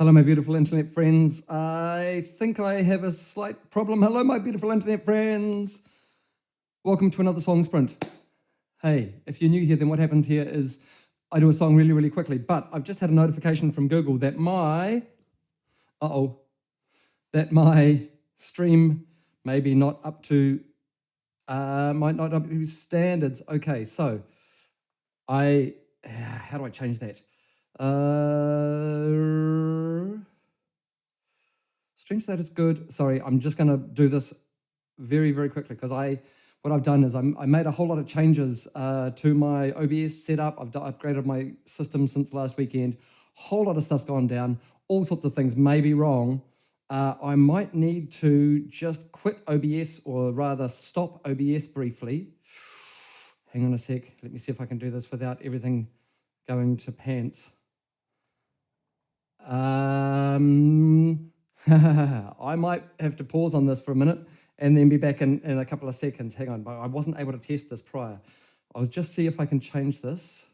Hello, my beautiful internet friends. I think I have a slight problem. Hello, my beautiful internet friends. Welcome to another song sprint. Hey, if you're new here, then what happens here is I do a song really, really quickly, but I've just had a notification from Google that my stream may be not up to, might not up to standards. Okay, so how do I change that? Stream status good. Sorry, I'm just going to do this very, very quickly because what I've done is I made a whole lot of changes to my OBS setup. I've upgraded my system since last weekend. Whole lot of stuff's gone down. All sorts of things may be wrong. I might need to just quit OBS, or rather stop OBS briefly. Hang on a sec. Let me see if I can do this without everything going to pants. I might have to pause on this for a minute and then be back in a couple of seconds. Hang on, but I wasn't able to test this prior. I'll just see if I can change this.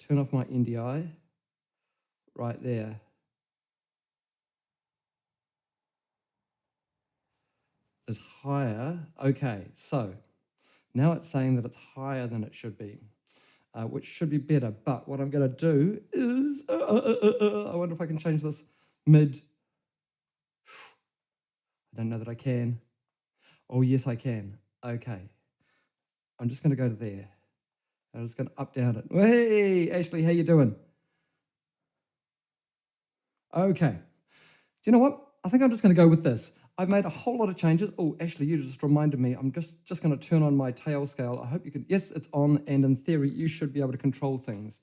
Turn off my NDI right there. Is higher. Okay, so now it's saying that it's higher than it should be, which should be better. But what I'm going to do is, I wonder if I can change this mid. I don't know that I can. Oh, yes, I can. Okay. I'm just going to go to there. I'm just going to up down it. Hey, Ashley, how you doing? Okay. Do you know what? I think I'm just going to go with this. I've made a whole lot of changes. Oh, Ashley, you just reminded me. I'm just going to turn on my tail scale. I hope you can. Yes, it's on, and in theory, you should be able to control things.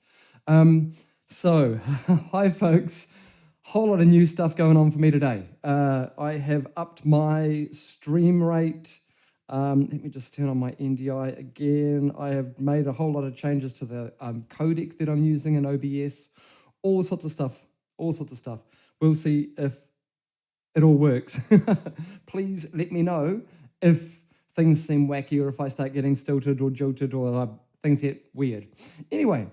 So, hi, folks. Whole lot of new stuff going on for me today. I have upped my stream rate. Let me just turn on my NDI again. I have made a whole lot of changes to the codec that I'm using in OBS. All sorts of stuff. All sorts of stuff. We'll see if it all works. Please let me know if things seem wacky, or if I start getting stilted or jolted, or things get weird. Anyway,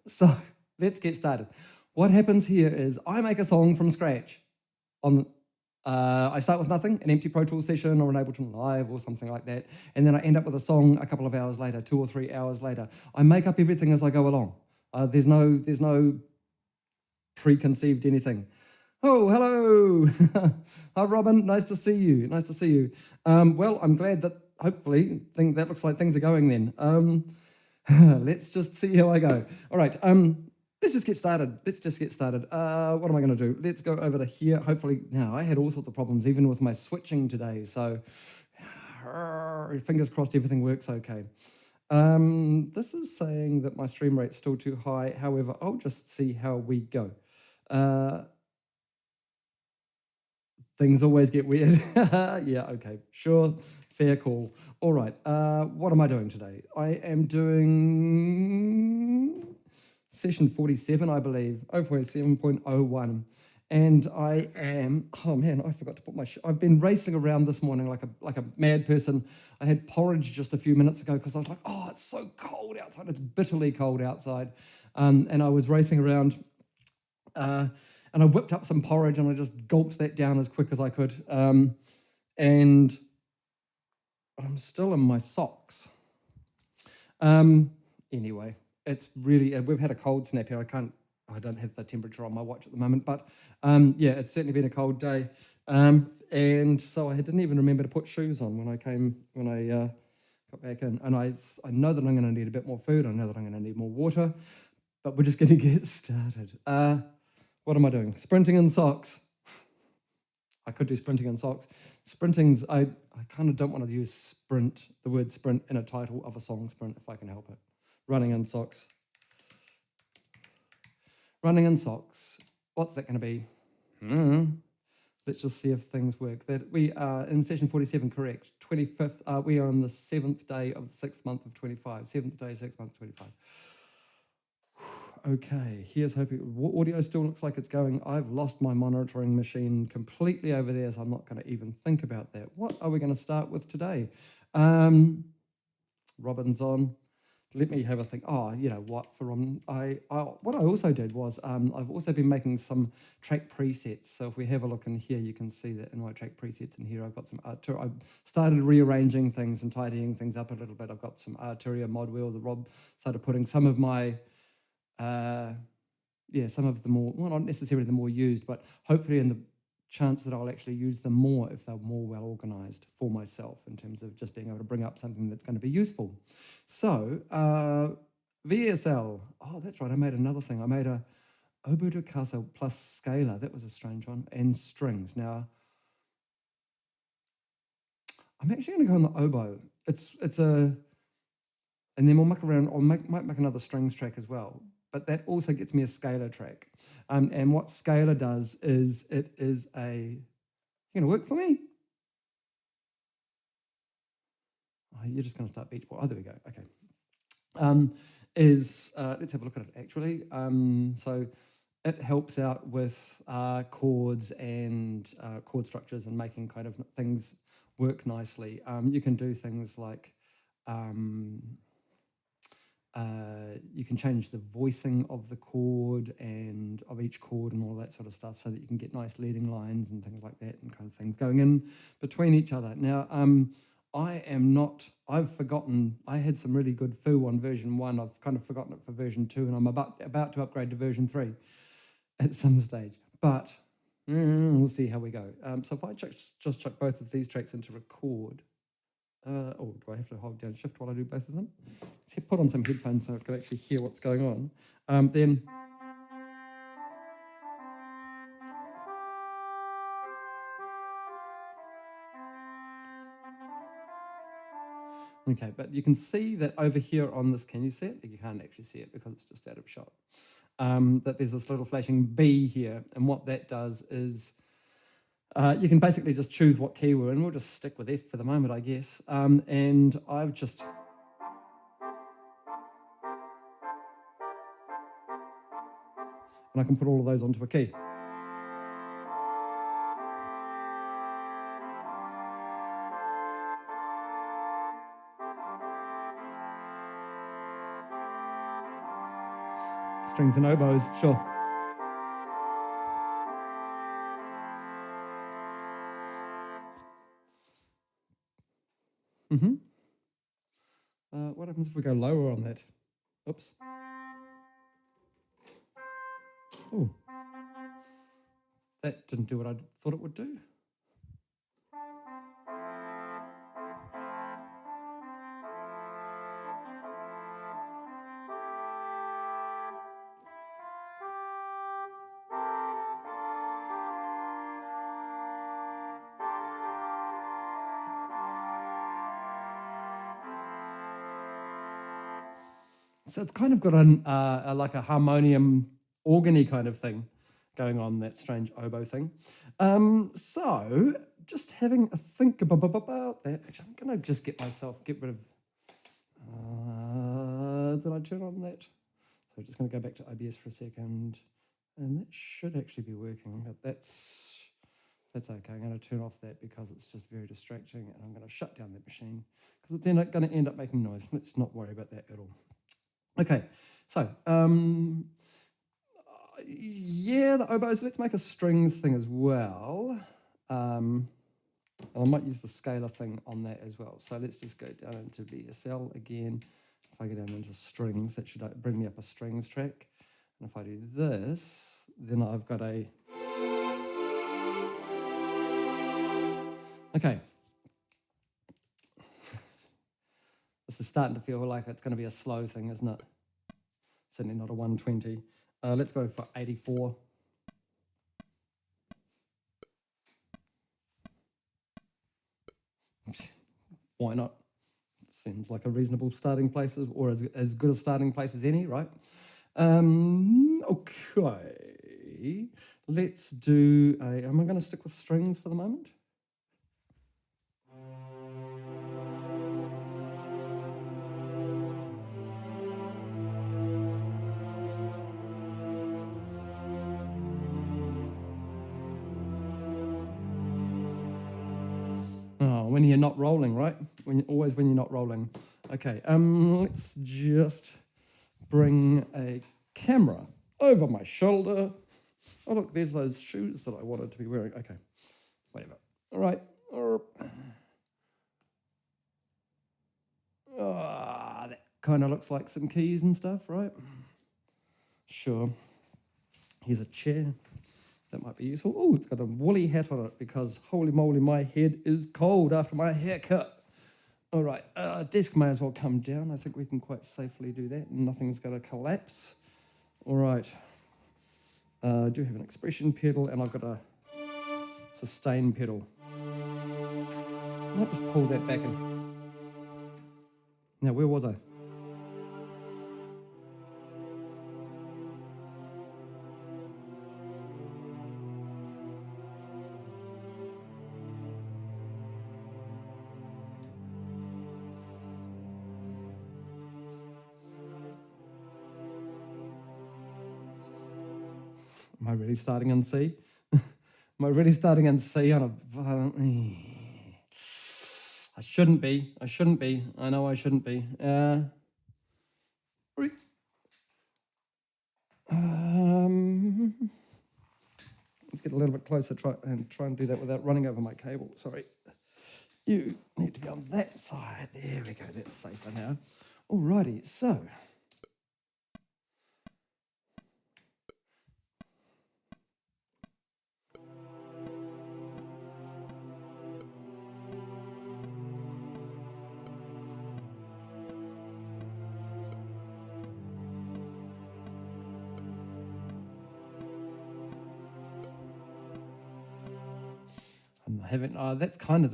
so let's get started. What happens here is I make a song from scratch. I start with nothing, an empty Pro Tools session or an Ableton Live or something like that, and then I end up with a song a couple of hours later, 2 or 3 hours later. I make up everything as I go along. There's no preconceived anything. Oh, hello. Hi, Robin. Nice to see you. Nice to see you. Well, I'm glad that hopefully that looks like things are going then. Let's just see how I go. All right. Let's just get started. What am I going to do? Let's go over to here. Hopefully, now I had all sorts of problems even with my switching today. So fingers crossed everything works okay. This is saying that my stream rate's still too high. However, I'll just see how we go. Things always get weird. Yeah, okay, sure, fair call. All right, what am I doing today? I am doing session 47, I believe, 0.7.01. And I am, oh man, I forgot to put my, I've been racing around this morning like a mad person. I had porridge just a few minutes ago because I was like, oh, it's so cold outside. It's bitterly cold outside. And I was racing around, and I whipped up some porridge and I just gulped that down as quick as I could. And I'm still in my socks. Anyway, it's really, we've had a cold snap here. I don't have the temperature on my watch at the moment, but yeah, it's certainly been a cold day. And so I didn't even remember to put shoes on when I got back in. And I know that I'm going to need a bit more food. I know that I'm going to need more water, but we're just going to get started. What am I doing? Sprinting in socks. I could do sprinting in socks. Sprinting's, I kind of don't want to use the word sprint in a title of a song sprint if I can help it. Running in socks. Running in socks. What's that going to be? Let's just see if things work. That we are in session 47, correct. 25th, we are on the 7th day of the 6th month of 25. 7th day, 6th month, 25. Okay, here's hoping. Audio still looks like it's going. I've lost my monitoring machine completely over there, so I'm not going to even think about that. What are we going to start with today? Robin's on. let me have a think. Oh, you know what? What I also did was I've also been making some track presets. So if we have a look in here, you can see that in my track presets in here, I've got some Arturia. I've started rearranging things and tidying things up a little bit. I've got some Arturia mod wheel. The Rob started putting some of my some of the more, well, not necessarily the more used, but hopefully in the chance that I'll actually use them more if they're more well organized for myself in terms of just being able to bring up something that's going to be useful. So VSL, oh, that's right, I made another thing. I made a oboe da casa plus scalar. That was a strange one, and strings. Now, I'm actually going to go on the oboe. And then we'll muck around, or might make another strings track as well. But that also gets me a scalar track. And what scalar does is it is you going to work for me? Oh, you're just going to start beach ball. Oh, there we go. Okay. Let's have a look at it actually. So it helps out with chords and chord structures and making kind of things work nicely. You can do things like you can change the voicing of the chord and of each chord and all that sort of stuff so that you can get nice leading lines and things like that and kind of things going in between each other. Now, I've forgotten, I had some really good foo on version 1. I've kind of forgotten it for version 2, and I'm about to upgrade to version 3 at some stage. But we'll see how we go. So if I just chuck both of these tracks into record, do I have to hold down shift while I do both of them? Let's put on some headphones so I can actually hear what's going on. Then okay, but you can see that over here on this, can you see it? You can't actually see it because it's just out of shot. That there's this little flashing B here, and what that does is you can basically just choose what key we're in. We'll just stick with F for the moment, I guess. And I've just... And I can put all of those onto a key. Strings and oboes, sure. What happens if we go lower on that? Oops. Oh, that didn't do what I thought it would do. So it's kind of got like a harmonium organy kind of thing going on, that strange oboe thing. So just having a think about that. Actually, I'm going to just get rid of... did I turn on that? So I'm just going to go back to OBS for a second. And that should actually be working, but that's okay. I'm going to turn off that because it's just very distracting, and I'm going to shut down that machine because it's going to end up making noise. Let's not worry about that at all. Okay, so yeah, the oboes. Let's make a strings thing as well. And I might use the scalar thing on that as well. So let's just go down into VSL again. If I go down into strings, that should bring me up a strings track. And if I do this, then I've got a... Okay. This is starting to feel like it's going to be a slow thing, isn't it? Certainly not a 120. Let's go for 84. Why not? Seems like a reasonable starting place, or as good a starting place as any, right? Okay. Let's do a... Am I going to stick with strings for the moment? When you're not rolling, right? When you're not rolling. Okay, let's just bring a camera over my shoulder. Oh, look, there's those shoes that I wanted to be wearing. Okay, whatever. All right. That kind of looks like some keys and stuff, right? Sure. Here's a chair. That might be useful. Oh, it's got a woolly hat on it because, holy moly, my head is cold after my haircut. All right, desk may as well come down. I think we can quite safely do that. Nothing's going to collapse. All right. I do have an expression pedal, and I've got a sustain pedal. I might just pull that back in. Now, where was I? Am I really starting in C? Am I really starting in C on a violent... I shouldn't be. I shouldn't be. I know I shouldn't be. Let's get a little bit closer try and do that without running over my cable. Sorry. You need to be on that side. There we go. That's safer now. Alrighty, so... I'm having, that's kind of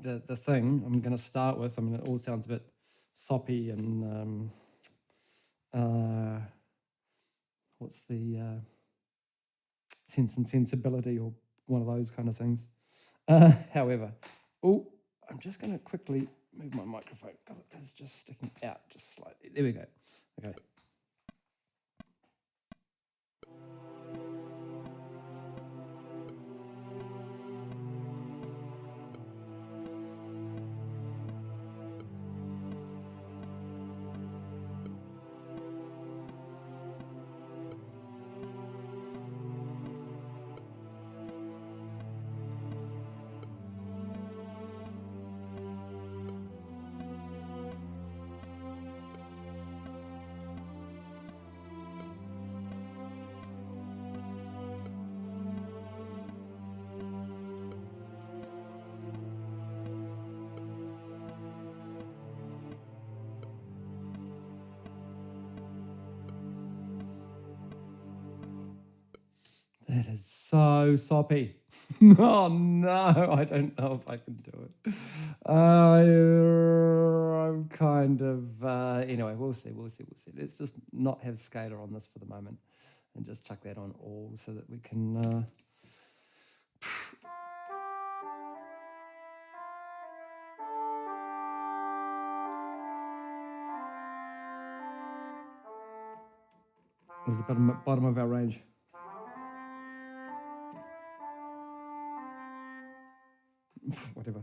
the thing I'm going to start with. I mean, it all sounds a bit soppy and what's the Sense and Sensibility or one of those kind of things. However, I'm just going to quickly move my microphone because it is just sticking out just slightly. There we go. Okay. That is so soppy. Oh no, I don't know if I can do it. I'm kind of, anyway, we'll see. Let's just not have scalar on this for the moment and just chuck that on all so that we can... was the bottom of our range. Whatever.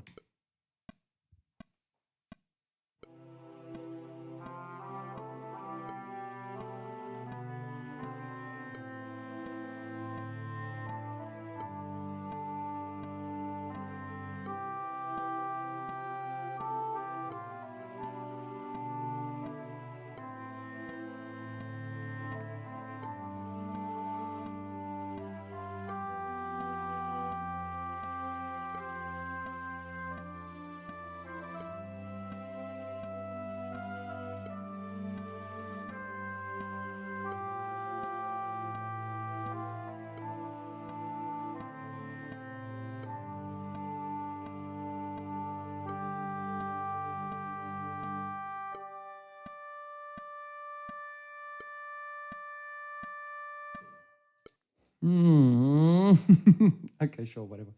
Okay, sure, whatever.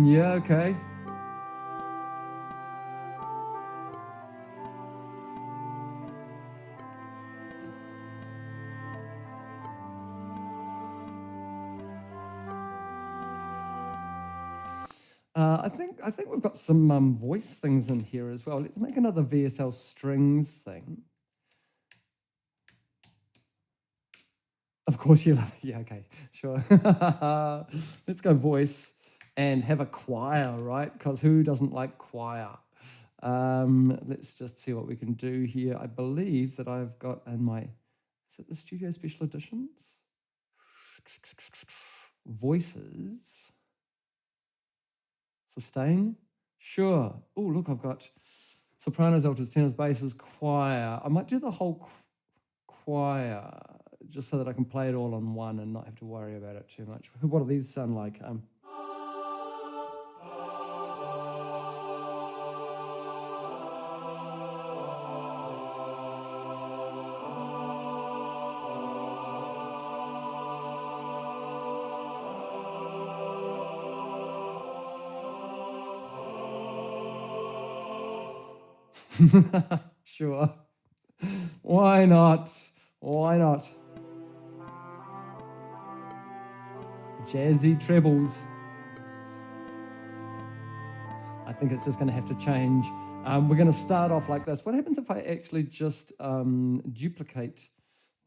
Yeah, okay. I think we've got some voice things in here as well. Let's make another VSL strings thing. Of course you love it. Yeah, okay, sure. Let's go voice and have a choir, right? Because who doesn't like choir? Let's just see what we can do here. I believe that I've got in my, is it the Studio Special Editions? Voices. Sustain. Sure. Oh, look, I've got sopranos, altos, tenors, basses, choir. I might do the whole choir just so that I can play it all on one and not have to worry about it too much. What do these sound like? Sure. Why not? Why not? Jazzy trebles. I think it's just going to have to change. We're going to start off like this. What happens if I actually just duplicate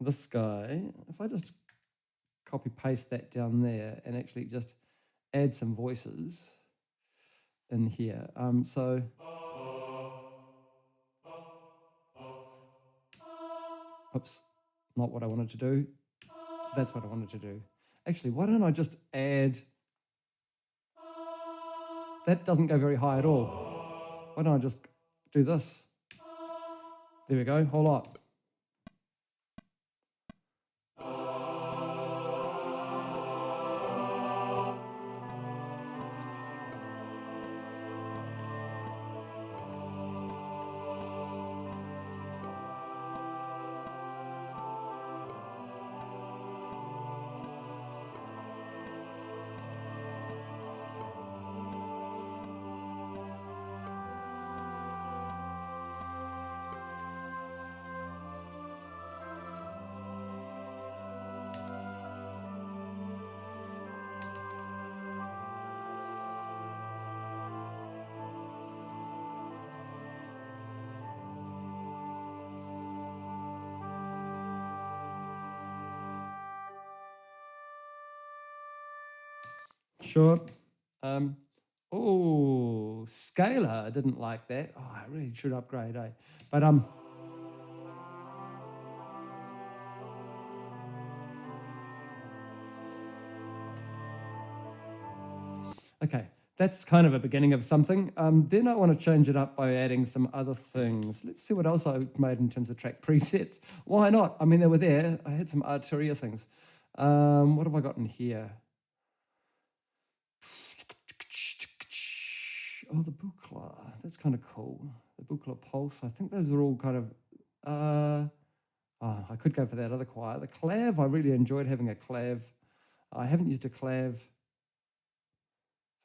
this guy? If I just copy paste that down there and actually just add some voices in here. So oops, not what I wanted to do. That's what I wanted to do. Actually, why don't I just add, that doesn't go very high at all. Why don't I just do this? There we go, whole lot. Sure. Oh, scalar, I didn't like that. Oh, I really should upgrade, eh? But okay, that's kind of a beginning of something. Then I want to change it up by adding some other things. Let's see what else I made in terms of track presets. Why not? I mean, they were there. I had some Arturia things. What have I got in here? Oh, the Buchla. That's kind of cool. The Buchla Pulse. I think those are all kind of... I could go for that other choir. The clav, I really enjoyed having a clav. I haven't used a clav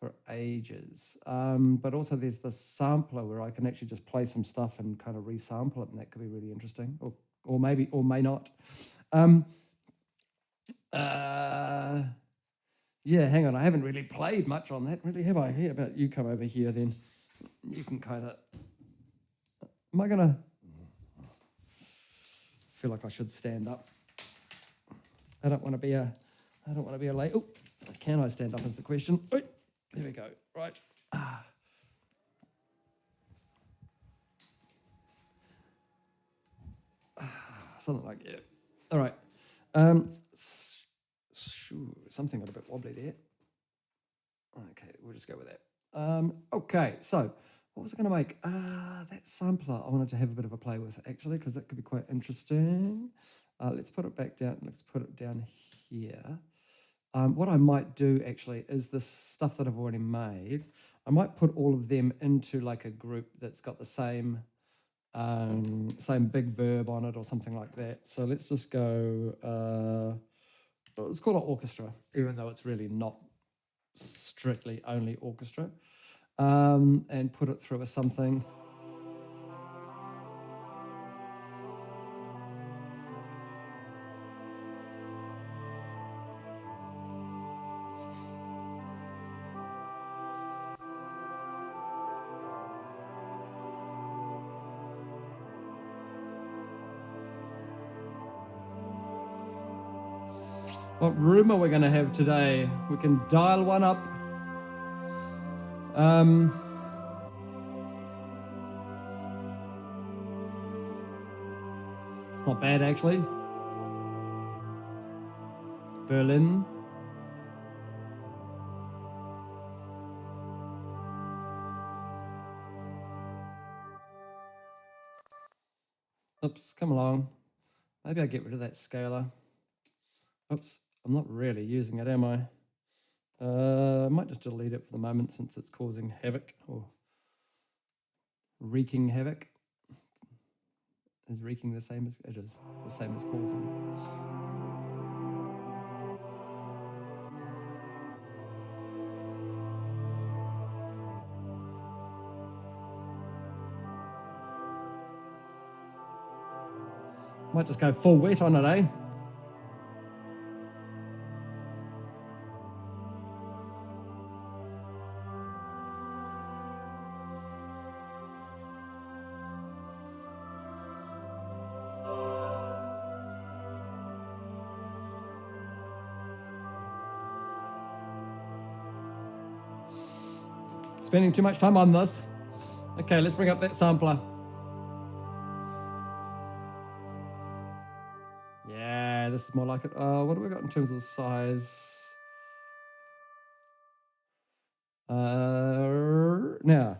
for ages. But also there's the sampler where I can actually just play some stuff and kind of resample it, and that could be really interesting. Or maybe, or may not. Yeah, hang on. I haven't really played much on that, really, have I? How about you come over here then? You can kind of... Am I going to... feel like I should stand up. I don't want to be a late... Oh, can I stand up is the question. Oh, there we go. Right. Something like, yeah. All right. Something got a bit wobbly there. Okay, we'll just go with that. Okay, so what was I going to make? That sampler I wanted to have a bit of a play with, actually, because that could be quite interesting. Let's put it back down. Let's put it down here. What I might do, actually, is this stuff that I've already made. I might put all of them into like a group that's got the same big verb on it or something like that. So let's just go... let's call it orchestra, even though it's really not strictly only orchestra, and put it through a something. What room are we going to have today? We can dial one up. It's not bad, actually. Berlin. Oops, come along. Maybe I get rid of that scaler. Oops, I'm not really using it, am I? I might just delete it for the moment since it's causing havoc or wreaking havoc. Is wreaking the same as it is the same as causing? Might just go full wet on it, eh? Spending too much time on this. Okay, let's bring up that sampler. Yeah, this is more like it. What have we got in terms of size? Now,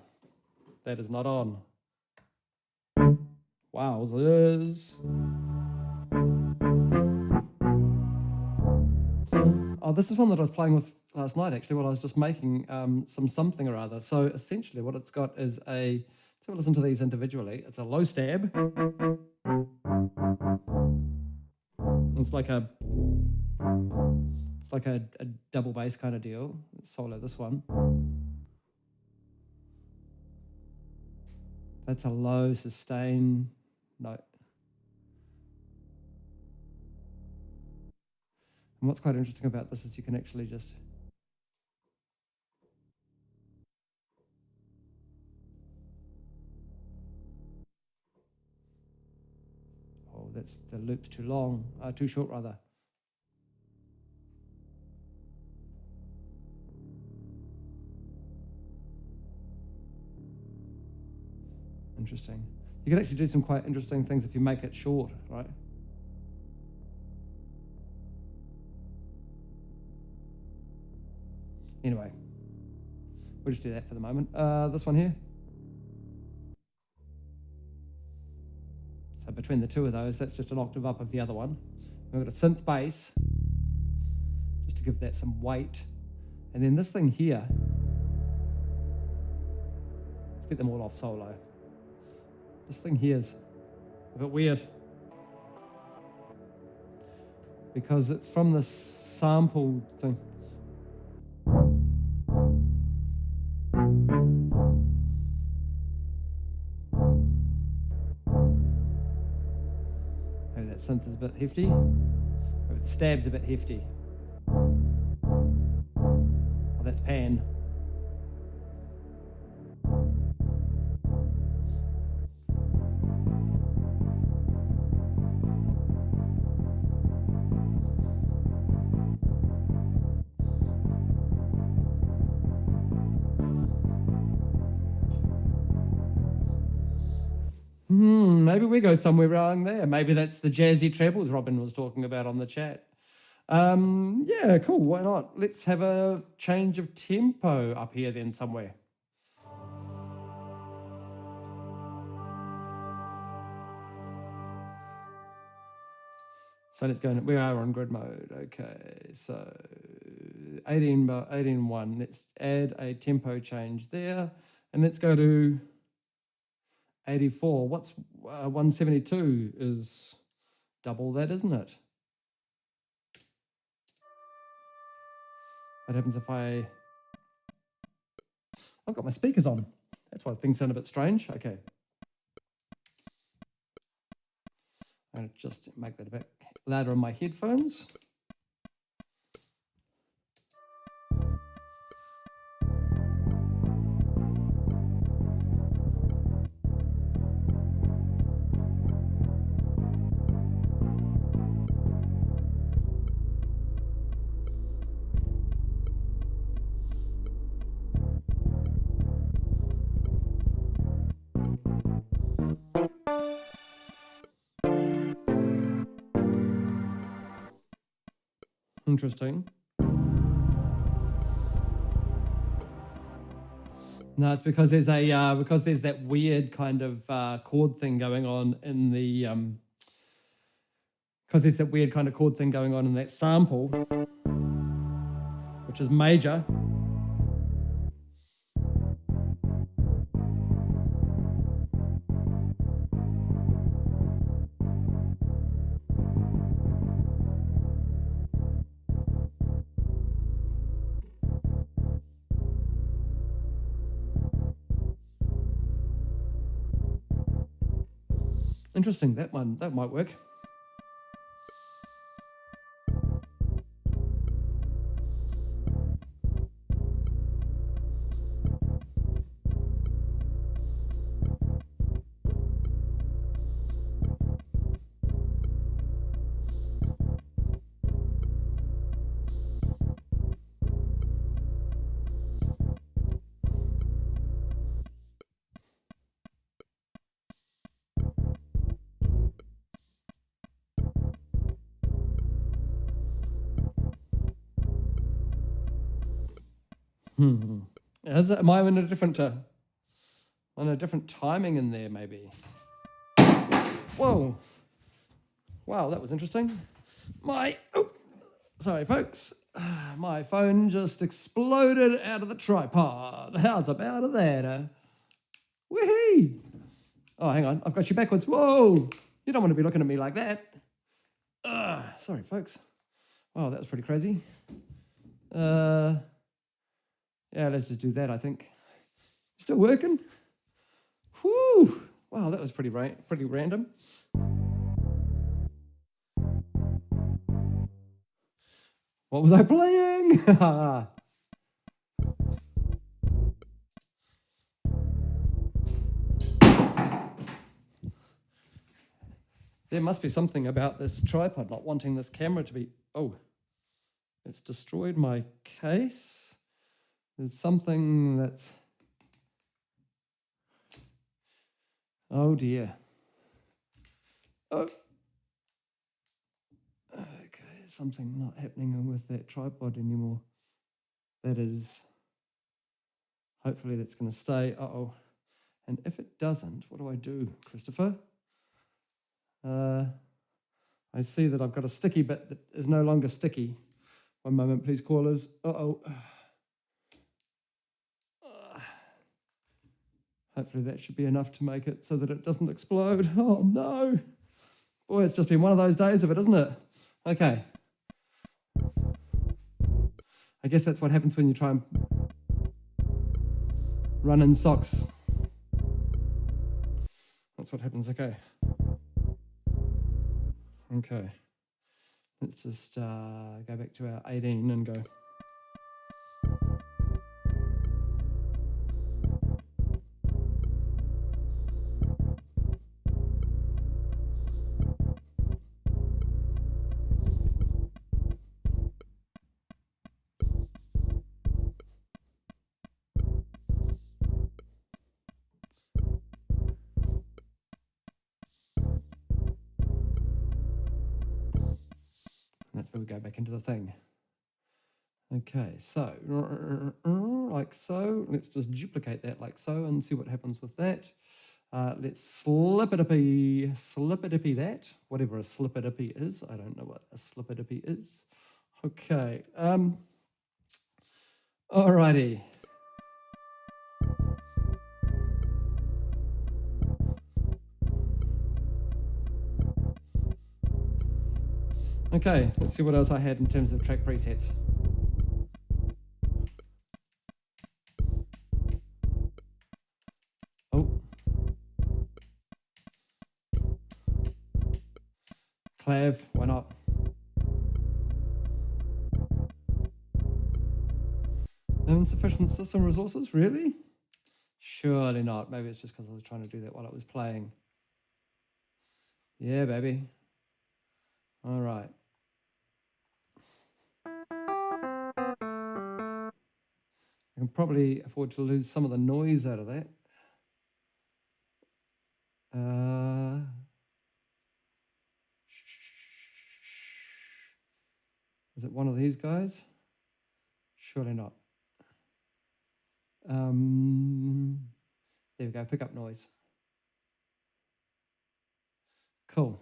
that is not on. Wowzers. Oh, this is one that I was playing with last night, actually, while I was just making something or other. So essentially what it's got is let's have a listen to these individually. It's a low stab. It's like a double bass kind of deal. Solo this one. That's a low sustain note. And what's quite interesting about this is you can actually just that's the loop's too long, too short rather. Interesting. You can actually do some quite interesting things if you make it short, right? Anyway, we'll just do that for the moment. This one here. So between the two of those, that's just an octave up of the other one. We've got a synth bass, just to give that some weight. And then this thing here, let's get them all off solo. This thing here is a bit weird because it's from this sample thing. Maybe that synth is a bit hefty. Maybe the stab's a bit hefty. Oh, that's pan. Maybe we go somewhere around there. Maybe that's the jazzy trebles Robin was talking about on the chat. Yeah, cool. Why not? Let's have a change of tempo up here then somewhere. So let's go. We are on grid mode. Okay, so 18.1. Let's add a tempo change there, and let's go to 84. What's 172 is double that, isn't it? What happens if I've got my speakers on? That's why things sound a bit strange. Okay. I'm going to just make that a bit louder on my headphones. Interesting. No, it's because there's that weird kind of chord thing going on in the because there's that weird kind of chord thing going on in that sample, which is major. Interesting, that might work. Am I in a different timing in there, maybe? Whoa. Wow, that was interesting. Sorry, folks. My phone just exploded out of the tripod. How's about that? Woohoo! Oh, hang on. I've got you backwards. Whoa! You don't want to be looking at me like that. Sorry, folks. Wow, that was pretty crazy. Yeah, let's just do that, I think. Still working? Whew! Wow, that was pretty random. What was I playing? There must be something about this tripod not wanting this camera to be... Oh, it's destroyed my case. There's something that's... Oh dear. Oh. Okay, something not happening with that tripod anymore. That is... Hopefully that's going to stay. Uh-oh. And if it doesn't, what do I do, Christopher? I see that I've got a sticky bit that is no longer sticky. One moment, please, callers. Uh-oh. Hopefully that should be enough to make it so that it doesn't explode. Oh, no. Boy, it's just been one of those days of it, isn't it? Okay. I guess that's what happens when you try and run in socks. That's what happens, okay. Okay. Let's just go back to our 18 and go. That's where we go back into the thing. Okay, so like so. Let's just duplicate that like so and see what happens with that. Let's slip-a-dippy that, whatever a slip-a-dippy is. I don't know what a slip-a-dippy is. Okay. Alrighty. Okay, let's see what else I had in terms of track presets. Oh. Clav, why not? Insufficient system resources, really? Surely not. Maybe it's just because I was trying to do that while I was playing. Yeah, baby. All right. I can probably afford to lose some of the noise out of that. Is it one of these guys? Surely not. There we go, pick up noise. Cool.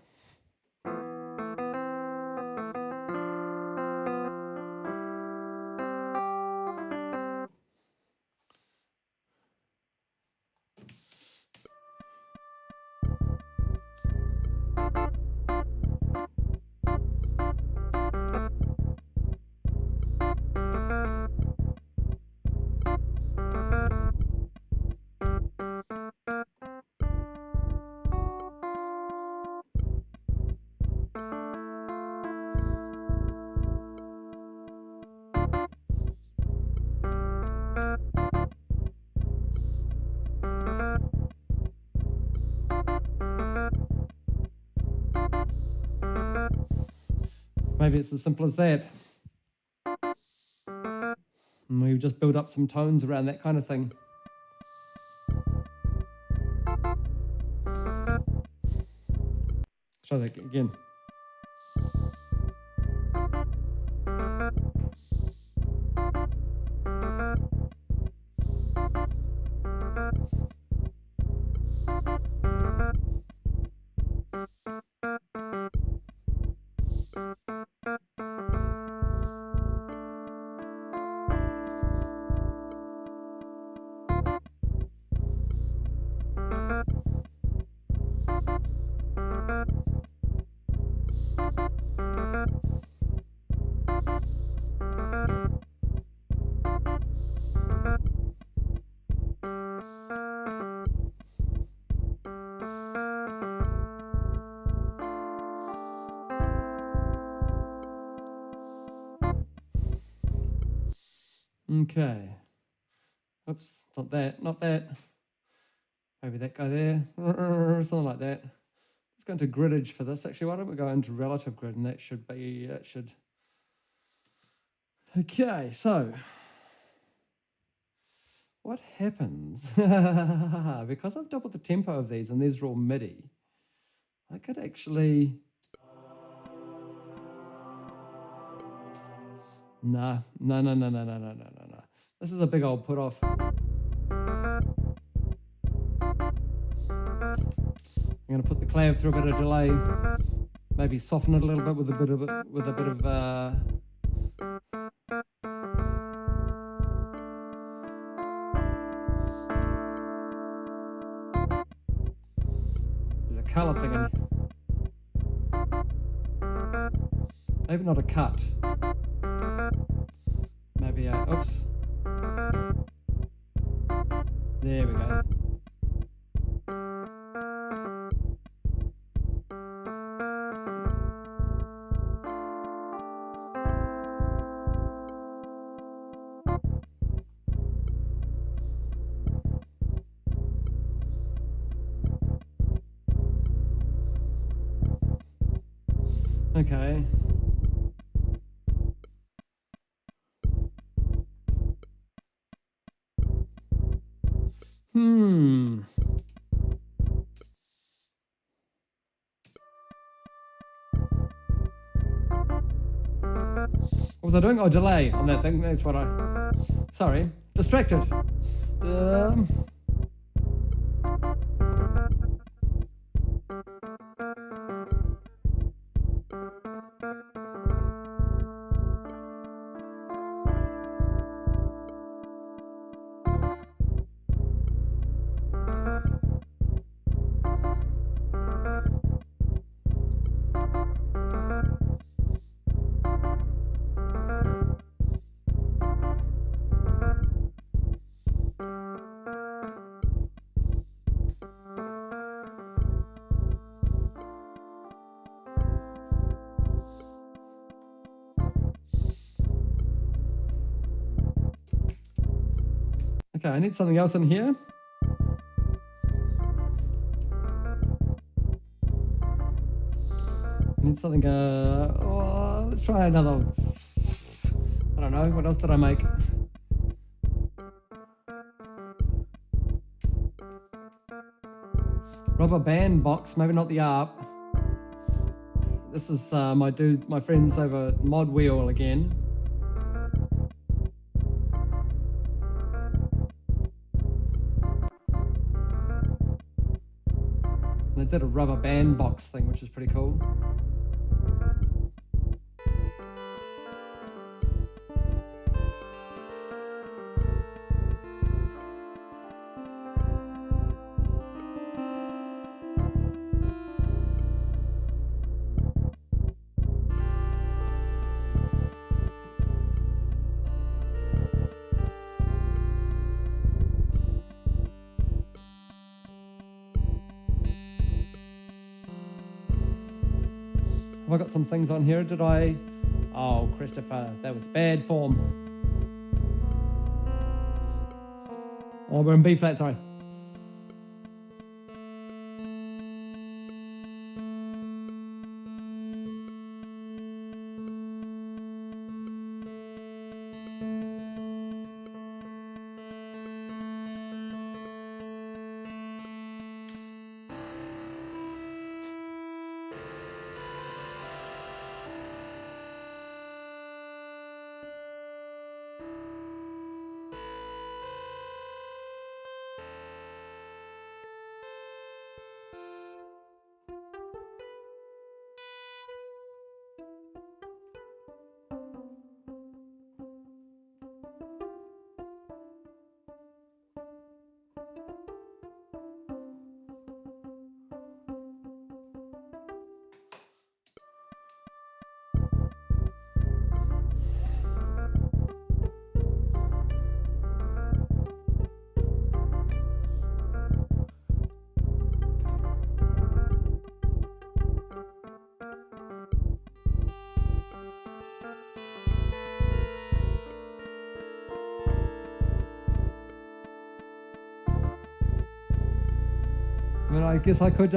Maybe it's as simple as that. And we just build up some tones around that kind of thing. Try that again. Okay. Oops, not that, not that. Maybe that guy there, something like that. Let's go into gridage for this. Actually, why don't we go into relative grid, and that should be, that should. Okay, so what happens? Because I've doubled the tempo of these, and these are all MIDI, I could actually, no. This is a big old put off. I'm going to put the clav through a bit of delay, maybe soften it a little bit with a bit of there's a color thing in. Maybe not a cut. Maybe a, oops. There we go. Okay. What was I doing? Oh, delay on that thing. That's what I... Sorry. Distracted. Okay, I need something else in here. I need something, let's try another, I don't know, what else did I make? Rubber band box, maybe not the ARP. This is my friends over Mod Wheel again. They did a rubber band box thing, which is pretty cool. Have I got some things on here? Did I? Oh, Christopher, that was bad form. Oh, we're in B flat, sorry. I mean, I guess I could...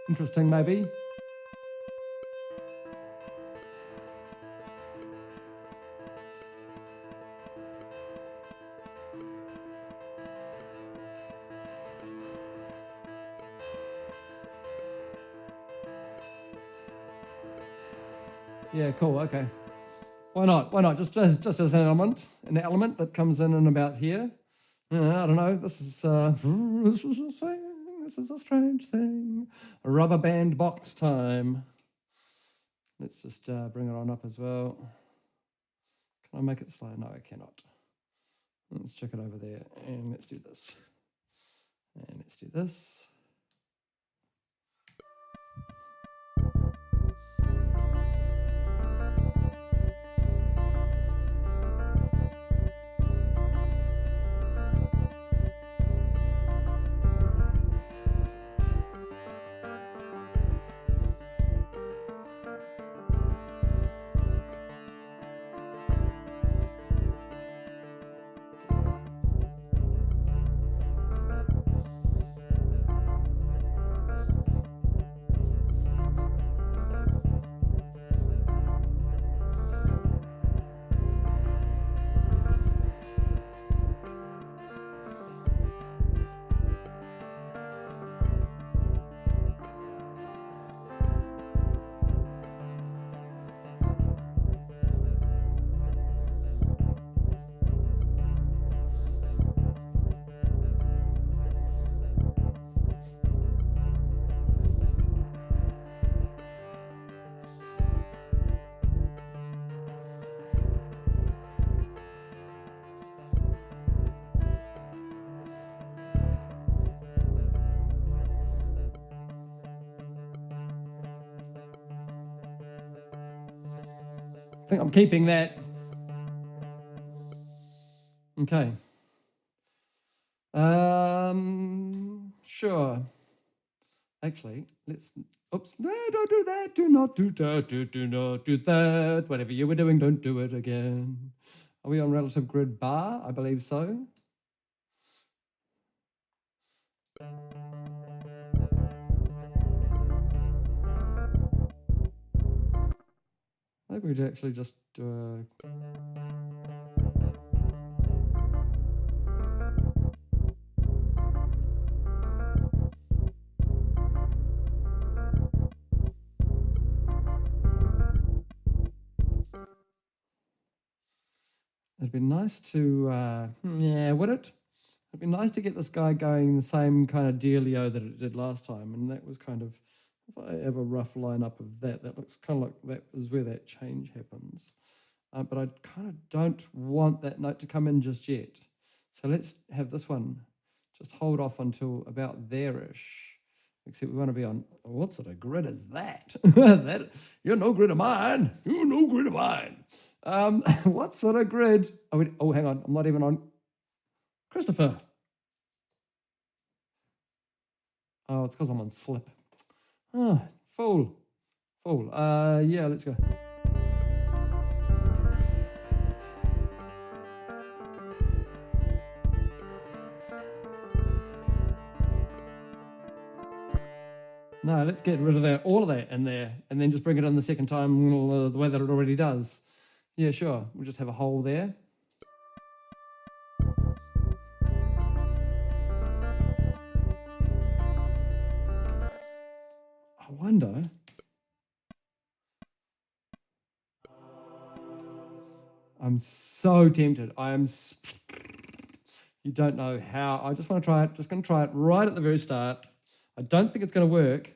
Interesting, maybe. Yeah, cool, okay. Why not? Why not? Just as an element that comes in and about here. I don't know. This is a thing. This is a strange thing. A rubber band box time. Let's just bring it on up as well. Can I make it slow? No, I cannot. Let's check it over there, and let's do this. And let's do this. I think I'm keeping that. Okay. Sure. Actually, let's, oops, no, don't do that. Do not do that. Do not do that. Whatever you were doing, don't do it again. Are we on relative grid bar? I believe so. Maybe we'd actually just do a... It'd be nice to, yeah, would it? It'd be nice to get this guy going the same kind of dealio that it did last time. And that was kind of, if I have a rough lineup of that, that looks kind of like that is where that change happens. But I kind of don't want that note to come in just yet. So let's have this one just hold off until about there-ish. Except we want to be on, what sort of grid is that? That you're no grid of mine. You're no grid of mine. What sort of grid? Oh, hang on. I'm not even on. Christopher. Oh, it's because I'm on slip. Oh, fool. Fool. Yeah, let's go. No, let's get rid of that, all of that in there, and then just bring it in the second time the way that it already does. Yeah, sure. We'll just have a hole there. I wonder. I'm so tempted. You don't know how. I just want to try it. Just going to try it right at the very start. I don't think it's going to work.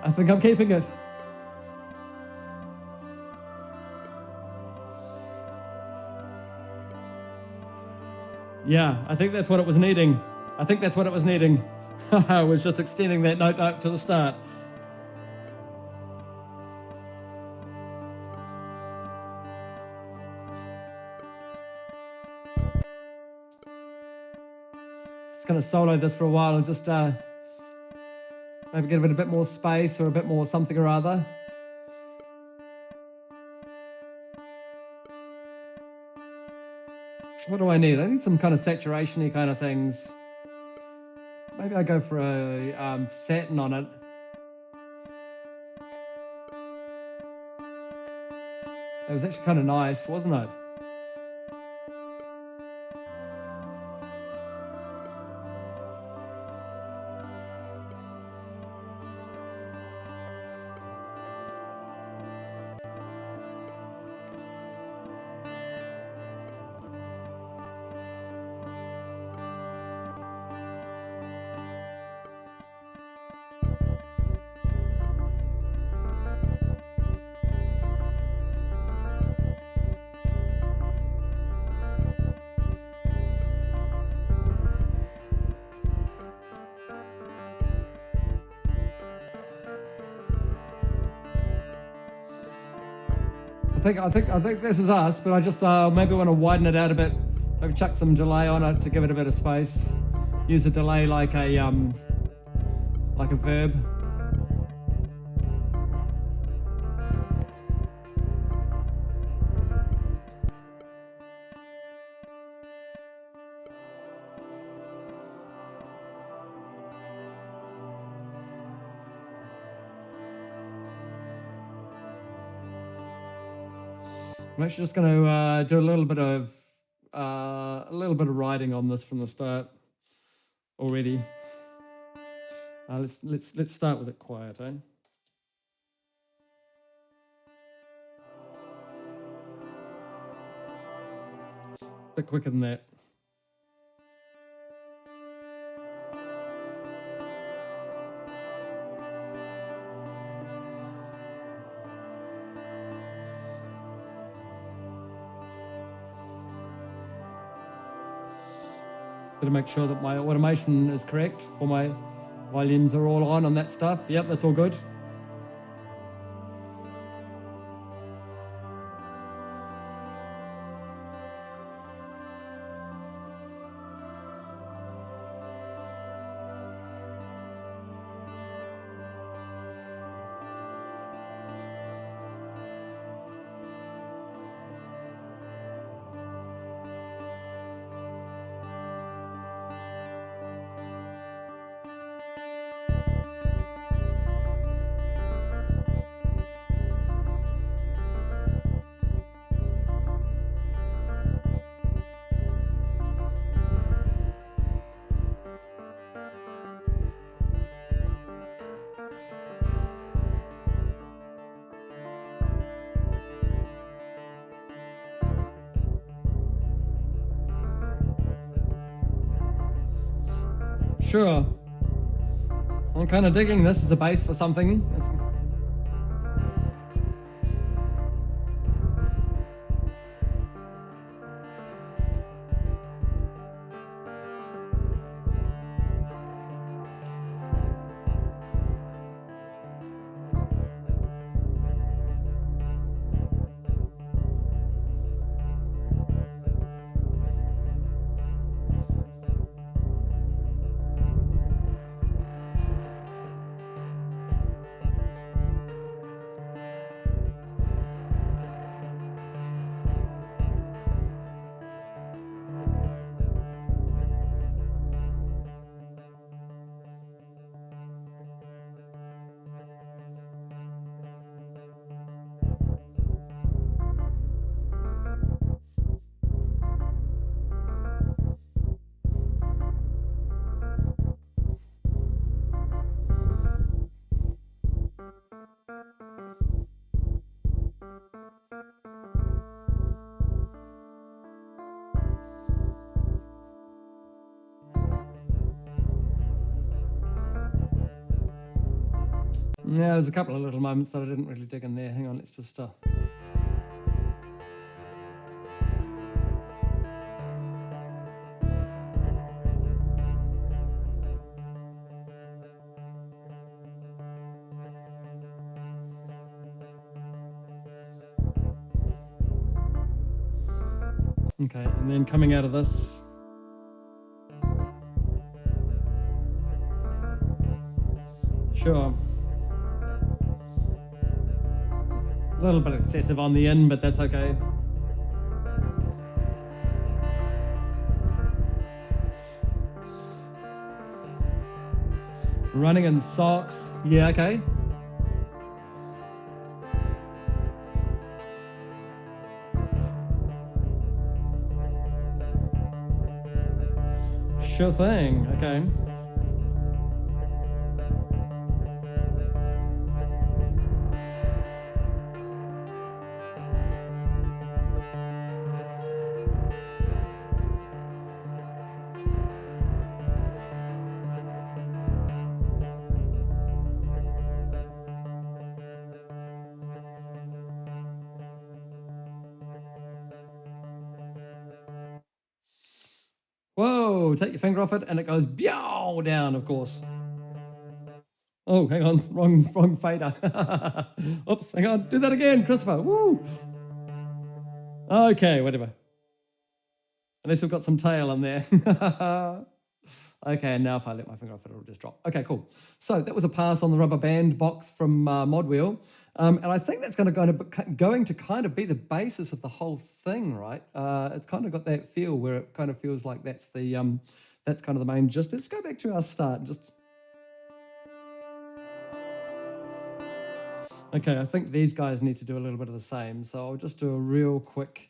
I think I'm keeping it. Yeah, I think that's what it was needing. I think that's what it was needing. I was just extending that note up to the start. Just going to solo this for a while and just maybe give it a bit more space or a bit more something or other. What do I need? I need some kind of saturation-y kind of things. Maybe I go for a satin on it. It was actually kind of nice, wasn't it? I think this is us, but I just maybe want to widen it out a bit. Maybe chuck some delay on it to give it a bit of space. Use a delay like a verb. I'm actually just going to do a little bit of writing on this from the start already. Let's start with it quiet, eh? bit quicker than that. Gotta make sure that my automation is correct for my volumes are all on that stuff. Yep, that's all good. Sure. I'm kind of digging this as a base for something. Yeah, there's a couple of little moments that I didn't really dig in there. Hang on, let's just... Okay, and then coming out of this... Sure. A little bit excessive on the in, but that's okay. Running in socks. Yeah, okay. Sure thing. Okay. Whoa, take your finger off it and it goes byow down, of course. Oh, hang on, wrong fader. Oops, hang on, do that again, Christopher. Woo! Okay, whatever. At least we've got some tail in there. Okay, and now if I let my finger off it, it'll just drop. Okay, cool. So that was a pass on the rubber band box from Modwheel. And I think that's going to kind of be the basis of the whole thing, right? It's kind of got that feel where it kind of feels like that's the that's kind of the main gist. Let's go back to our start. Okay, I think these guys need to do a little bit of the same. So I'll just do a real quick...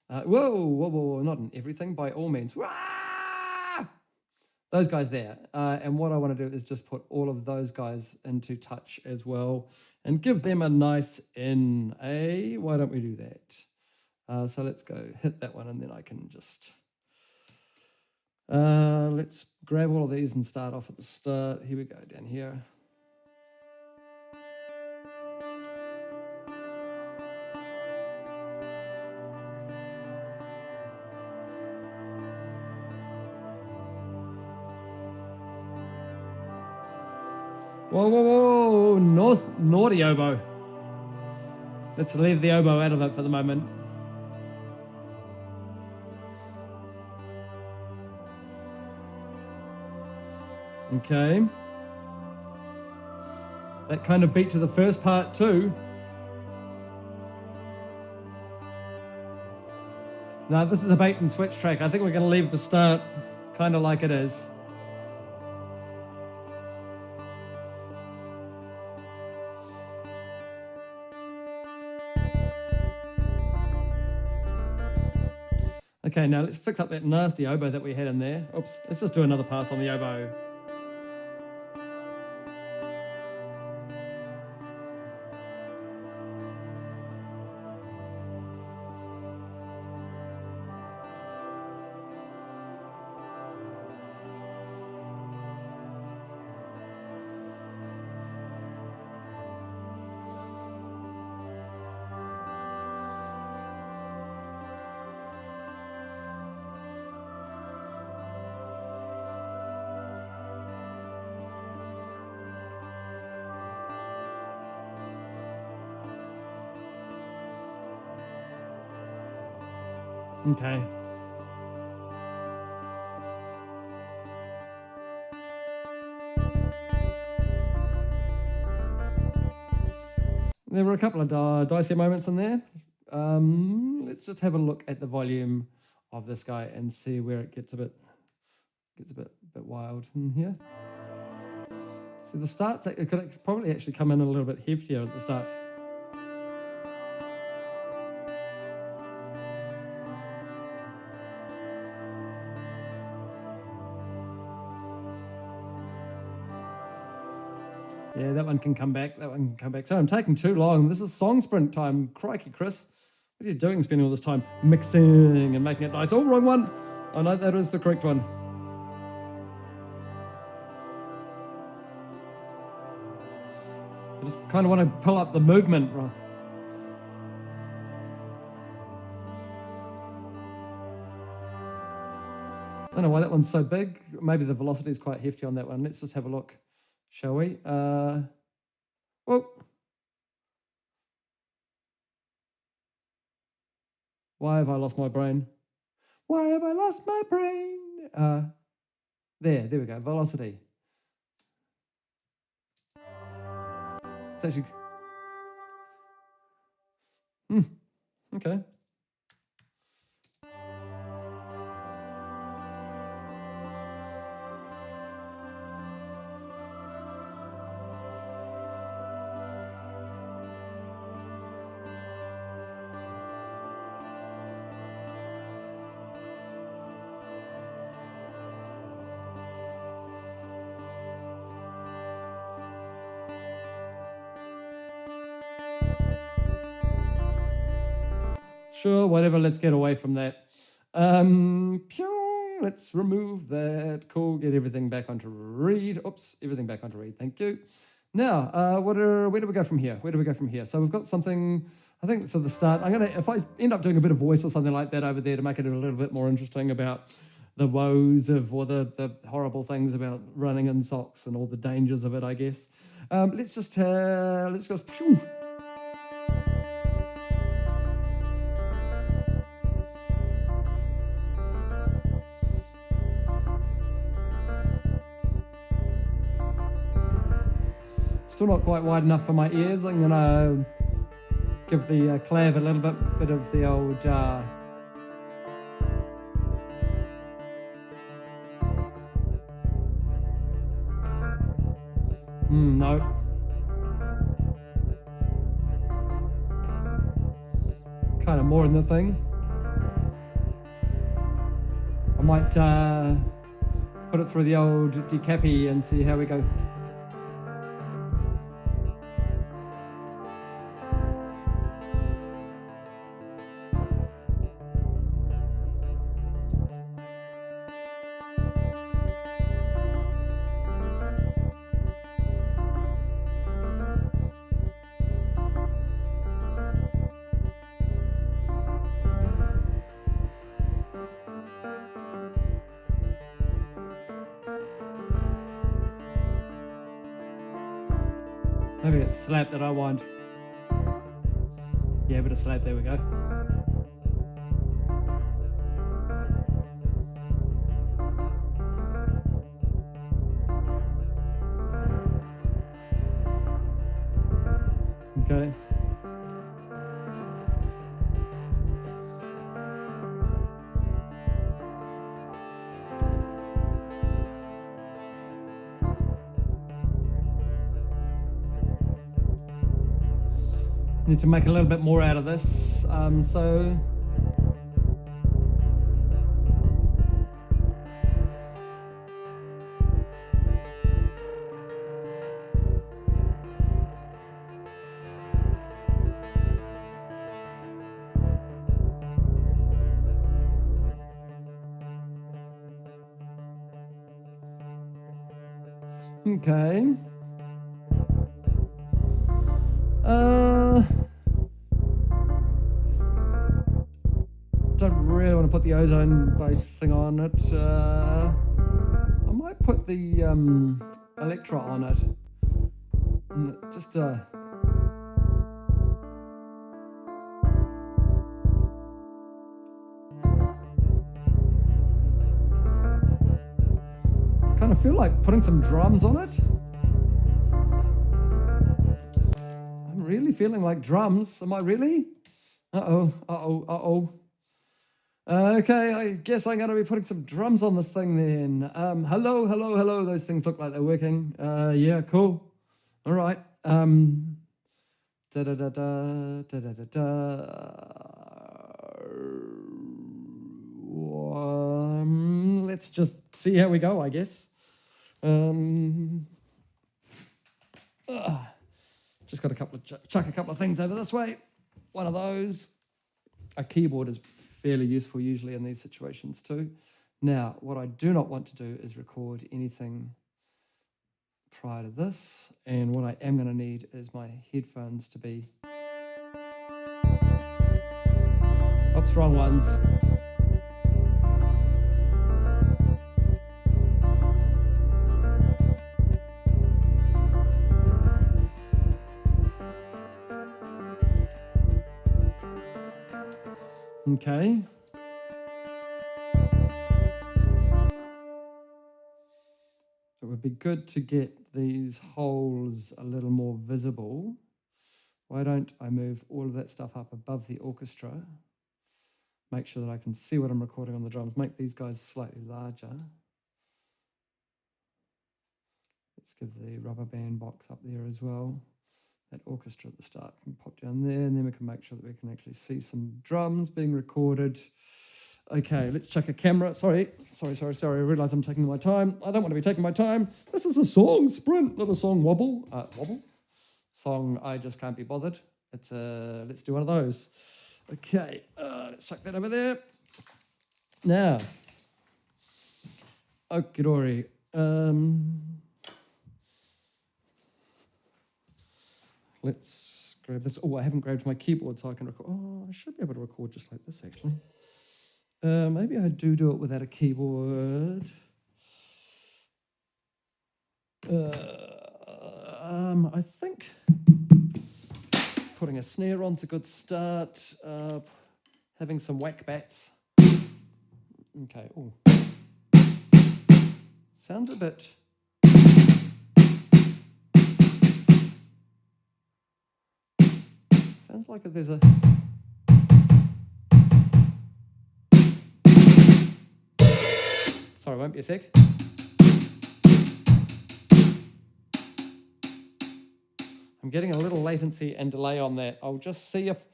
whoa, not in everything, by all means. Wah! Those guys there. And what I want to do is just put all of those guys into touch as well and give them a nice in. Why don't we do that? So let's go hit that one, and then I can just... let's grab all of these and start off at the start. Here we go, down here. Whoa, whoa, whoa, naughty oboe. Let's leave the oboe out of it for the moment. Okay. That kind of beat to the first part too. Now this is a bait and switch track. I think we're going to leave the start kind of like it is. Okay, now let's fix up that nasty oboe that we had in there. Oops, let's just do another pass on the oboe. Okay. There were a couple of dicey moments in there. Let's just have a look at the volume of this guy and see where it gets a bit wild in here. So the starts, it could probably actually come in a little bit heftier at the start. Yeah, that one can come back. That one can come back. So I'm taking too long. This is song sprint time. Crikey, Chris. What are you doing spending all this time mixing and making it nice? Oh, wrong one. Oh, no, that is the correct one. I just kind of want to pull up the movement. Right. I don't know why that one's so big. Maybe the velocity is quite hefty on that one. Let's just have a look. Shall we? Whoa. Why have I lost my brain? Why have I lost my brain? There we go. Velocity. It's actually... Okay. Sure, whatever, let's get away from that. Let's remove that. Cool, get everything back onto read. Oops, everything back onto read, thank you. Now, where do we go from here? Where do we go from here? So we've got something, I think for the start, if I end up doing a bit of voice or something like that over there to make it a little bit more interesting about the woes of, or the horrible things about running in socks and all the dangers of it, I guess. Let's go. Still not quite wide enough for my ears. I'm gonna give the clav a little bit of the old no. Kind of more in the thing. I might put it through the old decappy and see how we go. Maybe it's slap that I want. Yeah, but a slap, there we go. Okay. Need to make a little bit more out of this. Okay. Don't really want to put the ozone base thing on it. I might put the Electra on it. And just kind of feel like putting some drums on it. I'm really feeling like drums. Am I really? Uh-oh. Okay, I guess I'm going to be putting some drums on this thing then. Hello. Those things look like they're working. Yeah, cool. All right. Let's just see how we go, I guess. Just got chuck a couple of things over this way. One of those. A keyboard is fairly useful usually in these situations too. Now, what I do not want to do is record anything prior to this, and what I am going to need is my headphones to be... Oops, wrong ones. Okay. It would be good to get these holes a little more visible. Why don't I move all of that stuff up above the orchestra? Make sure that I can see what I'm recording on the drums. Make these guys slightly larger. Let's give the rubber band box up there as well. That orchestra at the start can pop down there, and then we can make sure that we can actually see some drums being recorded. Okay, let's check a camera. Sorry. I realise I'm taking my time. I don't want to be taking my time. This is a song sprint, not a song wobble. Song I just can't be bothered. It's let's do one of those. Okay, let's chuck that over there. Now, okie-dory. Let's grab this. Oh, I haven't grabbed my keyboard so I can record. Oh, I should be able to record just like this, actually. Maybe I do it without a keyboard. I think putting a snare on's a good start. Having some whack bats. Okay. Ooh. Sounds a bit... Sounds like there's a... Sorry, won't be a sec. I'm getting a little latency and delay on that. I'll just see if,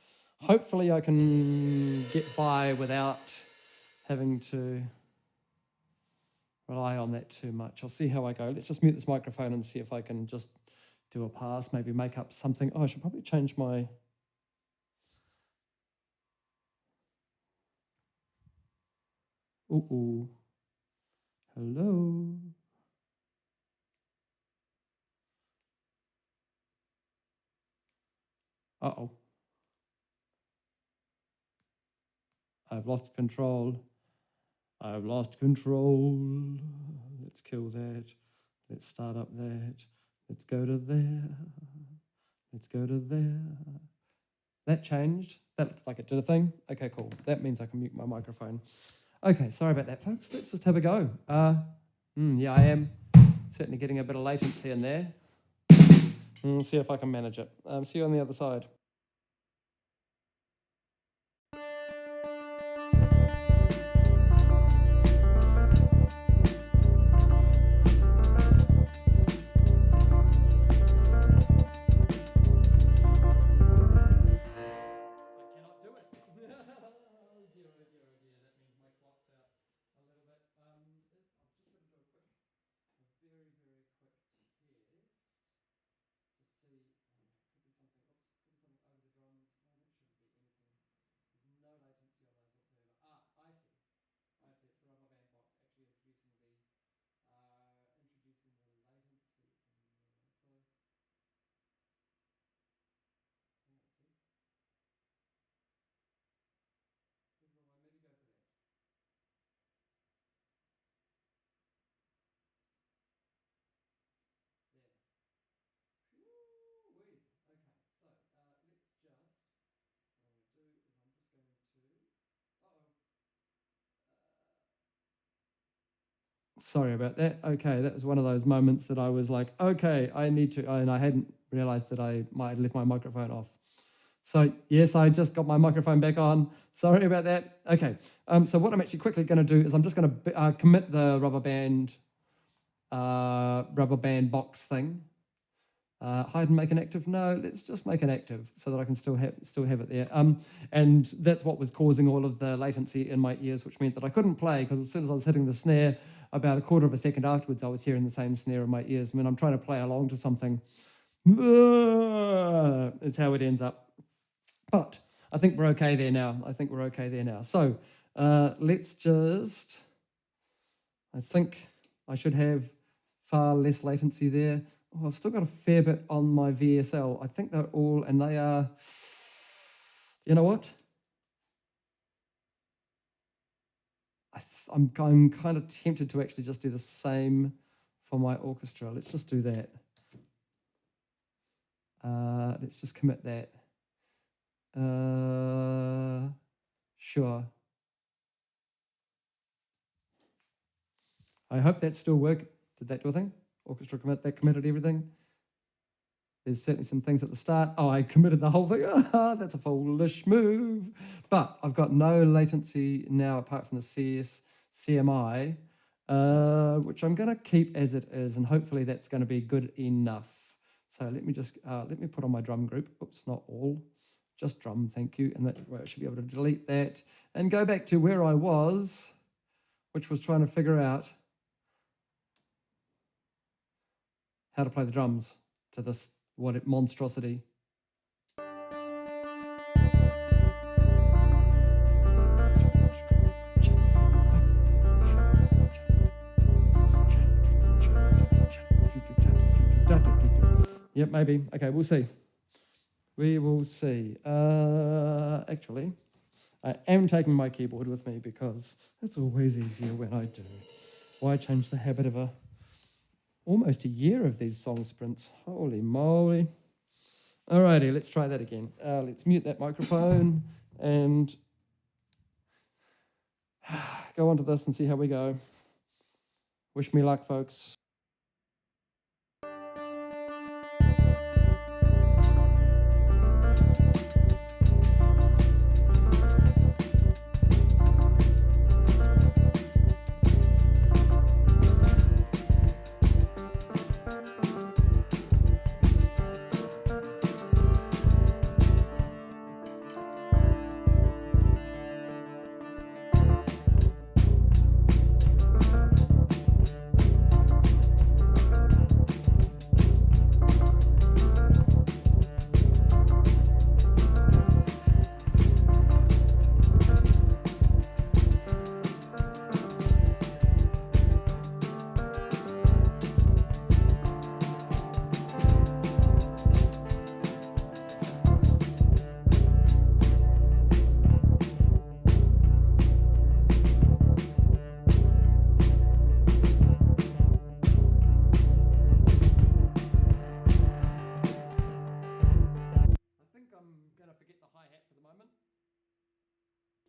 hopefully I can get by without having to rely on that too much. I'll see how I go. Let's just mute this microphone and see if I can just do a pass, maybe make up something. Oh, I should probably change my... Ooh. Hello. Uh-oh. I've lost control. Let's kill that. Let's start up that. Let's go to there. Let's go to there. That changed. That looked like it did a thing. Okay, cool. That means I can mute my microphone. Okay, sorry about that, folks. Let's just have a go. Yeah, I am certainly getting a bit of latency in there. See if I can manage it. See you on the other side. Sorry about that. Okay, that was one of those moments that I was like, okay, I need to, and I hadn't realized that I might have left my microphone off. So yes, I just got my microphone back on. Sorry about that. Okay, so what I'm actually quickly going to do is I'm just going to commit the rubber band box thing. Hide and make an active? No, let's just make an active so that I can still have it there. And that's what was causing all of the latency in my ears, which meant that I couldn't play because as soon as I was hitting the snare, about a quarter of a second afterwards, I was hearing the same snare in my ears. When I'm trying to play along to something, it's how it ends up. But I think we're okay there now. So let's just, I think I should have far less latency there. Oh, I've still got a fair bit on my VSL. I think they're all, and they are, you know what? I'm kind of tempted to actually just do the same for my orchestra. Let's just do that. Let's just commit that. Sure. I hope that still worked. Did that do a thing? Orchestra commit, that committed everything. There's certainly some things at the start. Oh, I committed the whole thing. That's a foolish move. But I've got no latency now apart from the CMI, which I'm going to keep as it is, and hopefully that's going to be good enough. So let me just, let me put on my drum group. Oops, not all, just drum, thank you. And that way I should be able to delete that and go back to where I was, which was trying to figure out how to play the drums to this monstrosity. Yep, maybe. Okay, we'll see. We will see. Actually, I am taking my keyboard with me because it's always easier when I do. Why change the habit of almost a year of these song sprints? Holy moly. Alrighty, let's try that again. Let's mute that microphone and go on to this and see how we go. Wish me luck, folks.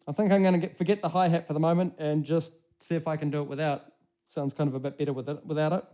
I think I'm going to forget the hi-hat for the moment and just see if I can do it without. Sounds kind of a bit better without it.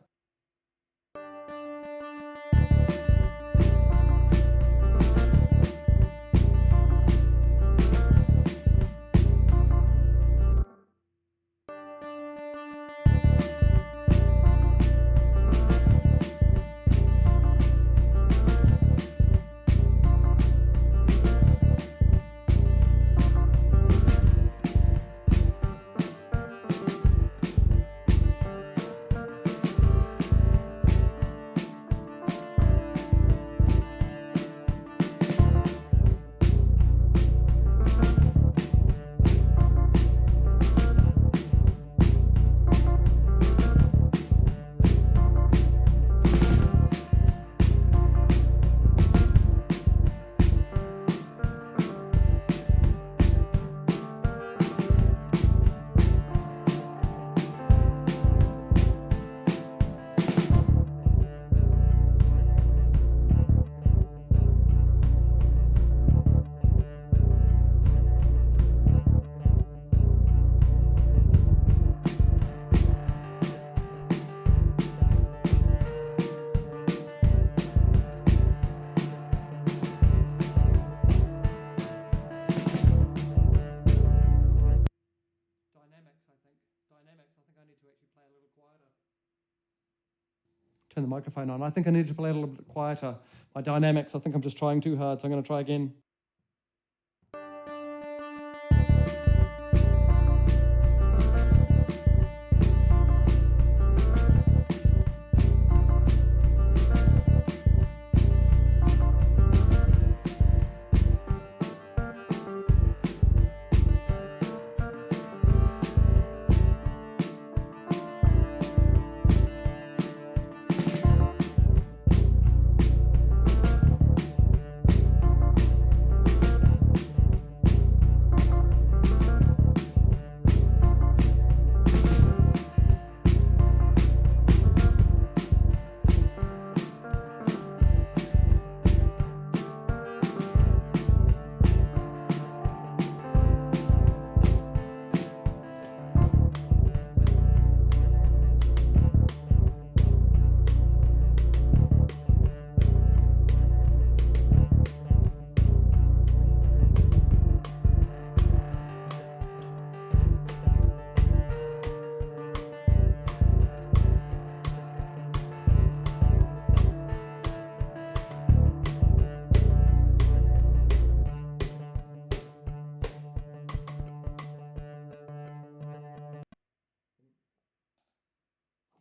Dynamics, I think I need to actually play a little quieter. Turn the microphone on. I think I need to play a little bit quieter. My dynamics, I think I'm just trying too hard, so I'm going to try again.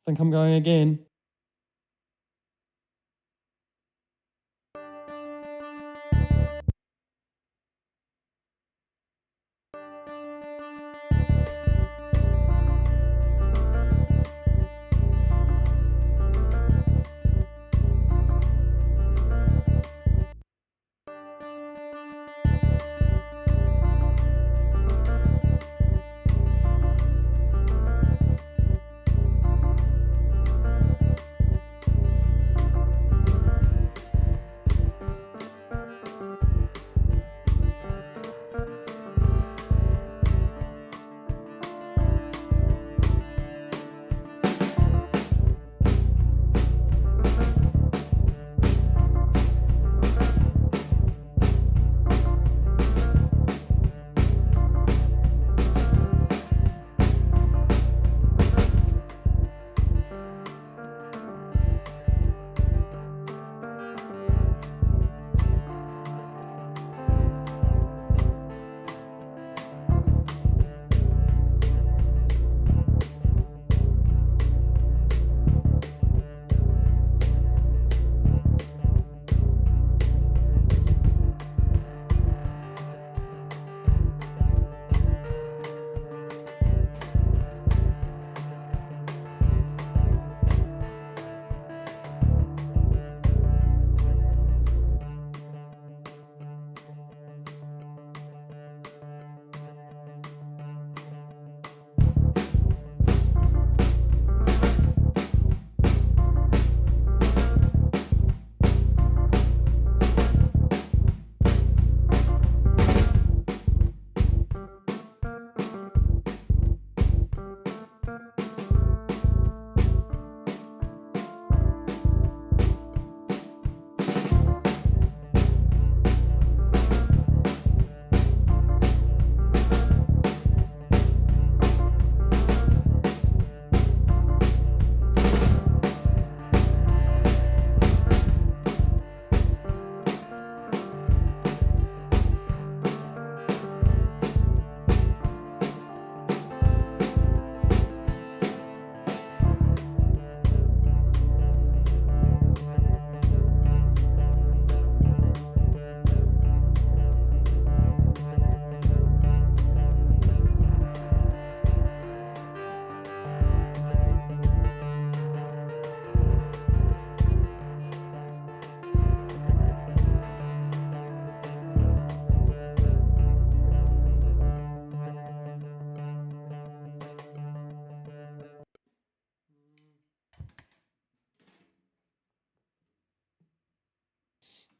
I think I'm going again.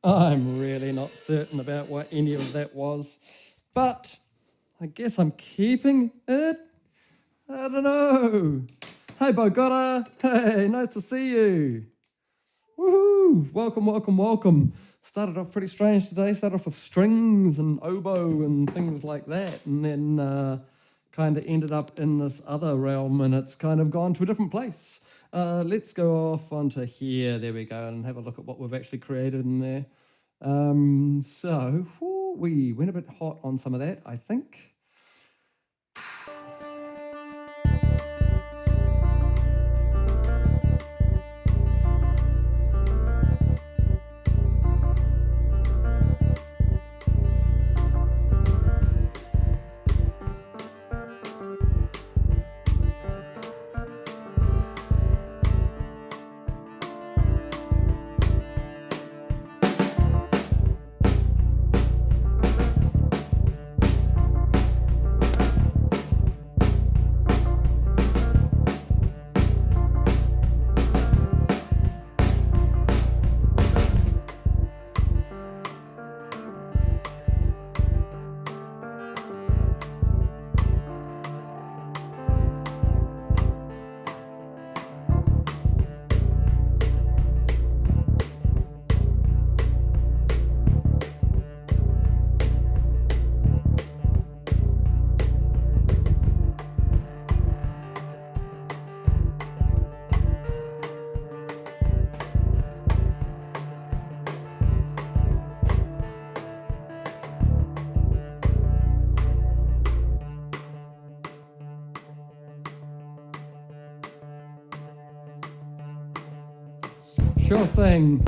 I'm really not certain about what any of that was, but I guess I'm keeping it. I don't know. Hey, Bogota. Hey, nice to see you. Woohoo! Welcome, welcome, welcome. Started off pretty strange today. Started off with strings and oboe and things like that, and then kind of ended up in this other realm, and it's kind of gone to a different place. Let's go off onto here. There we go, and have a look at what we've actually created in there. So we went a bit hot on some of that, I think. Sure thing.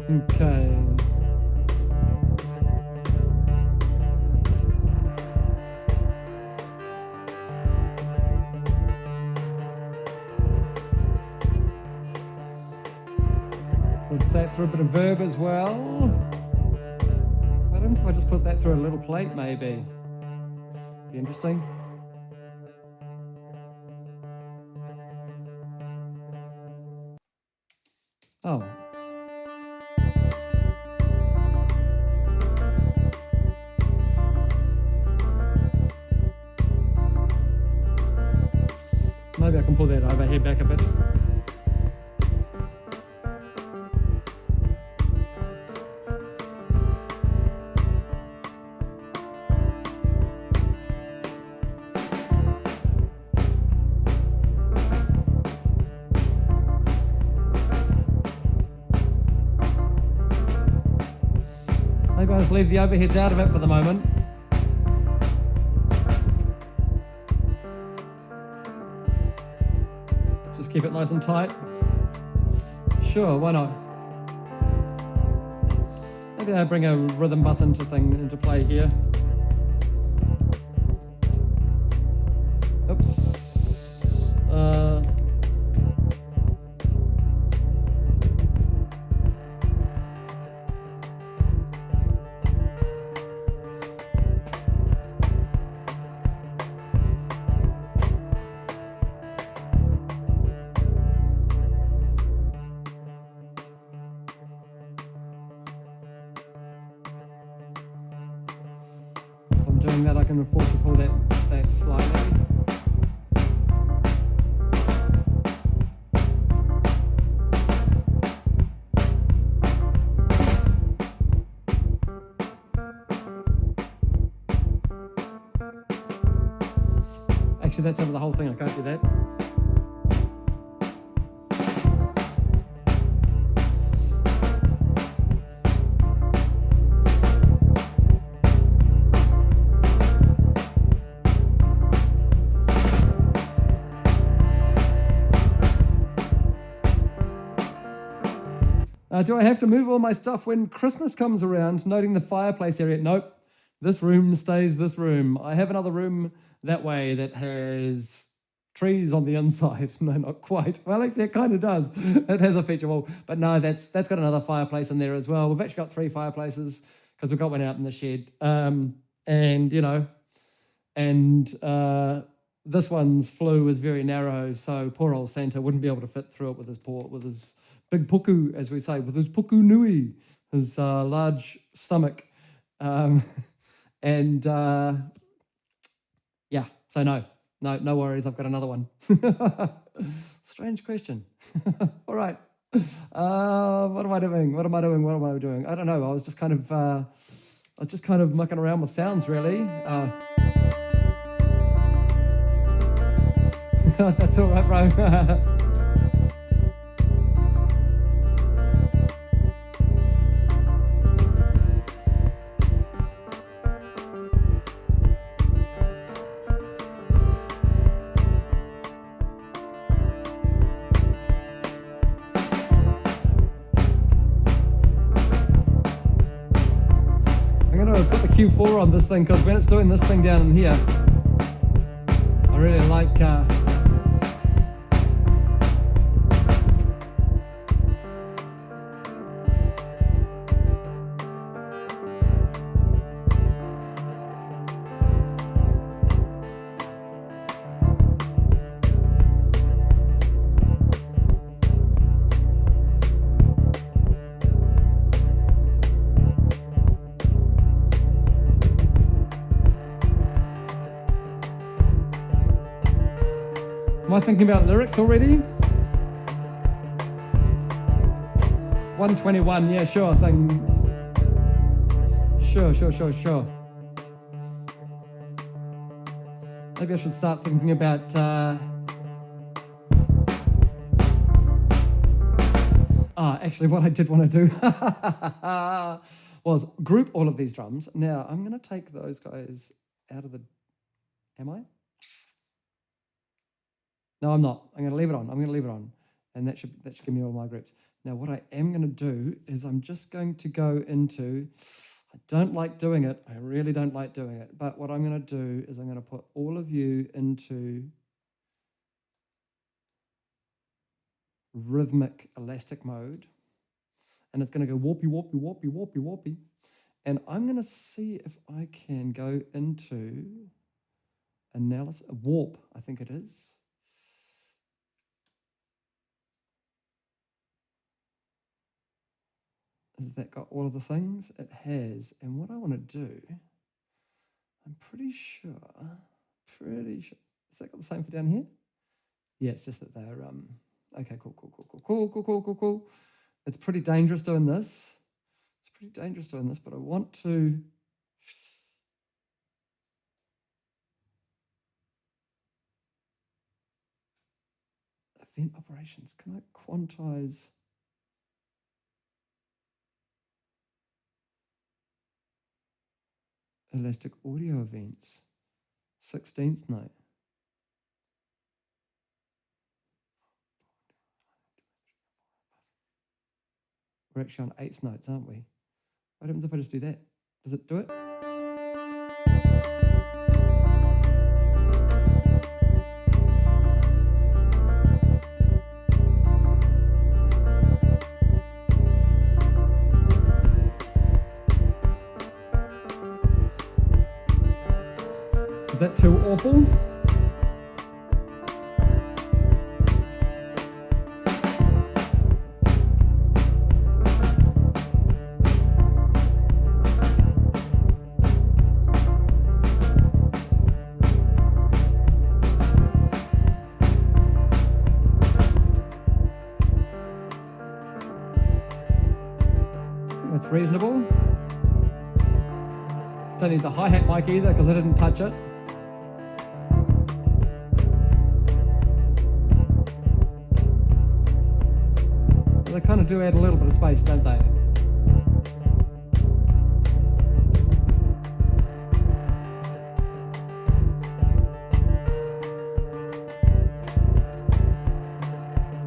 Okay. Put that through a bit of verb as well. Why don't I just put that through a little plate, maybe? Be interesting. Oh. Maybe I can pull that overhead back a bit. Maybe I'll just leave the overheads out of it for the moment. Just keep it nice and tight. Sure, why not? Maybe I'll bring a rhythm bus into play here. Oops. Doing that, I can afford to pull that slightly. Actually, that's over the whole thing. I can't do that. Do I have to move all my stuff when Christmas comes around, noting the fireplace area? Nope. This room stays this room. I have another room that way that has trees on the inside. No, not quite. Well, actually, it kind of does. It has a feature wall. But no, that's got another fireplace in there as well. We've actually got 3 fireplaces because we've got one out in the shed. This one's flue is very narrow, so poor old Santa wouldn't be able to fit through it with his big puku, as we say, with his puku nui, his large stomach. So no worries, I've got another one. Strange question. All right. What am I doing? I don't know. I was just kind of mucking around with sounds, really. That's all right, bro. Put the Q4 on this thing because when it's doing this thing down in here, I really like Am I thinking about lyrics already? 121, yeah, sure thing. Sure. Maybe I should start thinking about actually what I did want to do was group all of these drums. Now I'm going to take those guys out of the... Am I? No, I'm not. I'm going to leave it on. And that should give me all my groups. Now, what I am going to do is I'm just going to go into... I don't like doing it. I really don't like doing it. But what I'm going to do is I'm going to put all of you into rhythmic elastic mode. And it's going to go whoopy. And I'm going to see if I can go into analysis... warp, I think it is. Has that got all of the things? It has. And what I want to do, I'm pretty sure. Has that got the same for down here? Yeah, it's just that they're, okay, cool. It's pretty dangerous doing this. But I want to, event operations, can I quantize? Elastic audio events, 16th note. We're actually on 8th notes, aren't we? What happens if I just do that? Does it do it? Is that too awful? I think that's reasonable. Don't need the hi-hat mic either because I didn't touch it. they kind of do add a little bit of space, don't they?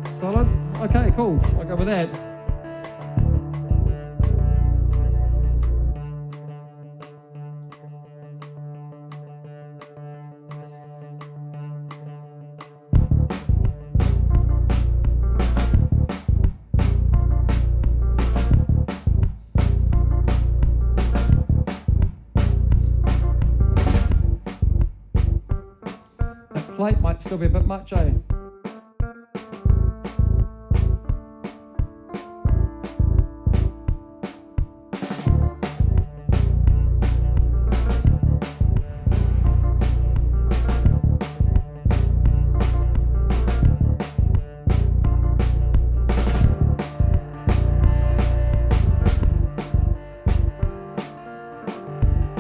Solid? Okay, cool. I'll go with that. That plate might still be a bit much, eh?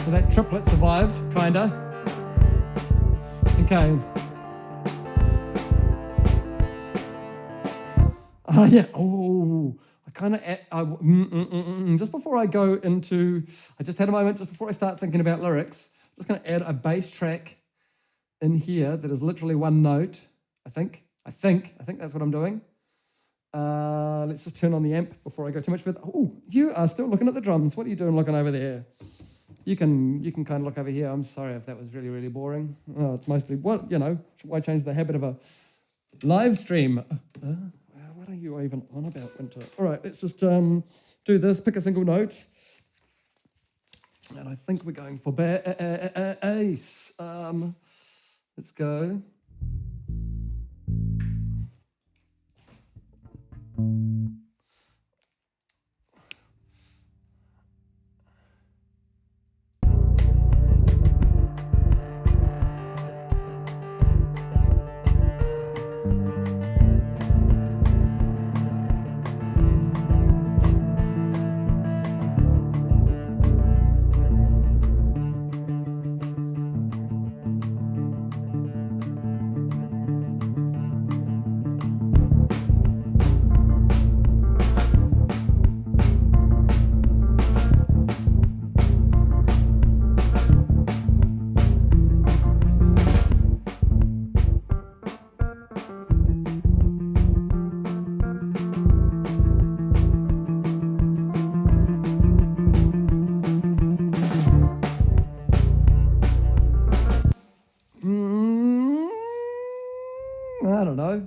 So that triplet survived, kinda. Okay. Yeah. Oh, I kind of just before I go into, I just had a moment just before I start thinking about lyrics. I'm just going to add a bass track in here that is literally one note. I think that's what I'm doing. Let's just turn on the amp before I go too much further. Oh, you are still looking at the drums. What are you doing looking over there? You can kind of look over here. I'm sorry if that was really, really boring. Oh, it's mostly, what, you know, why change the habit of a live stream? What are you even on about, Winter? All right, let's just do this, pick a single note. And I think we're going for bass. Let's go.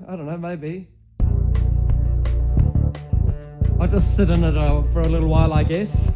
I don't know, maybe. I'll just sit in it for a little while, I guess.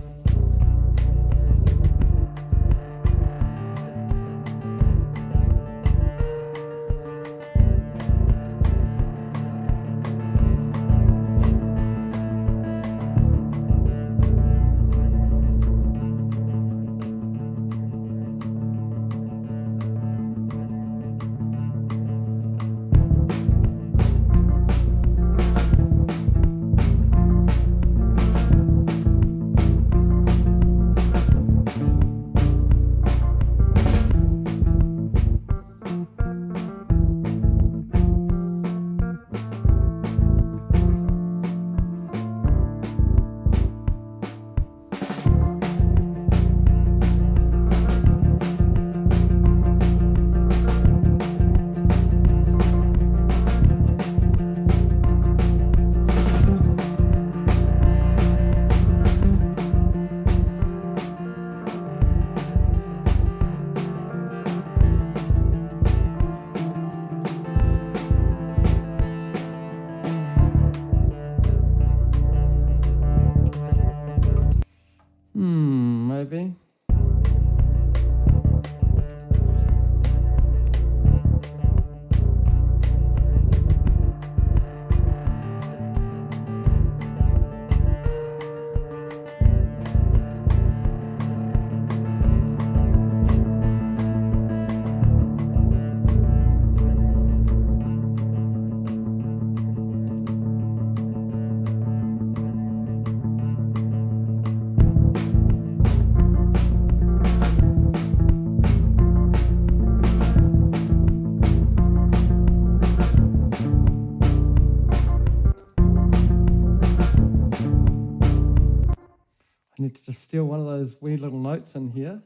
to just steal one of those wee little notes in here.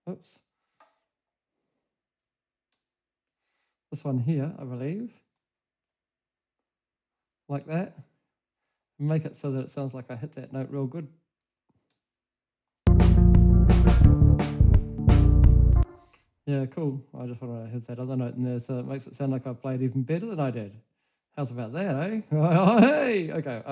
Oops. This one here, I believe. Like that. Make it so that it sounds like I hit that note real good. Yeah, cool. I just want to hit that other note in there so it makes it sound like I played even better than I did. How's about that, eh? Oh, hey! Okay.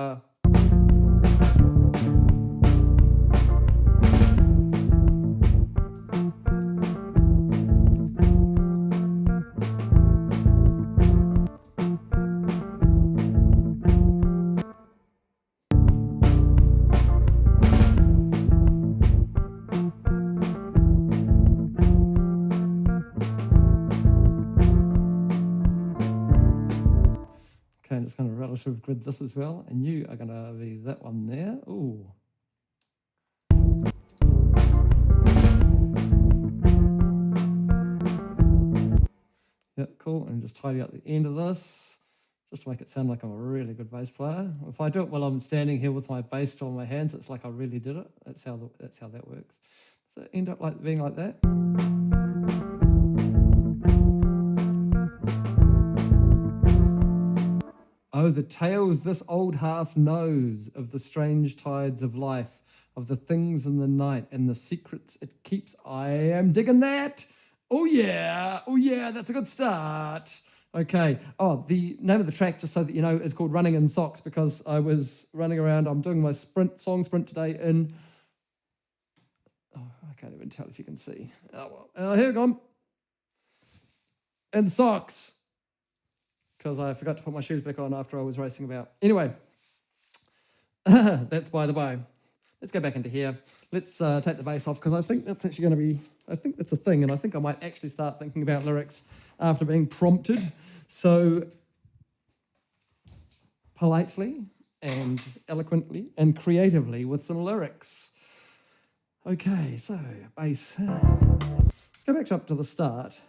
Okay, I'm just going to relative grid this as well, and you are going to be that one there. Ooh. Yeah, cool. And just tidy up the end of this, just to make it sound like I'm a really good bass player. If I do it while I'm standing here with my bass still in my hands, it's like I really did it. That's how that works. Does it end up like being like that? Oh, the tales this old hearth knows of the strange tides of life, of the things in the night and the secrets it keeps. I am digging that. Oh yeah, that's a good start. Okay, oh, the name of the track, just so that you know, is called Running in Socks, because I was running around, I'm doing my song sprint today in, oh, I can't even tell if you can see. Oh, well, here we go. In socks. Because I forgot to put my shoes back on after I was racing about. Anyway, that's by the by. Let's go back into here. Let's take the bass off, because I think that's actually going to be, I think that's a thing, and I think I might actually start thinking about lyrics after being prompted. So politely and eloquently and creatively with some lyrics. Okay, so bass. Let's go back up to the start.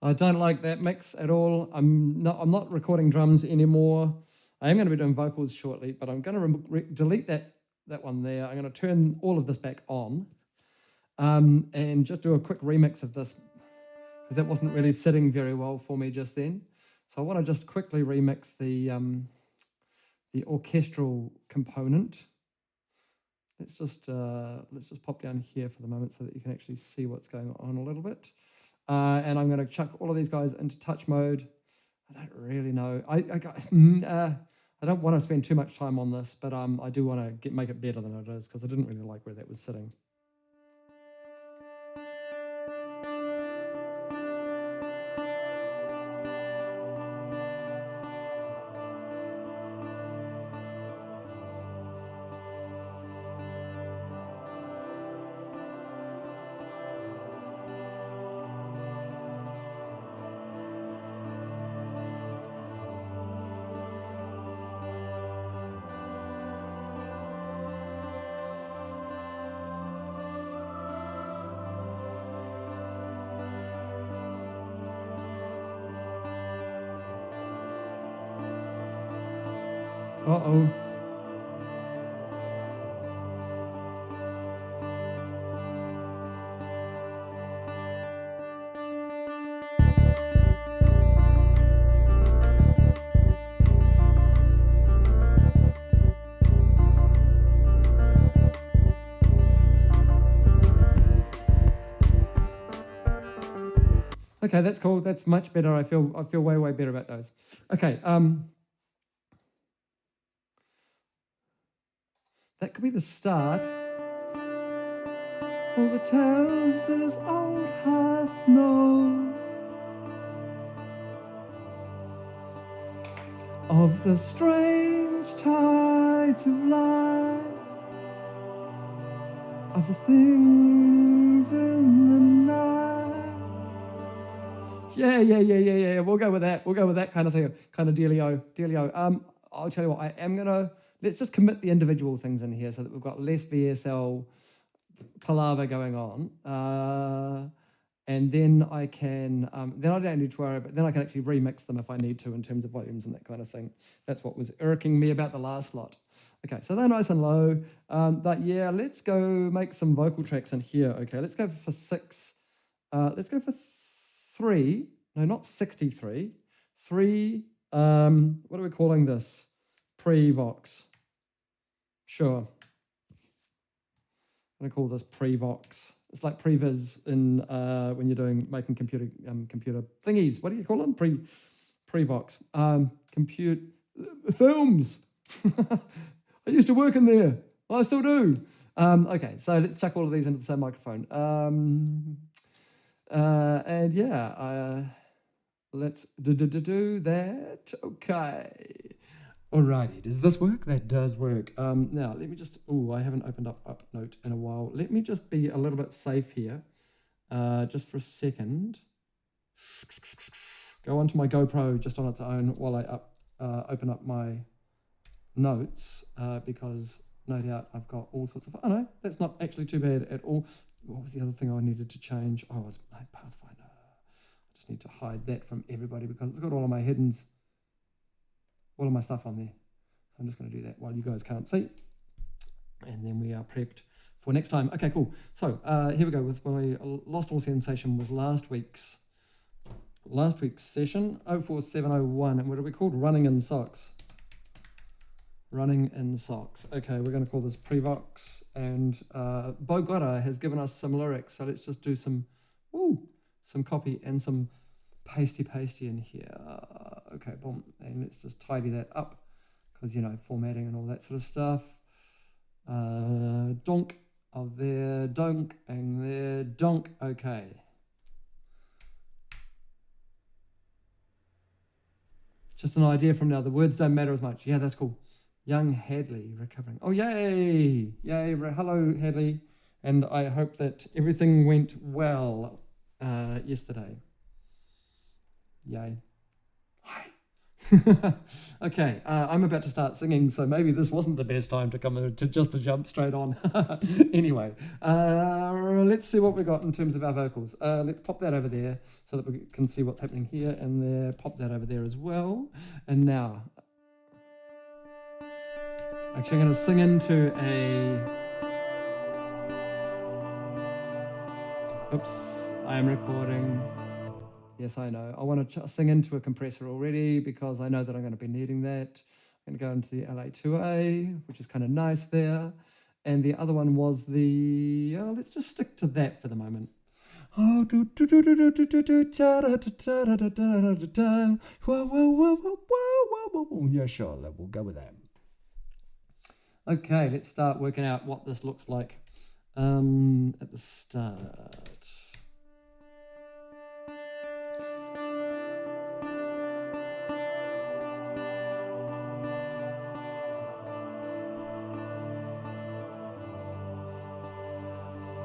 I don't like that mix at all. I'm not recording drums anymore. I am going to be doing vocals shortly, but I'm going to delete that one there. I'm going to turn all of this back on and just do a quick remix of this, because that wasn't really sitting very well for me just then. So I want to just quickly remix the orchestral component. Let's just pop down here for the moment so that you can actually see what's going on a little bit. And I'm going to chuck all of these guys into touch mode. I don't really know. I don't want to spend too much time on this, but I do want to make it better than it is, because I didn't really like where that was sitting. Uh-oh. Okay, that's cool. That's much better. I feel way better about those. Okay, that could be the start. All the tales this old hearth knows of the strange tides of life, of the things in the night Yeah. We'll go with that. We'll go with that kind of thing, kind of dealio. I'll tell you what, I am gonna, let's just commit the individual things in here so that we've got less VSL palaver going on. And then I can, then I don't need to worry, but then I can actually remix them if I need to in terms of volumes and that kind of thing. That's what was irking me about the last lot. Okay, so they're nice and low. But yeah, let's go make some vocal tracks in here. Okay, let's go for 6. Let's go for 3. No, not 63. 3, what are we calling this? Pre-Vox. Sure. I'm going to call this Pre-Vox. It's like previs in when you're making computer thingies. What do you call them? Pre-Vox. Compute films. I used to work in there. I still do. Okay, so let's chuck all of these into the same microphone. And yeah, let's do that. Okay. Alrighty, does this work? That does work. Now, let me just, I haven't opened up UpNote in a while. Let me just be a little bit safe here, just for a second. Go onto my GoPro just on its own while I open up my notes, because no doubt I've got all sorts of, no, that's not actually too bad at all. What was the other thing I needed to change? Oh, it was my Pathfinder. I just need to hide that from everybody because it's got all of my hiddens. All of my stuff on there. So I'm just going to do that while you guys can't see. And then we are prepped for next time. Okay, cool. So here we go with my Lost All Sensation was last week's session, 04701. And what are we called? Running in Socks. Running in Socks. Okay, we're going to call this Prevox. And Bogota has given us some lyrics. So let's just do some copy and some pasty in here. Okay, boom. And let's just tidy that up because, formatting and all that sort of stuff. Donk of there, donk and there, donk. Okay. Just an idea from now. The words don't matter as much. Yeah, that's cool. Young Hadley recovering. Oh, yay. Yay. Hello, Hadley. And I hope that everything went well yesterday. Yay. Hi. Okay, I'm about to start singing, so maybe this wasn't the best time to come to jump straight on. Anyway, let's see what we got in terms of our vocals. Let's pop that over there so that we can see what's happening here and there. Pop that over there as well. And now, actually I'm going to sing into oops, I am recording. Yes, I know. I want to sing into a compressor already because I know that I'm going to be needing that. I'm going to go into the LA2A, which is kind of nice there. And the other one was the, let's just stick to that for the moment. Yeah, sure, we'll go with that. Okay, let's start working out what this looks like at the start.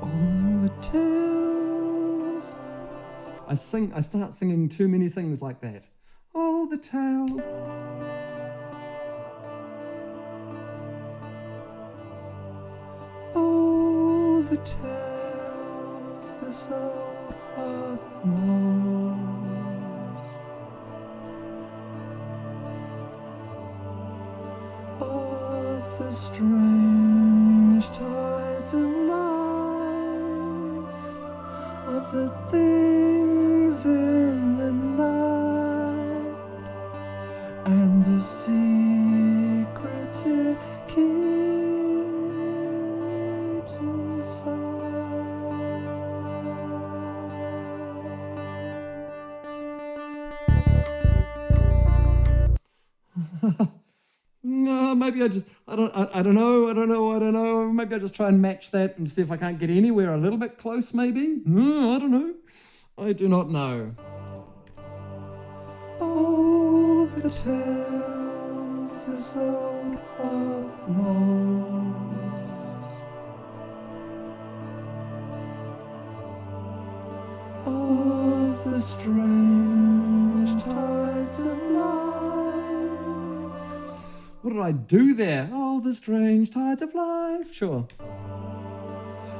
All the tales. I start singing too many things like that. All the tales. All the tales this old hearth knows. Of the strange tides of life, of the things in the night, and the secrets it keeps inside. No, maybe I don't know. Maybe I just try and match that and see if I can't get anywhere a little bit close, maybe. No, I don't know. I do not know. Oh, the tales this old hearth knows. Of the strange did I do there? Oh, the strange tides of life. Sure.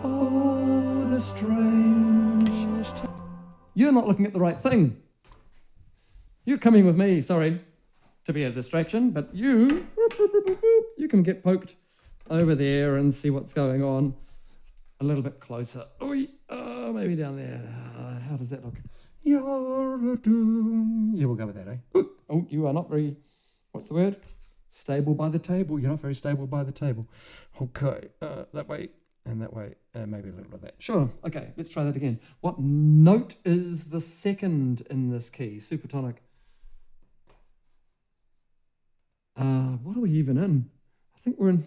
Oh, the strange. You're not looking at the right thing. You're coming with me, sorry, to be a distraction, but you can get poked over there and see what's going on a little bit closer. Oh, maybe down there. How does that look? You're a doom. Yeah, we'll go with that, eh? Oh, you are not very, what's the word? Stable by the table. You're not very stable by the table. Okay, that way and that way, and maybe a little of that. Sure, okay, let's try that again. What note is the second in this key? Supertonic. What are we even in? I think we're in...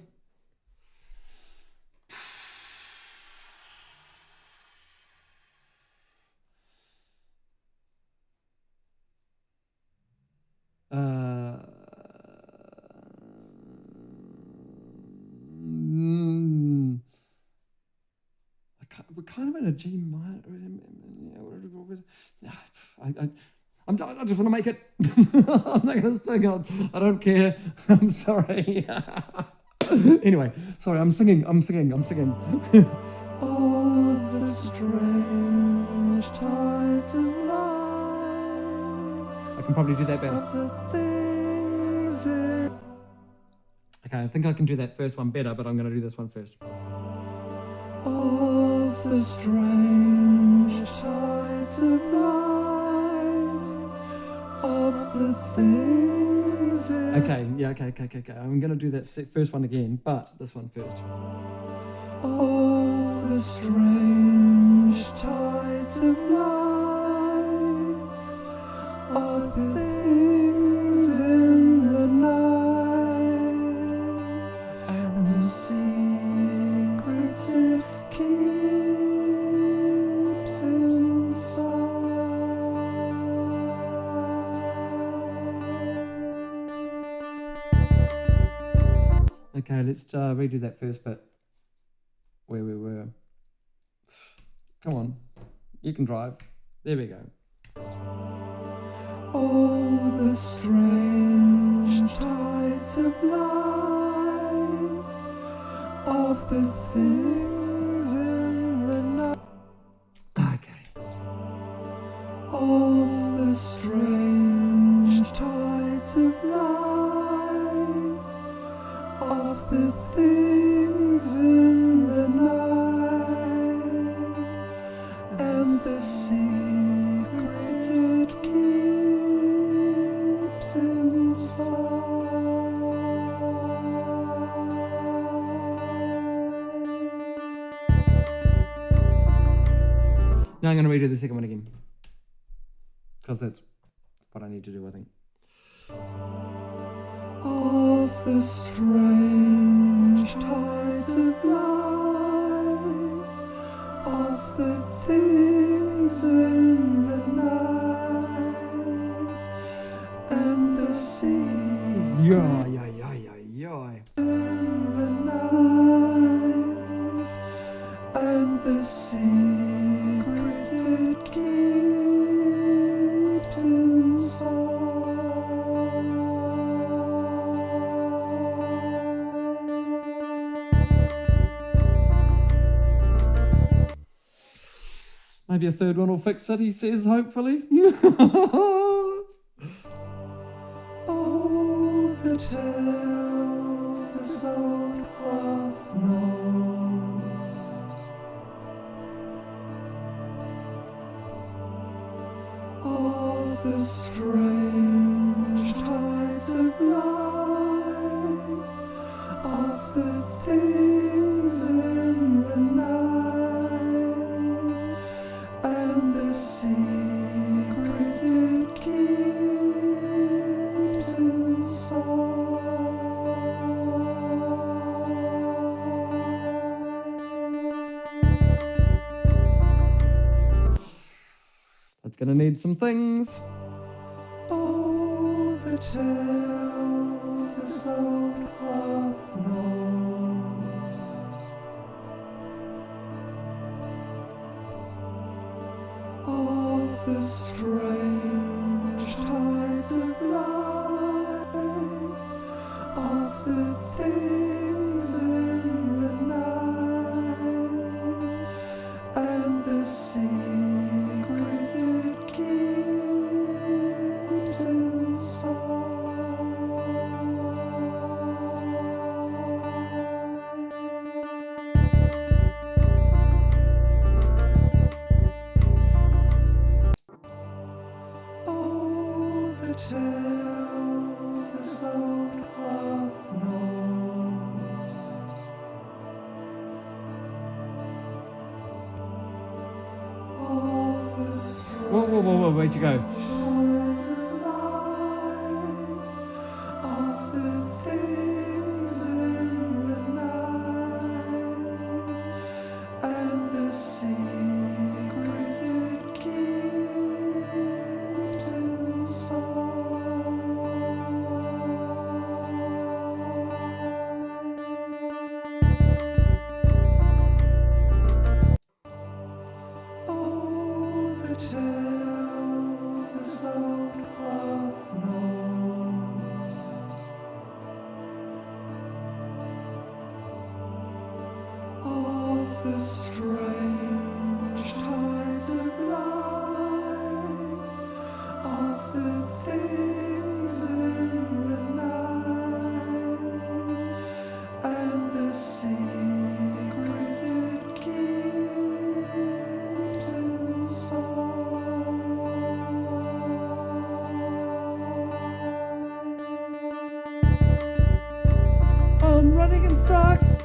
we're kind of in a G minor. I just want to make it. I'm not going to sing. I don't care. I'm sorry. Anyway, sorry. I'm singing. Oh, the strange tides of life. I can probably do that better. Okay, I think I can do that first one better, but I'm going to do this one first. Of the strange tides of life, of the things. Okay. I'm going to do that first one again, but this one first. Of the strange tides of life, of the things in the night, and the secrets it keeps inside. Okay, let's redo that first bit where we were. Come on, you can drive. There we go. Oh, the strange tides of life, of the things in the night. Okay. Of the strange tides of life, of the things in the night, and the secret it keeps inside. Now I'm going to redo the second one again, because that's what I need to do, I think. Of the strange tides of life, of the things in the night, and the sea. Yeah. In the night, and the secret it keeps inside. Maybe a third one will fix it, he says, hopefully. Oh, the tales the salt earth knows, of the strange tides of life, of the things in the night, and the secret it keeps inside. That's gonna need some things. Oh, the tales the salt earth knows, of the strange tides of life, of the Whoa, where'd you go? Running in socks.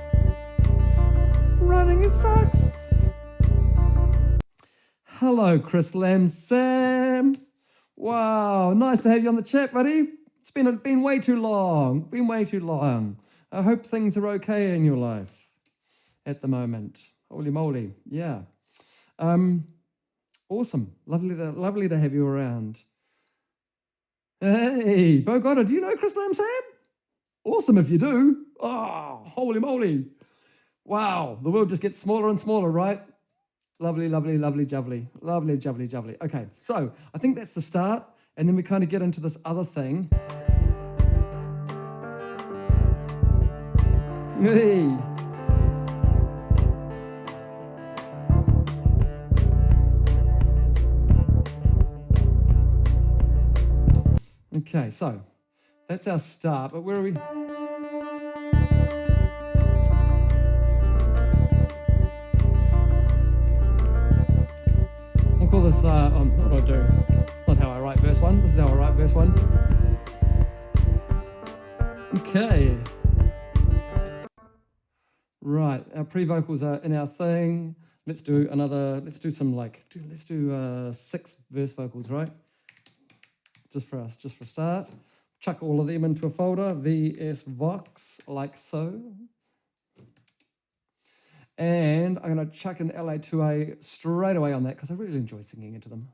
Running in socks. Hello, Chris Lamb Sam. Wow, nice to have you on the chat, buddy. It's been way too long. Been way too long. I hope things are okay in your life at the moment. Holy moly, yeah. Awesome. Lovely to have you around. Hey, Bo Goddard, do you know Chris Lamb Sam? Awesome if you do. Oh, holy moly. Wow, the world just gets smaller and smaller, right? Lovely, jubbly. Okay, so I think that's the start, and then we kind of get into this other thing. Hey. Okay, so that's our start, but where are we? I'll call this, what do I do? It's not how I write verse 1. This is how I write verse 1. Okay. Right, our pre-vocals are in our thing. Let's do some 6 verse vocals, right? Just for a start. Chuck all of them into a folder, VS Vox, like so. And I'm going to chuck an LA2A straight away on that because I really enjoy singing into them.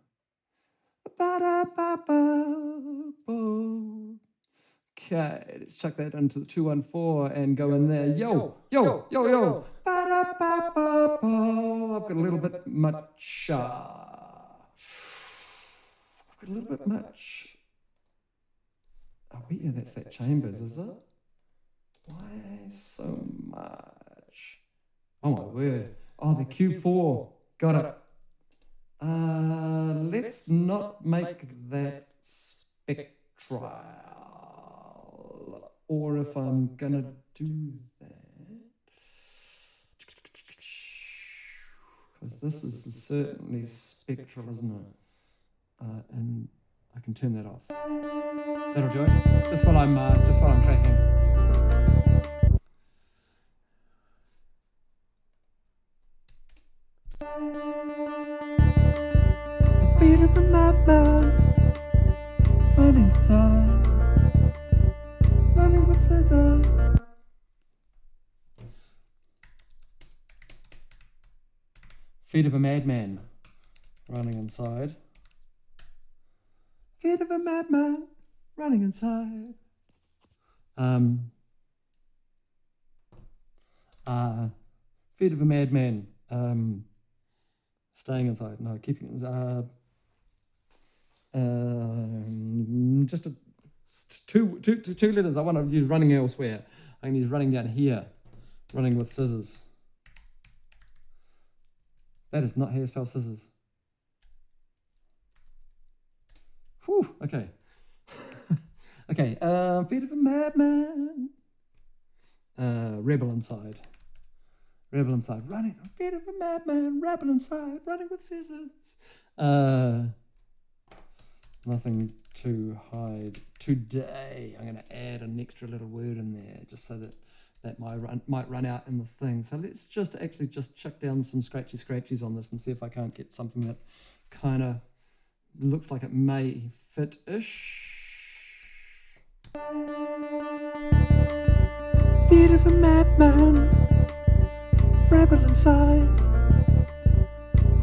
Okay, let's chuck that into the 214 and go in there. Yo. I've got a little bit much. Oh, yeah, that's that Chambers, is it? Why so much? Oh, my word. Oh, the Q4. Got it. Let's not make that spectral. Or if I'm going to do that. Because this is certainly spectral, isn't it? And I can turn that off. That'll do it. Just while I'm tracking. The feet of a madman, running time, running with scissors. Feet of a madman, running inside. Feet of a madman, running inside. Feet of a madman, staying inside. No, keeping. Just two letters. I want to use running elsewhere. I can use running down here. Running with scissors. That is not how you spell scissors. Whew, okay. Okay, feet of a madman. Rebel inside. Rebel inside. Running. Feet of a madman. Rebel inside. Running with scissors. Nothing to hide today. I'm going to add an extra little word in there just so that might run out in the thing. So let's just chuck down some scratchies on this and see if I can't get something that kind of Looks like it may fit-ish. Feet of a madman, rebel inside,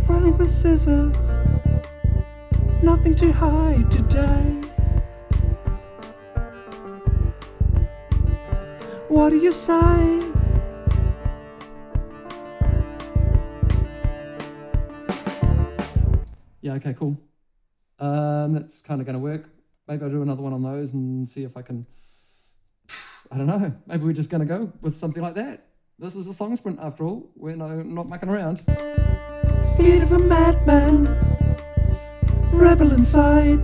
running with scissors, nothing to hide today. What do you say? Yeah, okay, cool. That's kind of going to work. Maybe I'll do another one on those and see if I can, I don't know, maybe we're just going to go with something like that. This is a song sprint after all. We're not mucking around. Feet of a madman, rebel inside,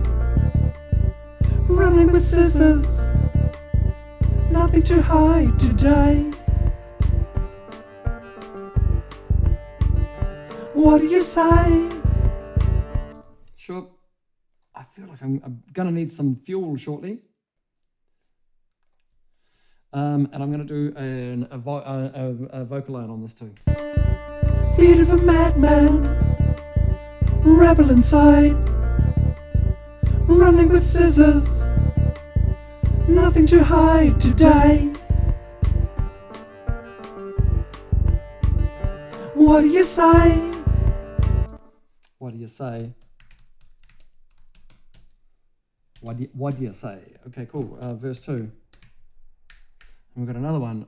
running with scissors, nothing to hide today. What do you say? Sure. I feel like I'm going to need some fuel shortly. And I'm going to do a vocal line on this too. Feet of a madman, rebel inside, running with scissors, nothing to hide today. What do you say? What do you say? What do you say? Okay, cool. Verse 2. And we've got another one.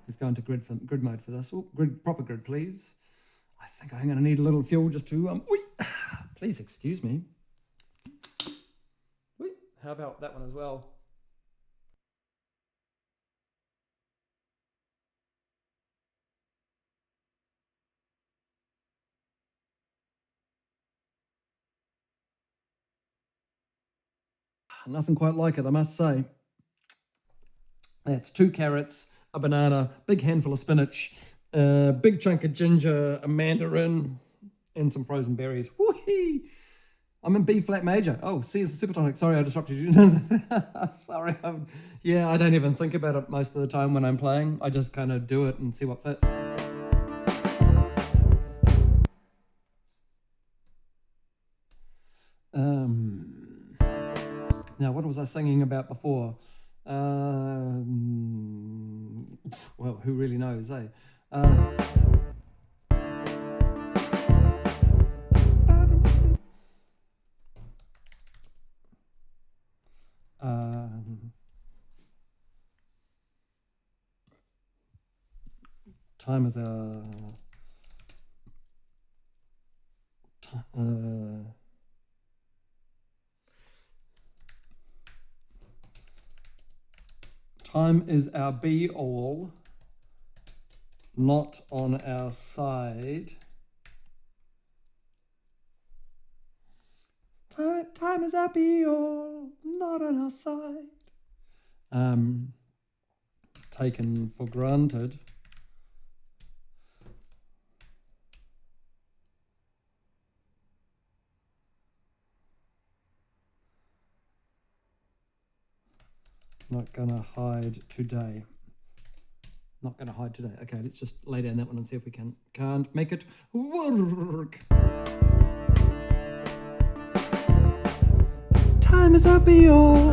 Let's go into grid mode for this. Oh, proper grid, please. I think I'm going to need a little fuel just to please excuse me. How about that one as well? Nothing quite like it, I must say. That's 2 carrots, a banana, big handful of spinach, a big chunk of ginger, a mandarin, and some frozen berries. Whee! I'm in B flat major. Oh, C is the supertonic. Sorry, I disrupted you. Sorry. Yeah, I don't even think about it most of the time when I'm playing. I just kind of do it and see what fits. Now, what was I singing about before? Well, who really knows, eh? Time is a... Time is our be-all, not on our side. Time is our be-all, not on our side. Taken for granted. Not gonna hide today. Not gonna hide today. Okay, let's just lay down that one and see if we can't make it work. Time is our be-all,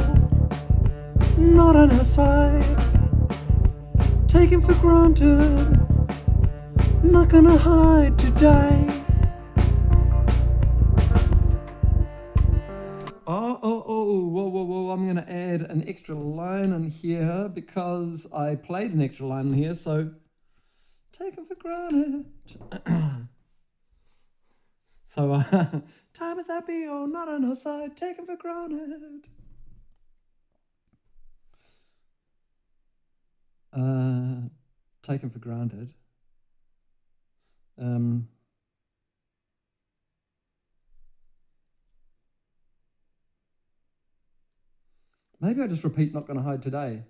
not on our side. Taken for granted, not gonna hide today. Whoa, I'm gonna add an extra line in here because I played an extra line in here, so taken for granted. So, time is happy or not on our side, taken for granted. Taken for granted. Maybe I just repeat not gonna hide today.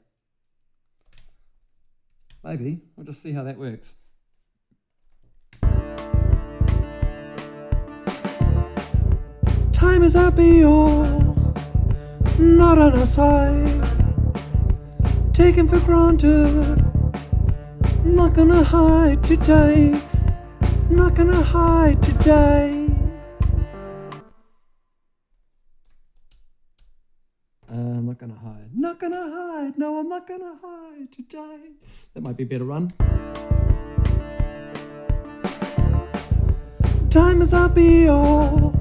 Maybe. We'll just see how that works. Time is our be-all, not on our side. taken for granted. Not gonna hide today. Not gonna hide today. I'm not gonna hide. Not gonna hide. No, I'm not gonna hide today. That might be a better run. Time is our be all,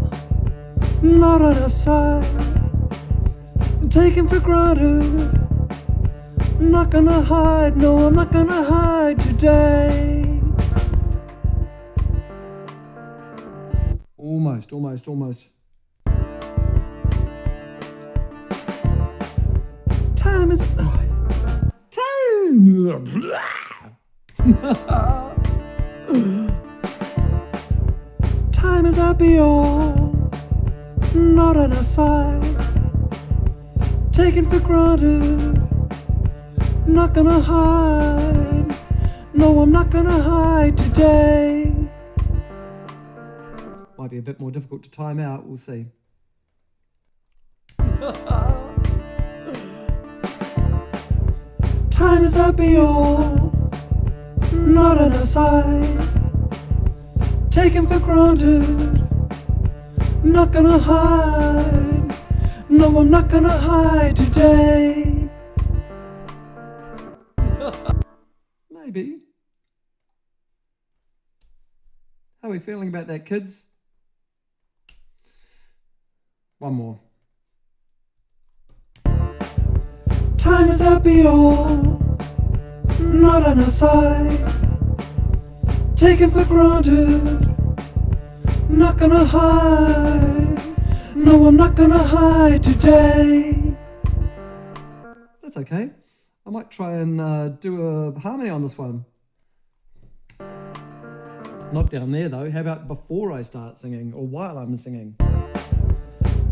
not on our side. Taken for granted. Not gonna hide. No, I'm not gonna hide today. Almost. Time is. Time is our be all, not on our side. Taken for granted. Not gonna hide. No, I'm not gonna hide today. Might be a bit more difficult to time out. We'll see. Time is our be all, not on our side. Taken for granted. Not gonna hide. No, I'm not gonna hide today. Maybe. How are we feeling about that, kids? One more. Time is our be all, not on our side. Taken for granted. Not gonna hide. No, I'm not gonna hide today. That's okay. I might try and do a harmony on this one. Not down there though. How about before I start singing or while I'm singing?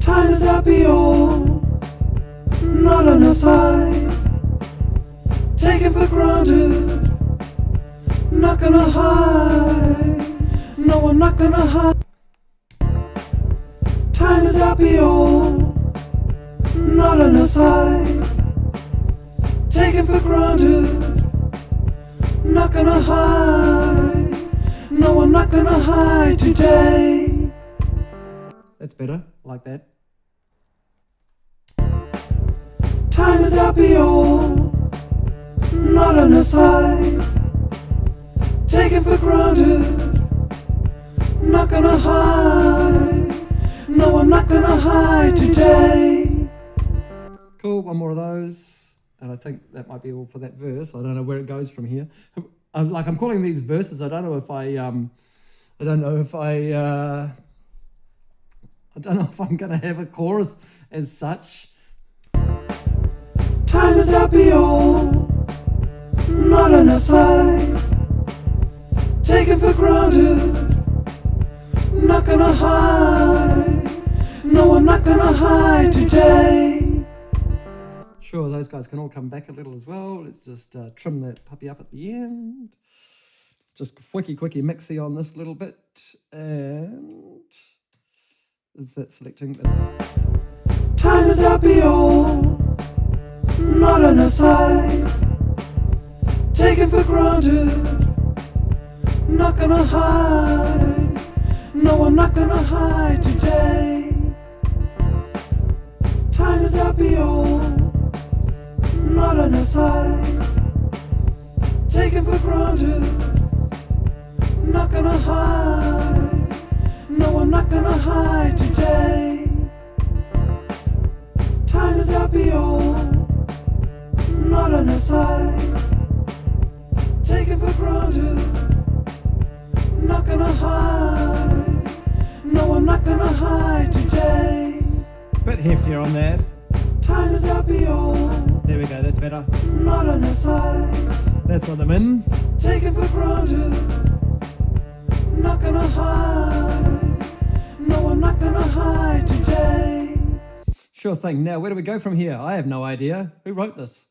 Time is our be all, not on our side. Taken for granted. Not gonna hide. No, I'm not gonna hide. Time is our be all, not on our side. Taken for granted. Not gonna hide. No, I'm not gonna hide today. That's better. I like that. Time is our be all, not on our side. Taken for granted. Not gonna hide. No, I'm not gonna hide today. Cool. One more of those. And I think that might be all for that verse. I don't know where it goes from here. I'm calling these verses. I don't know if I'm gonna have a chorus as such. Time is our be all, not on our side. Taken for granted. Not gonna hide. No, I'm not gonna hide today. Sure, those guys can all come back a little as well. Let's just trim that puppy up at the end. Just quickie mixy on this little bit. And is that selecting this? Time is our be all, not on our side. Taken for granted. Not gonna hide. No, I'm not gonna hide today. Time is our be all, not on our side. Taken for granted. Not gonna hide. No, I'm not gonna hide today. Time is our be all, not on our side. Taken for granted. Not gonna hide. No, I'm not gonna hide today. Bit heftier on that. Time is our be all, There we go, that's better. not on our side. That's what I'm in. Taken for granted. Not gonna hide. No, I'm not gonna hide today. Sure thing. Now, where do we go from here? I have no idea. Who wrote this?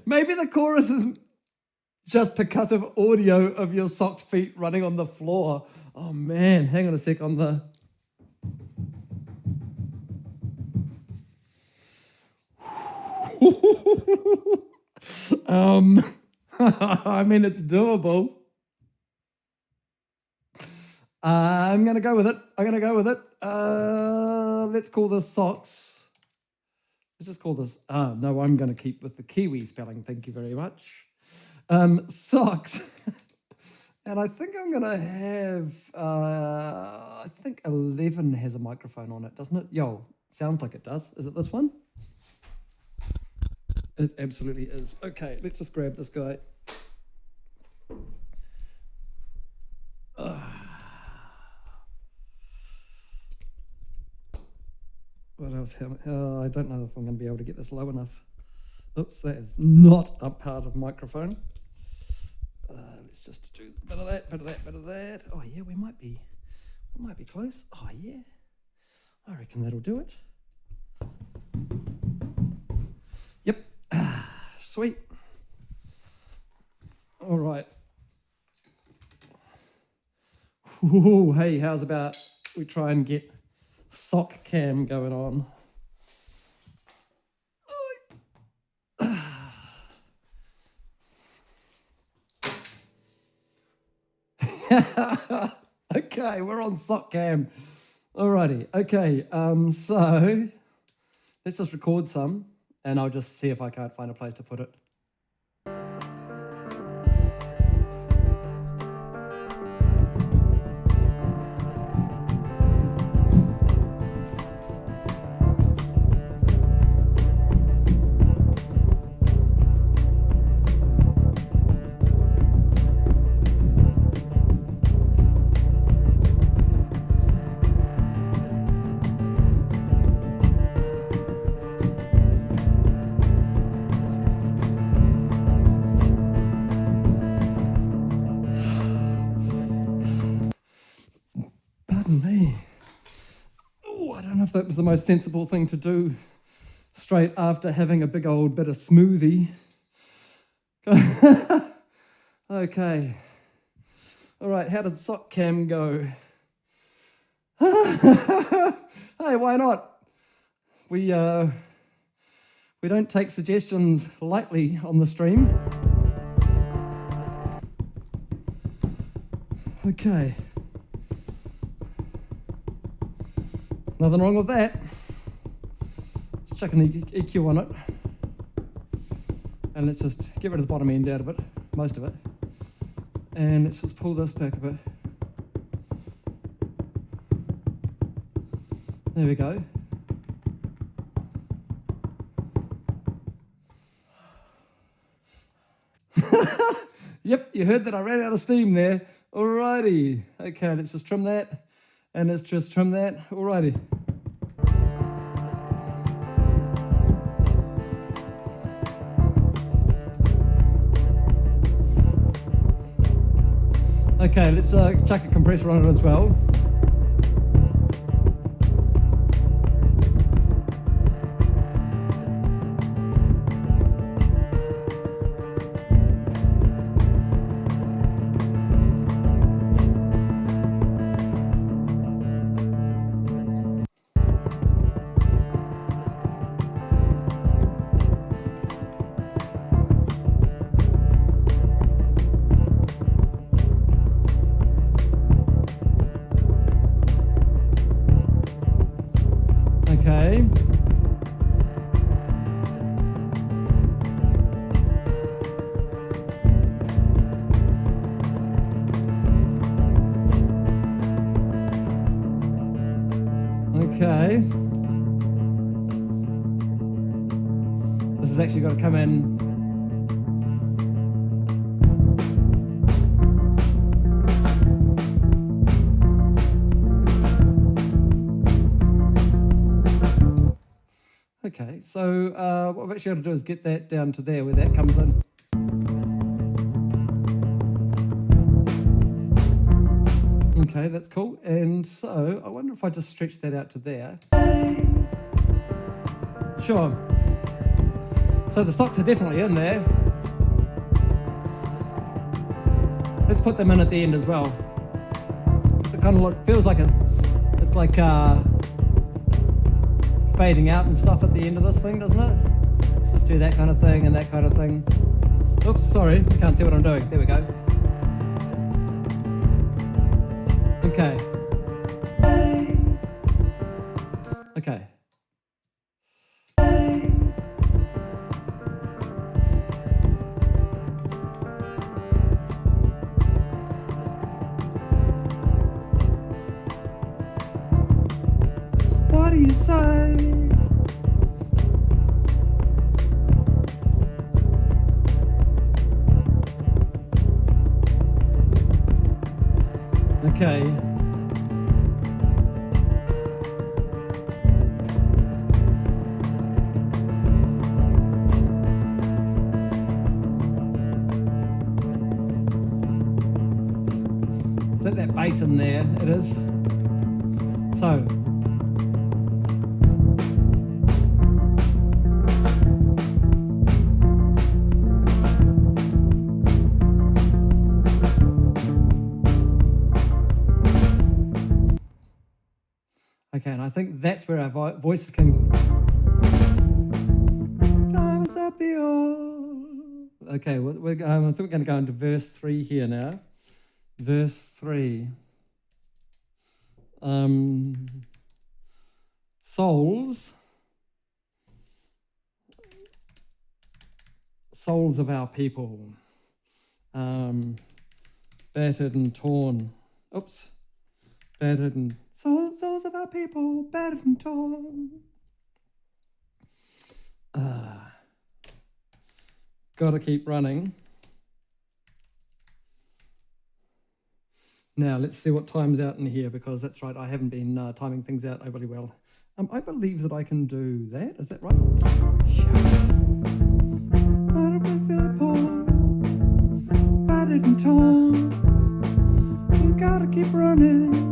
Maybe the chorus is just percussive audio of your socked feet running on the floor. Oh man, hang on a sec on the... I mean, it's doable. I'm going to go with it. Let's call this socks. Let's just call this... no, I'm going to keep with the Kiwi spelling. Thank you very much. Socks. And I think I'm going to have... I think 11 has a microphone on it, doesn't it? Yo, sounds like it does. Is it this one? It absolutely is. Okay, let's just grab this guy. What else? I don't know if I'm going to be able to get this low enough. Oops, that is not a part of microphone. Let's just do a bit of that, bit of that, bit of that. Oh yeah, we might be close. Oh yeah, I reckon that'll do it. Yep, sweet. All right. Ooh, hey, how's about we try and get sock cam going on? Okay, we're on sock cam. Alrighty, okay, so let's just record some and I'll just see if I can't find a place to put it. Me. Oh, I don't know if that was the most sensible thing to do straight after having a big old bit of smoothie. Okay. All right, how did sock cam go? Hey, why not? We don't take suggestions lightly on the stream. Okay. Nothing wrong with that. Let's chuck an EQ on it. And let's just get rid of the bottom end out of it, most of it. And let's just pull this back a bit. There we go. Yep, you heard that I ran out of steam there. Alrighty. Okay, let's just trim that. And let's just trim that. Alrighty. Okay, let's chuck a compressor on it as well. Okay. Okay. This has actually got to come in. Okay, so what we've actually got to do is get that down to there where that comes in. Okay, that's cool. And so I wonder if I just stretch that out to there. Sure. So the socks are definitely in there. let's put them in at the end as well. It kind of feels like it's like fading out and stuff at the end of this thing, doesn't it? Let's just do that kind of thing and that kind of thing. Oops, sorry, you can't see what I'm doing. There we go. Okay. Okay. What do you say? Okay. Is that bass in there? It is. So. Okay, and I think that's where our voices can. Okay, I think we're going to go into verse 3 here now. Verse 3. Souls of our people, battered and torn. Oops. Battered and souls of our people, battered and torn. Gotta keep running. Now let's see what time's out in here, because that's right, I haven't been timing things out overly well. I believe that I can do that. Is that right? Battered and torn. Gotta keep running.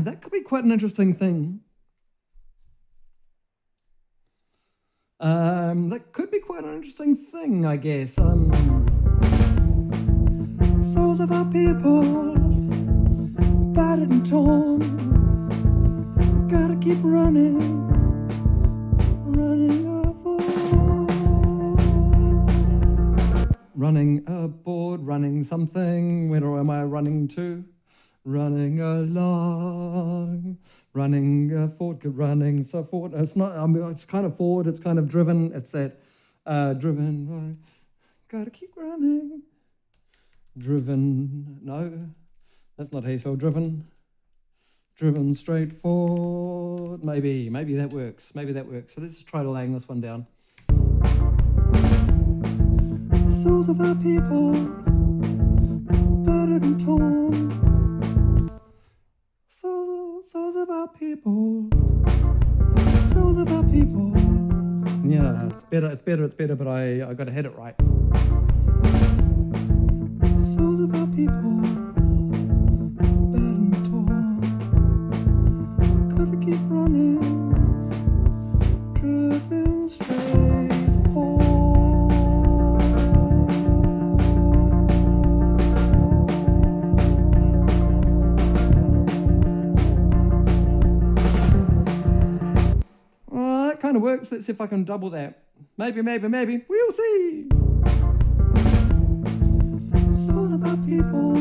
That could be quite an interesting thing. That could be quite an interesting thing, I guess. Souls of our people, battered and torn. Gotta keep running, running aboard. Running aboard, running something. Where am I running to? Running along, running forward, running so forward. It's not. It's kind of forward. It's kind of driven. It's that driven. Gotta keep running. Driven. No, that's not how you spell driven. Driven straight forward. Maybe that works. Maybe that works. So let's just try to laying this one down. Souls of our people, battered and torn. Souls of our people, souls of our people. Yeah, it's better, but I got to hit it right. Souls of our people, battered and torn. Gotta keep running, driven straight forward. Kind of works. Let's see if I can double that. Maybe. We'll see. Souls of our people.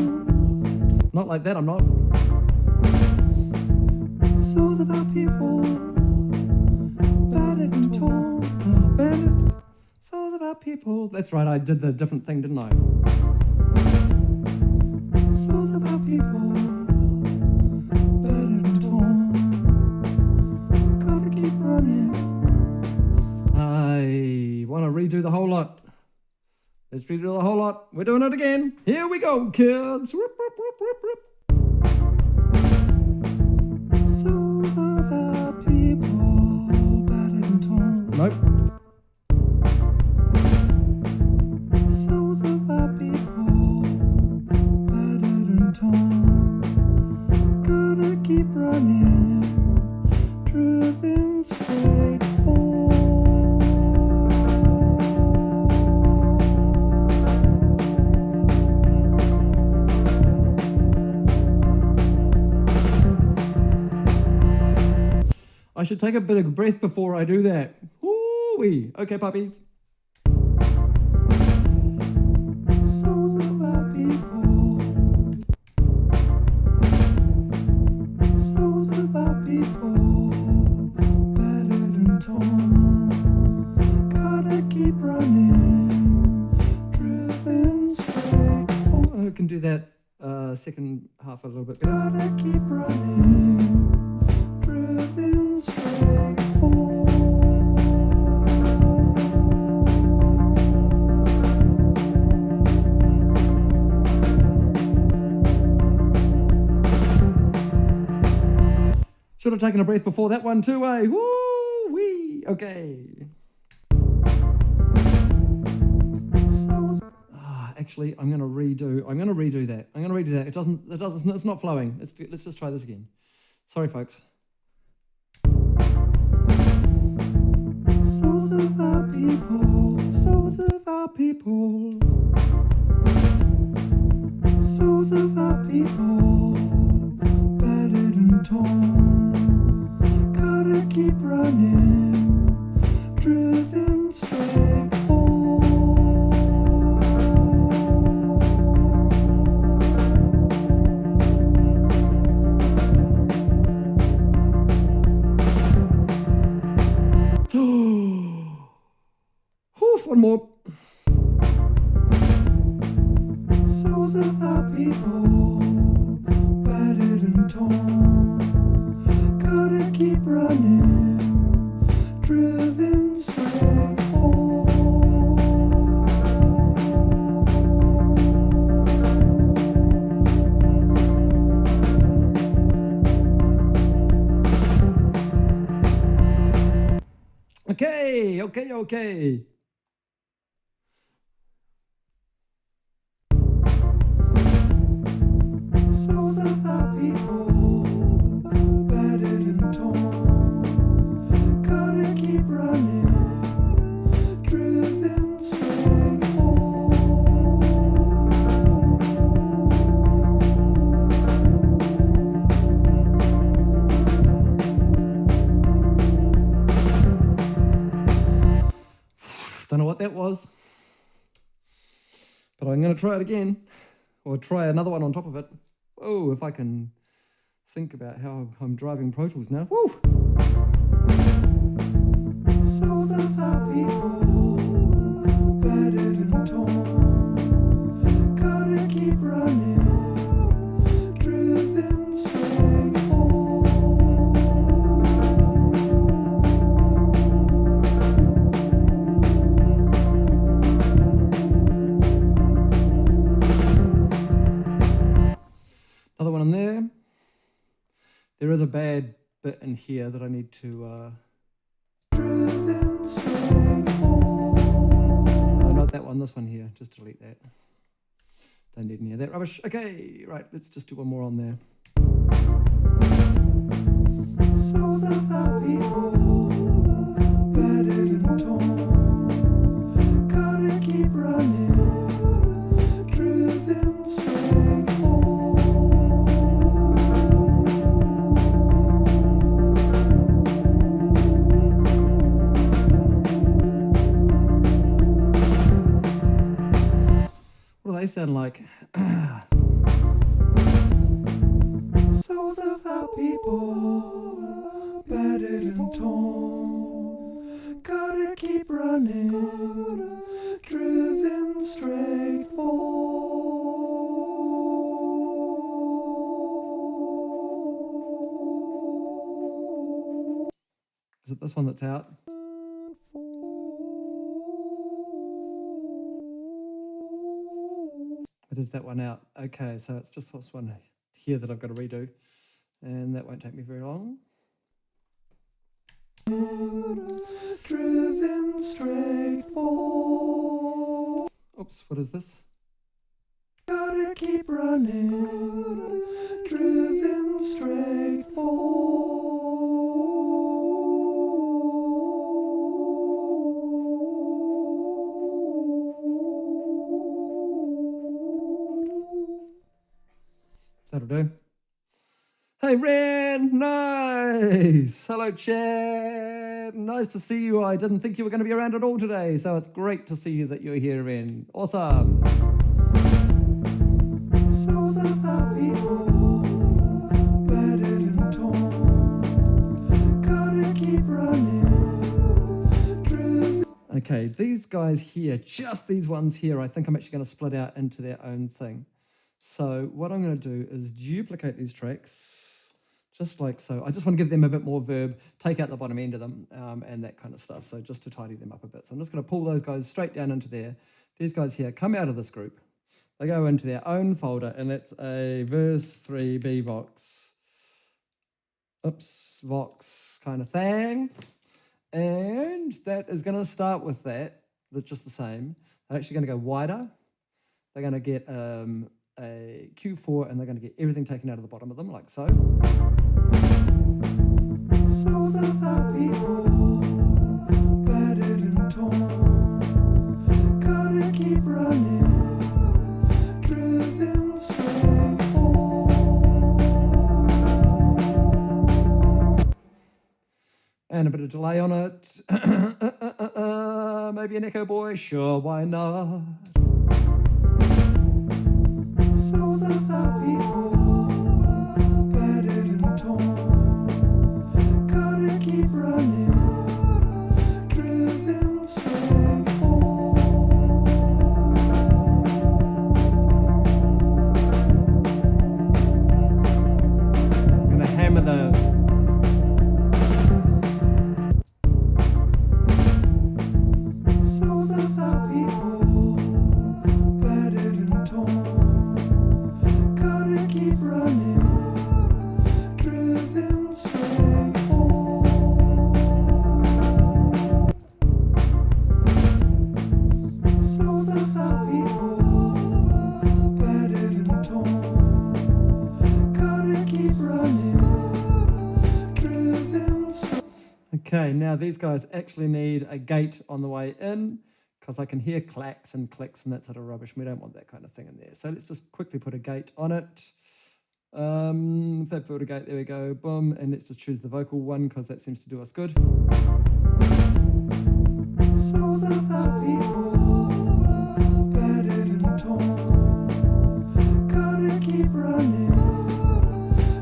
Not like that, I'm not. Souls of our people, battered and torn. Battered. Souls of our people. That's right, I did the different thing, didn't I? Souls of our people, battered and torn. Gotta keep running. I want to redo the whole lot. Let's redo the whole lot. We're doing it again. Here we go, kids. Rip, rip, rip, rip, rip. Souls of our people, battered and torn. Nope. Souls of our people, battered and torn. Gotta keep running. I should take a bit of breath before I do that. Woo-wee. Okay, puppies. Souls of our people. Souls of our people. Battered and torn. Gotta keep running. Driven straight forward. I can do that second half a little bit better. Gotta keep running. Driven straight forward. Should have taken a breath before that one too, eh? Woo-wee. Okay. Actually, I'm gonna redo that. It's not flowing. Let's just try this again. Sorry, folks. Souls of our people, souls of our people, souls of our people, battered and torn, gotta keep running, driven straight forward. One more. Souls of our people, battered and torn, gotta keep running, driven straight forward. Okay. Souls of our people, battered and torn, gotta keep running, driven straight forward. Don't know what that was, but I'm going to try it again, or try another one on top of it. Oh, if I can think about how I'm driving Pro Tools now. Woo! Souls of our people, battered and torn, gotta keep running, driven straight forward. Another one in there. There is a bad bit in here that I need to... Driven straight forward. No, not that one, this one here. Just delete that. Don't need any of that rubbish. Okay, right, let's just do one more on there. Souls of our people, battered and torn, gotta keep running, driven straight forward. What do they sound like? Souls of our people, battered and torn, gotta keep running, driven straight forward. Is it this one that's out? It is that one out. Okay, so it's just this one here that I've got to redo. And that won't take me very long. Driven straight forward. Oops, what is this? Gotta keep running. Driven straight forward. That'll do. Hey, Ren, nice. Hello, Chad. Nice to see you. I didn't think you were going to be around at all today, so it's great to see you that you're here, Ren. Awesome. Souls of our people, battered and torn. Gotta keep running. Okay, these guys here, just these ones here, I think I'm actually going to split out into their own thing. So what I'm going to do is duplicate these tracks, just like so. I just want to give them a bit more verb, take out the bottom end of them, and that kind of stuff. So just to tidy them up a bit. So I'm just going to pull those guys straight down into there. These guys here come out of this group. They go into their own folder, and that's a verse 3b vox. Oops, vox kind of thing. And that is going to start with that. That's just the same. They're actually going to go wider. They're going to get a Q4, and they're going to get everything taken out of the bottom of them, like so. Souls of our people, battered and torn. Gotta keep running, driven straight forward. And a bit of delay on it. Maybe an echo boy, sure, why not? Souls of our people, battered and torn. Gotta keep running, driven straight forward. I'm going to hammer the... Souls of our people, battered and torn. Gotta keep running, driven straight forward. Souls of our people, battered and torn. Gotta keep running, driven straight. Okay, now these guys actually need a gate on the way in, because I can hear clacks and clicks and that sort of rubbish. We don't want that kind of thing in there. So let's just quickly put a gate on it. Fab filter gate, there we go, boom. And let's just choose the vocal one, because that seems to do us good. Souls of our people, battered and torn. Gotta keep running,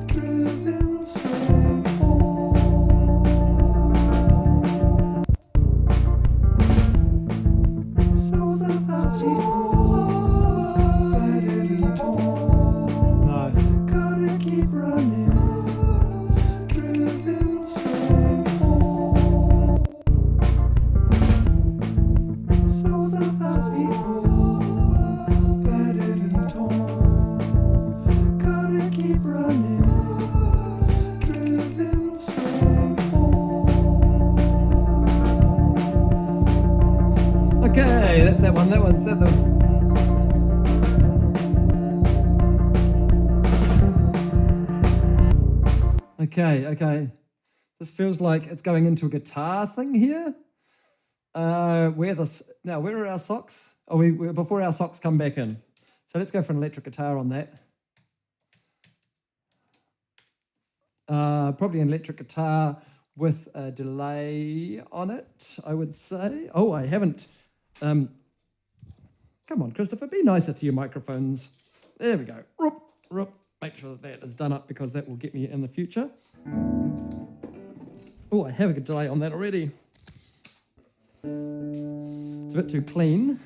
driven straight forward. Souls of our people, battered and torn. No. Gotta keep running, driven straight forward. Souls of our people, battered and torn. Gotta keep running, driven straight forward. Okay, that's that one. That one's that one. Okay. This feels like it's going into a guitar thing here. Where are our socks? Oh, we before our socks come back in. So let's go for an electric guitar on that. Probably an electric guitar with a delay on it, I would say. Oh, I haven't. Come on, Christopher, be nicer to your microphones. There we go. Roop. Make sure that is done up, because that will get me in the future. Oh, I have a good delay on that already. It's a bit too clean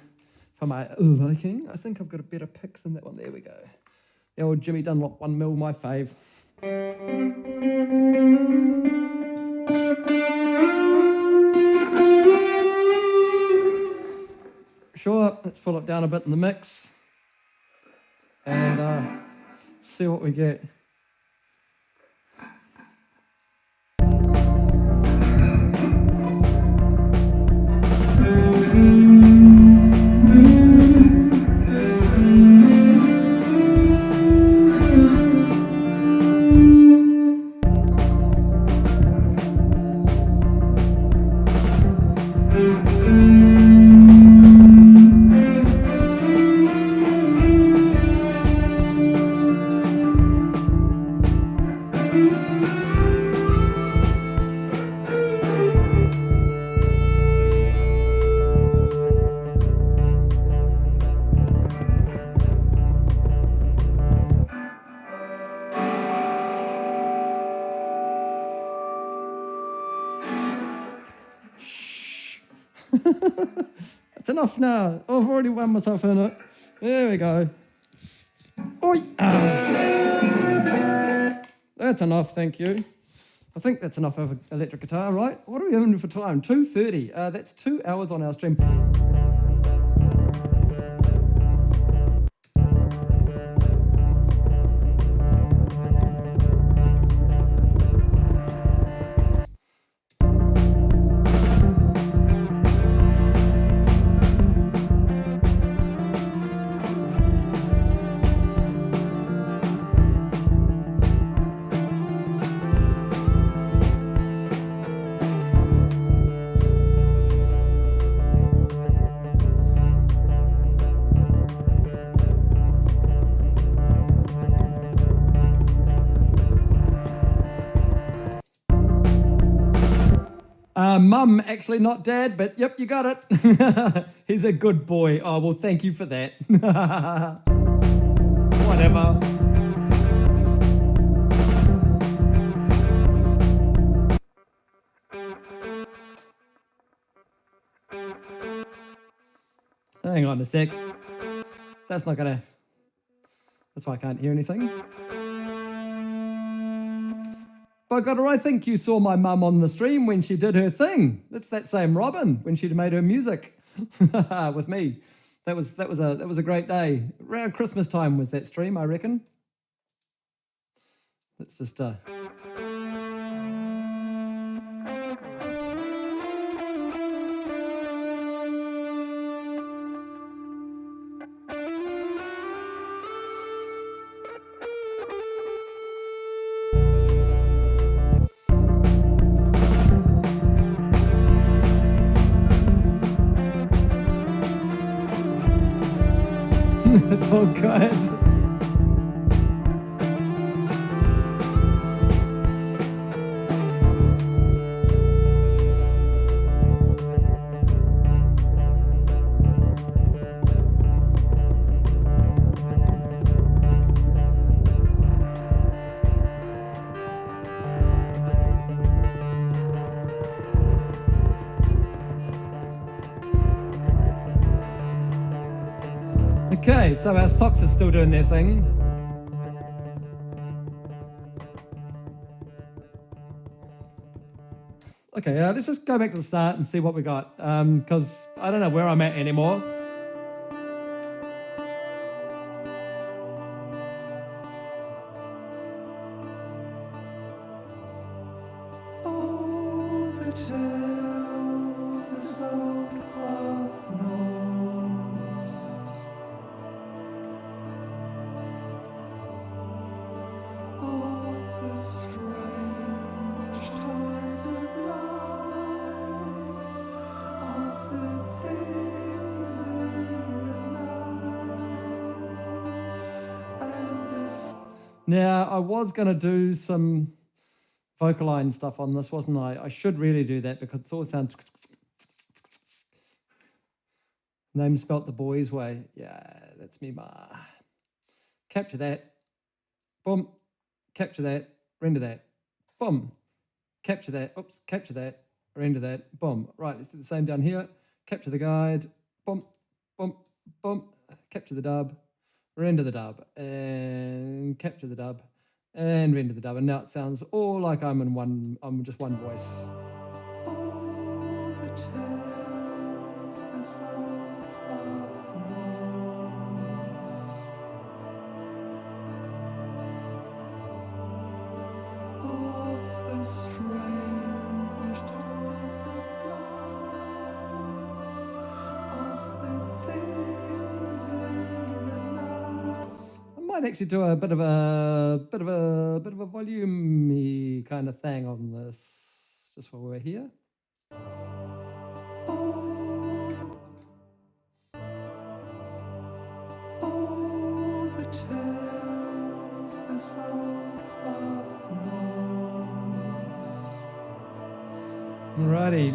for my liking. I think I've got a better pick than that one. There we go. The old Jimmy Dunlop 1mm, my fave. Sure, let's pull it down a bit in the mix and see what we get. It's enough now. Oh, I've already wound myself in it. There we go. Oi! That's enough, thank you. I think that's enough of an electric guitar, right? What are we doing for time? 2:30. That's 2 hours on our stream. Mum, actually not dad, but yep, you got it. He's a good boy. Oh, well, thank you for that. Whatever. Hang on a sec. That's why I can't hear anything. But God, I think you saw my mum on the stream when she did her thing. That's that same Robin when she made her music with me. That was a great day. Around Christmas time was that stream, I reckon. Let's just it's all good. Okay, so our socks are still doing their thing. Okay, let's just go back to the start and see what we got, because I don't know where I'm at anymore. All the tales the salt earth knows, of the strange tides of life, of the things in the night, and this. Now, I was going to do some vocal line stuff on this, wasn't I? I should really do that because it all sounds... Name spelt the boys' way. Yeah, that's me, ma. Capture that. Boom. Capture that. Render that. Boom. Capture that. Oops. Capture that. Render that. Boom. Right, let's do the same down here. Capture the guide. Boom. Boom. Boom. Capture the dub. Render the dub. And capture the dub. And render the dub. And now it sounds all like I'm just one voice. All the tales the salt earth knows, of the strange tides of life, of the things in the night. I might actually do a bit of a volume-y kind of thing on this, just while we're here. All the tales the salt earth knows, Alrighty.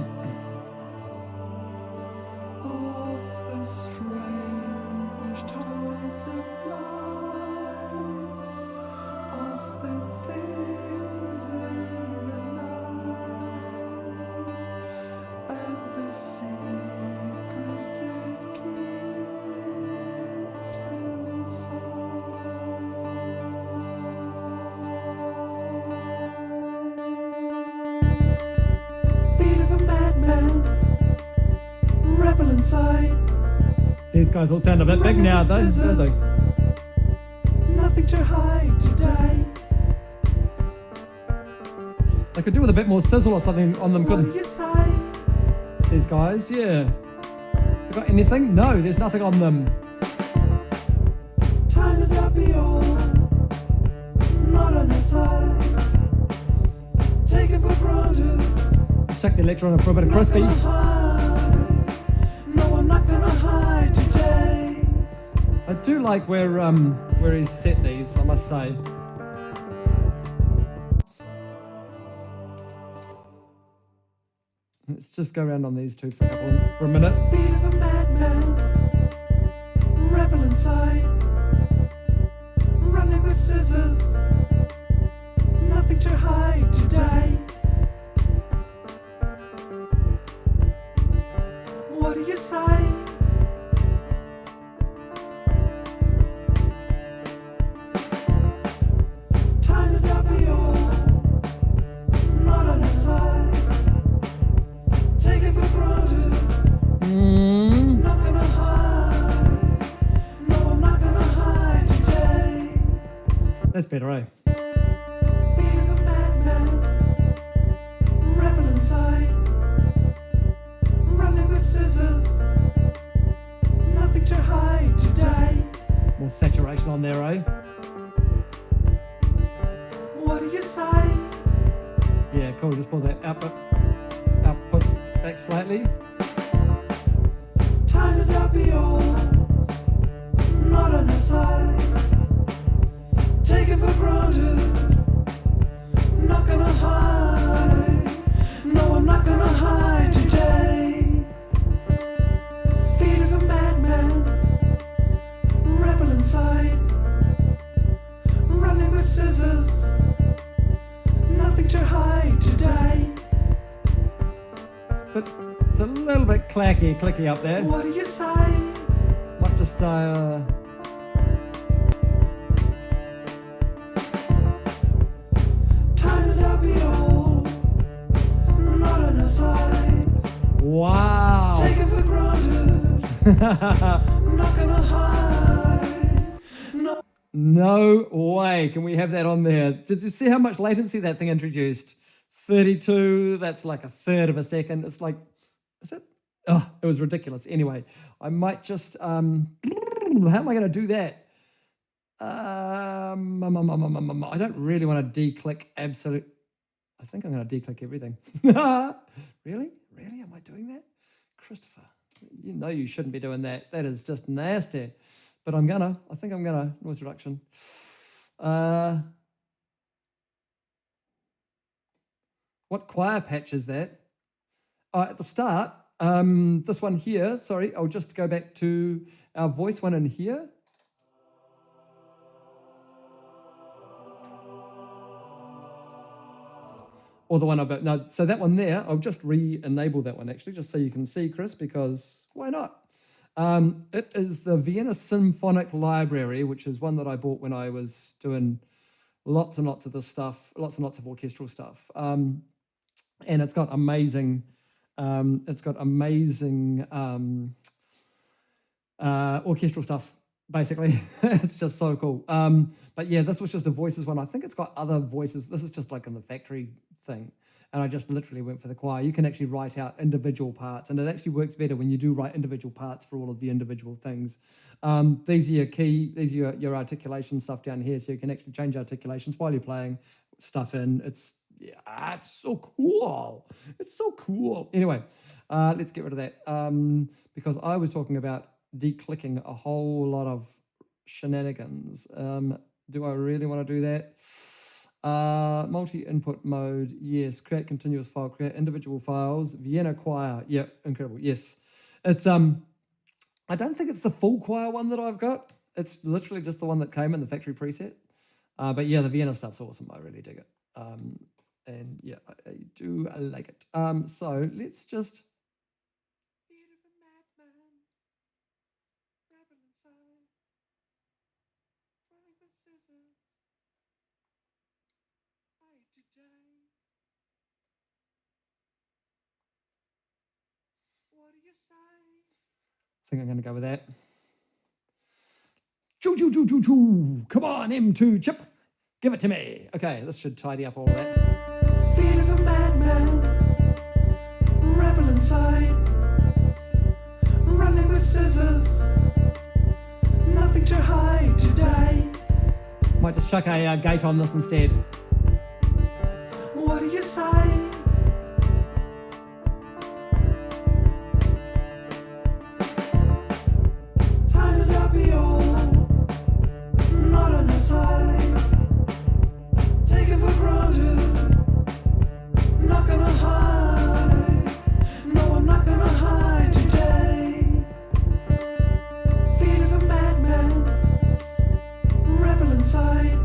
of the strange tides of life, of the things in the night, and the secret inside. These guys all sound a bit big now, don't they? Nothing to hide today. They could do with a bit more sizzle or something on them, What do couldn't you say? these guys? Yeah. They got anything? No, there's nothing on them. Time is up, all not on your side. Take it for granted. Let's check the electron for a bit of Not crispy. gonna hide. No, I'm not gonna hide today. I do like where he's set these, I must say. Let's just go around on these two for a minute. Feet of a madman, rebel inside, running with scissors. Nothing to hide today. What do you say? Time is up, all not on your side. Take it for granted. Not gonna hide. No, I'm not gonna hide today. That's better, eh? Feet of a madman, rebel inside, running with scissors. Nothing to hide today. More saturation on there, eh? What do you say? Yeah, cool. Just pull that output back slightly. Time is up, all not on your side. Take it for granted. Not gonna hide. No, I'm not gonna hide today. Feet of a madman, rebel inside, running with scissors. Nothing to hide today. But it's a little bit clicky up there. What do you say? Might just Time is up, all not on your side. wow. Take it for granted. Not gonna hide. No. No way can we have that on there. Did you see how much latency that thing introduced? 32, that's like a third of a second. It's like, is it? Oh, it was ridiculous. Anyway, I might just, how am I going to do that? I don't really want to declick absolute. I think I'm going to declick everything. Really? Really? Am I doing that? Christopher, you know you shouldn't be doing that. That is just nasty. But I think I'm gonna, noise reduction. What choir patch is that? At the start, this one here, sorry, I'll just go back to our voice one in here. Or the one about, no, so that one there, I'll just re-enable that one actually, just so you can see, Chris, because why not? It is the Vienna Symphonic Library, which is one that I bought when I was doing lots and lots of this stuff, lots and lots of orchestral stuff. And it's got amazing, orchestral stuff, basically. It's just so cool. But yeah, this was just a voices one. I think it's got other voices. This is just like in the factory thing. And I just literally went for the choir. You can actually write out individual parts, and it actually works better when you do write individual parts for all of the individual things. These are your key, these are your articulation stuff down here, so you can actually change articulations while you're playing stuff in. It's so cool. It's so cool. Anyway, let's get rid of that because I was talking about declicking a whole lot of shenanigans. Do I really want to do that? Multi-input mode, yes. Create continuous file, create individual files. Vienna choir, yeah, incredible, yes. It's I don't think it's the full choir one that I've got. It's literally just the one that came in the factory preset. But yeah, the Vienna stuff's awesome. I really dig it. And yeah, I do like it. So let's just. What do you say? think I'm going to go with that. Choo, choo, choo, choo, choo. Come on, M2 chip. Give it to me. Okay, this should tidy up all of that. Feet of a madman, rebel inside, running with scissors, nothing to hide today. Might just chuck a gate on this instead. What do you say? Time is up, be all, not on our side. Taken for granted, not gonna hide. No, I'm not gonna hide today. Feet of a madman, rebel inside,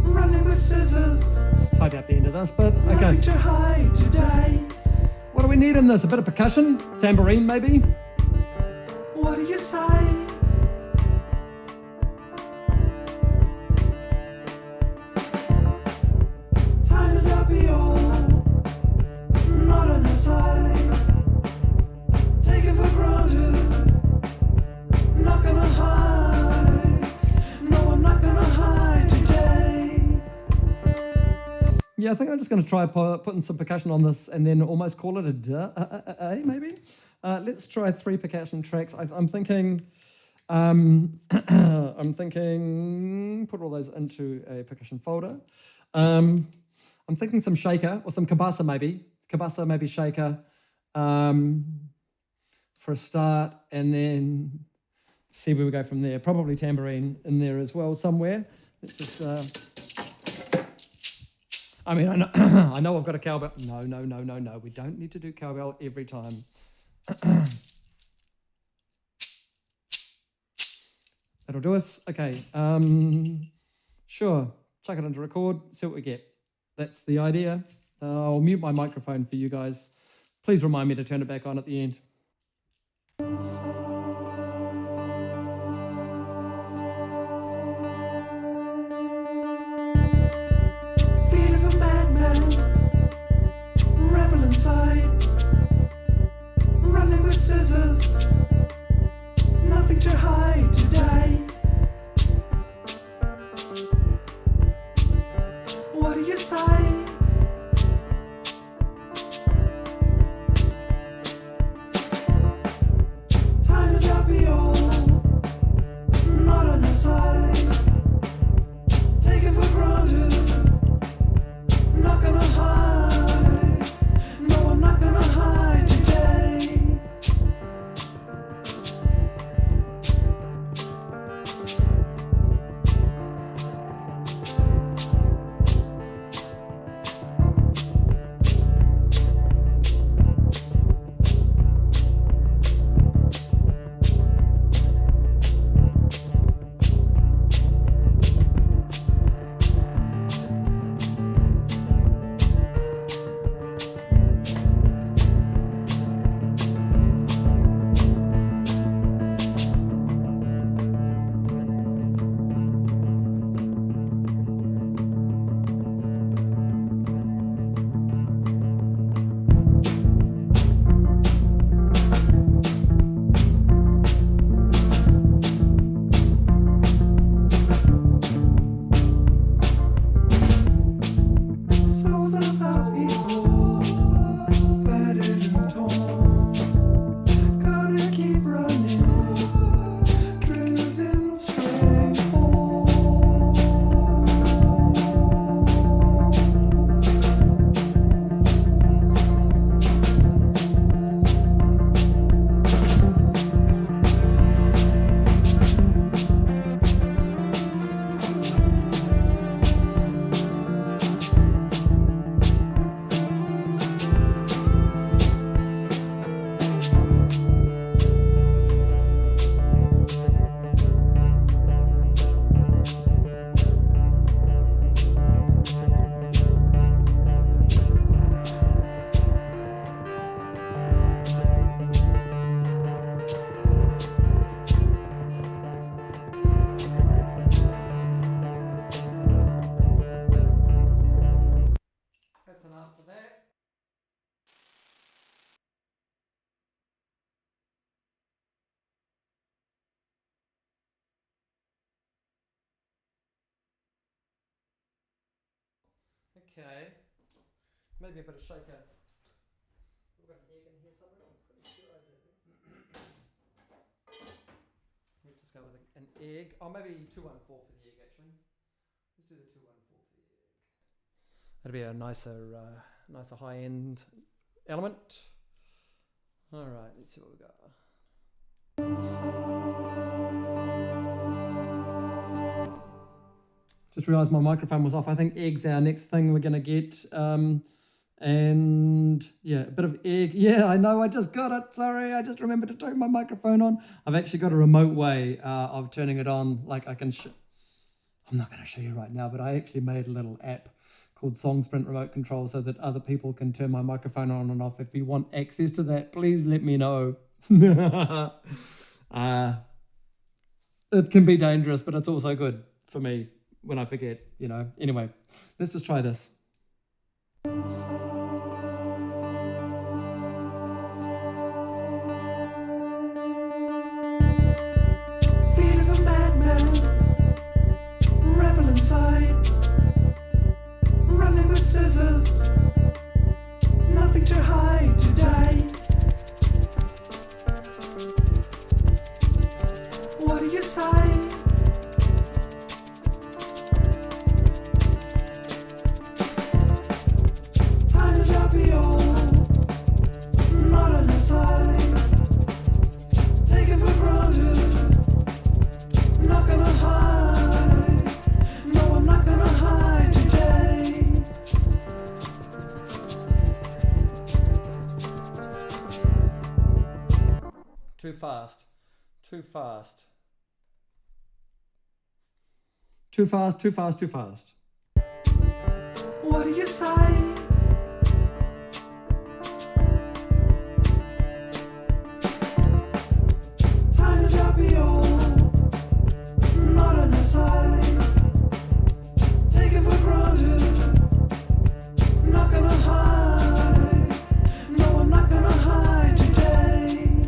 running with scissors. Just tidy up the end of this, but Nothing okay. to hide today. What do we need in this? A bit of percussion? Tambourine, maybe? What do you say? Time is up, be all, not on our side. Taken for granted, not gonna hide. No, I'm not gonna hide today. Yeah, I think I'm just going to try putting some percussion on this and then almost call it a maybe. Let's try 3 percussion tracks. I'm thinking, I'm thinking, put all those into a percussion folder. I'm thinking some shaker or some kabasa maybe. Kabasa, maybe shaker for a start, and then see where we go from there. Probably tambourine in there as well somewhere. Let's just... I mean, I know I've got a cowbell. No. We don't need to do cowbell every time. That'll do us. Okay. Sure. Chuck it into record. See what we get. That's the idea. I'll mute my microphone for you guys. Please remind me to turn it back on at the end. Feet of a madman, rebel inside, running with scissors, nothing to hide today. What do you say? Okay. Maybe a bit of shaker. We've got an egg in here somewhere. I'm pretty sure I do. Let's just go with an egg. Oh, maybe 214 for the egg, actually. Let's do the 214 for the egg. That'd be a nicer high-end element. All right, let's see what we got. Just realised my microphone was off. I think egg's our next thing we're going to get. And yeah, a bit of egg. Yeah, I know, I just got it. Sorry, I just remembered to turn my microphone on. I've actually got a remote way of turning it on. Like I can, I'm not going to show you right now, but I actually made a little app called Song Sprint Remote Control so that other people can turn my microphone on and off. If you want access to that, please let me know. It can be dangerous, but it's also good for me when I forget, you know. Anyway, let's just try this. Feet of a madman, rebel inside, running with scissors, nothing to hide today. What do you say? Time is up beyond, not on the side, taken for granted, not gonna hide, no I'm not gonna hide today. Too fast. Too fast. Too fast, too fast, too fast. What do you say? Time is up beyond, not on the side, taken for granted, not gonna hide, no I'm not gonna hide today.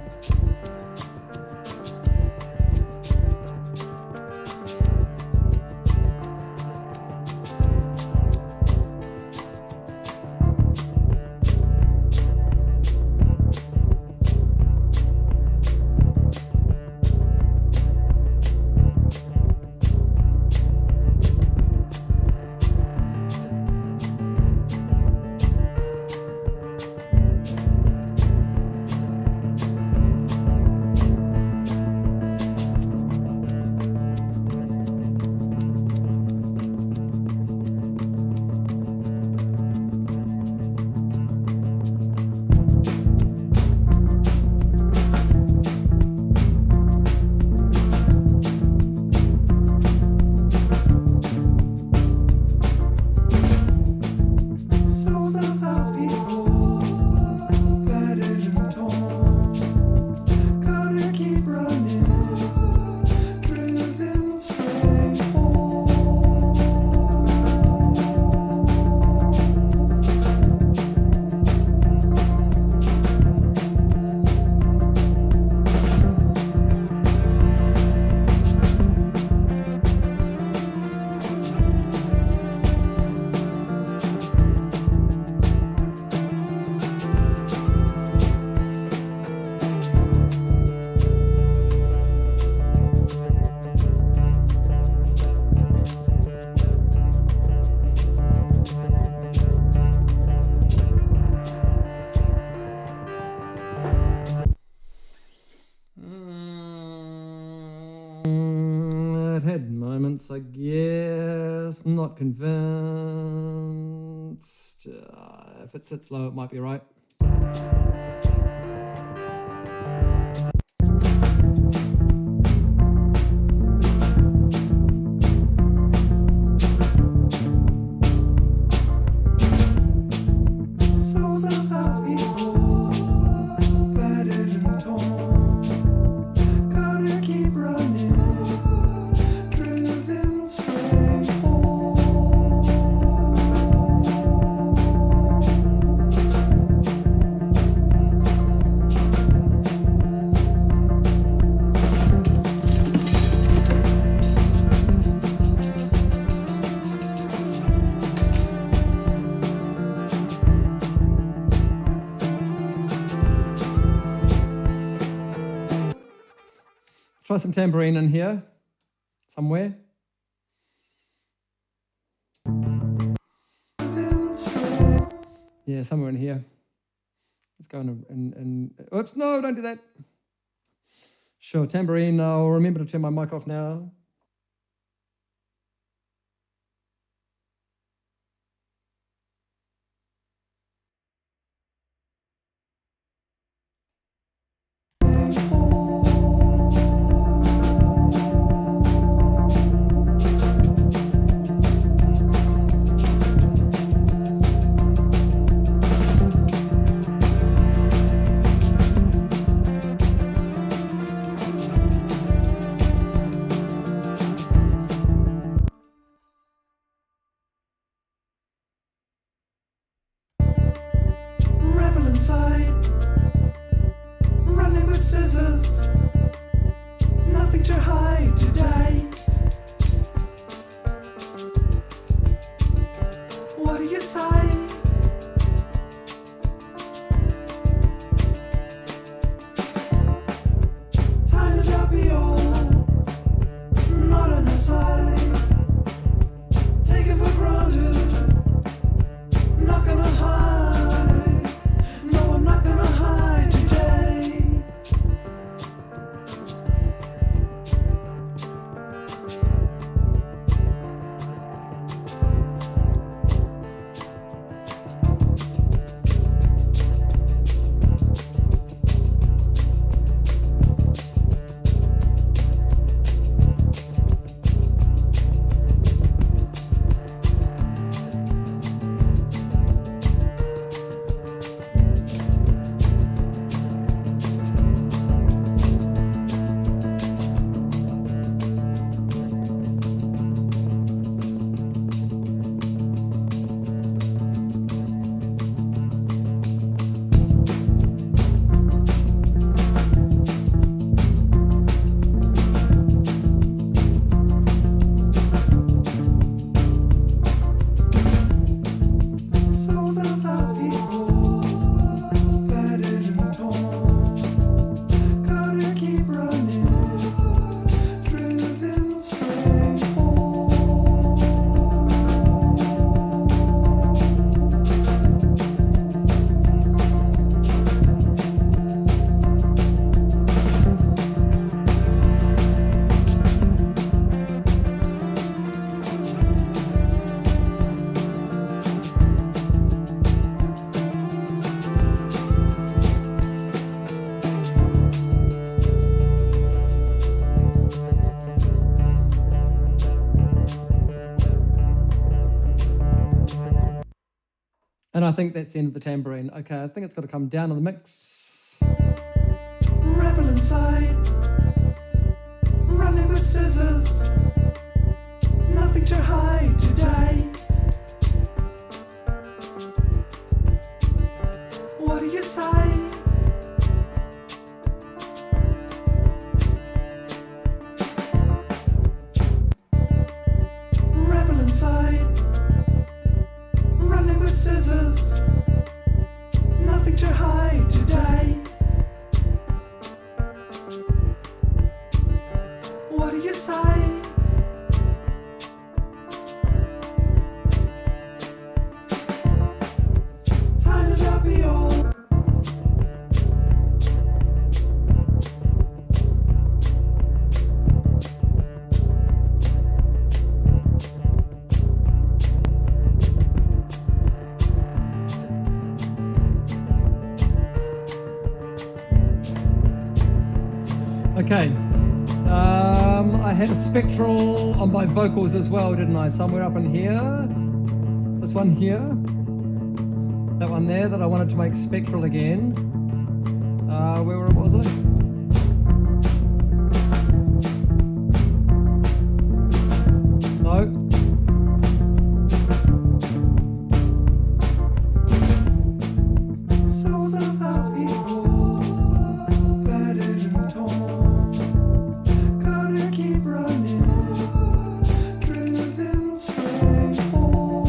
It had moments, I guess. Not convinced. If it sits low, it might be right. Souls of our people, battered and torn, gotta keep running, driven straight forward. Try some tambourine in here, somewhere. Yeah, somewhere in here. Let's go in. Oops, no, don't do that. Sure, tambourine. I'll remember to turn my mic off now. Rebel inside, running with scissors, nothing to hide today. What do you say? Time is out beyond, not on our side. Taken for granted, not gonna hide. No, I'm not gonna hide today. Souls of our people, battered and torn. Gotta keep running, driven straight forward. And I think that's the end of the tambourine. Okay, I think it's got to come down in the mix. Rebel inside, running with scissors, nothing to hide today. What do you say? Rebel inside, running with scissors, nothing to hide today. What do you say? Time is out beyond. Okay. I had a spectral on my vocals as well, didn't I? Somewhere up in here. This one here. That one there that I wanted to make spectral again. Where was it? No. Souls of our people, battered and torn. Gotta keep running, driven straight forward.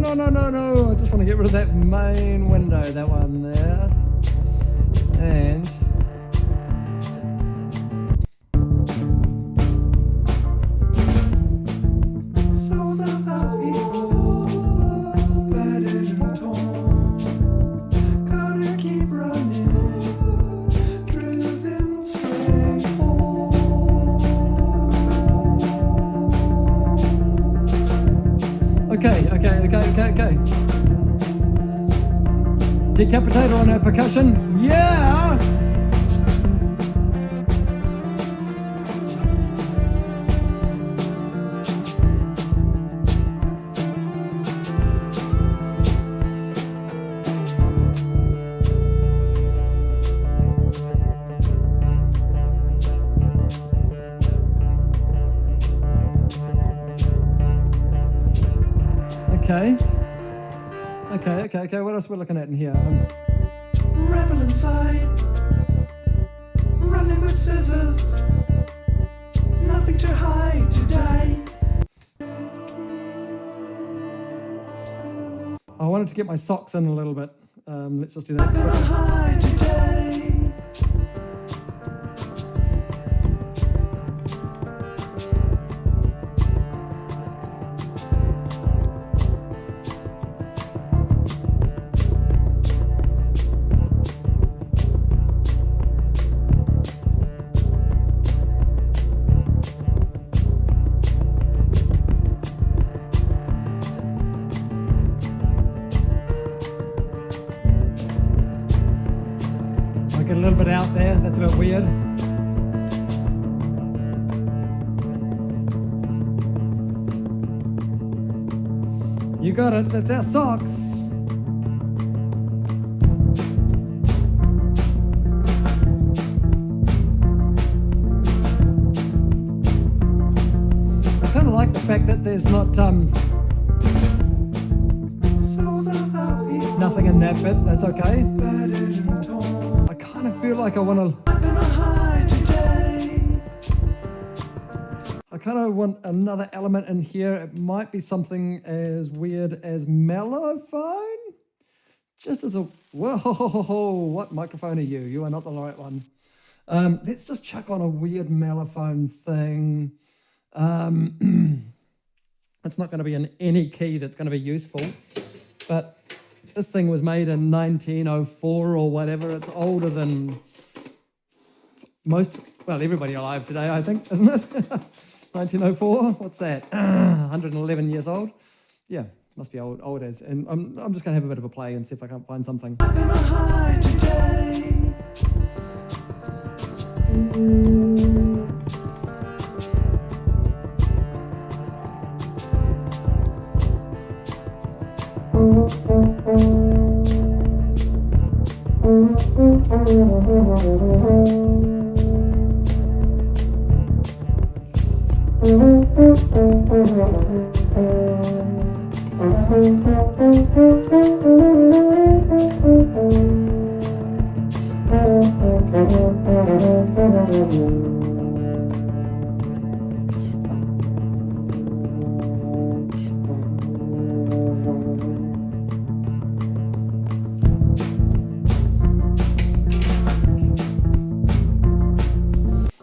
no. I just want to get rid of that main window, that one there. And souls of our people, battered and torn. Gotta keep running, driven straight forward. okay. Decapitator on our percussion. Yeah! Okay. What else are we looking at in here? Rebel inside, running with scissors, nothing to hide today. I wanted to get my socks in a little bit. Let's just do Not gonna that. hide today. Get a little bit out there. That's a bit weird. You got it. That's our socks. I kind of like the fact that there's not Souls of our people, nothing in that bit. That's okay. battered and torn. I kind of feel like I want to. Not gonna hide today. I kind of want another element in here. It might be something as weird as mellophone. Just as a whoa, what microphone are you? You are not the right one. Let's just chuck on a weird mellophone thing. It's not going to be in any key that's going to be useful, but this thing was made in 1904 or whatever. It's older than everybody alive today, I think, isn't it? 1904. What's that? 111 years old. Yeah, must be old as. And I'm just going to have a bit of a play and see if I can't find something. Not gonna hide today.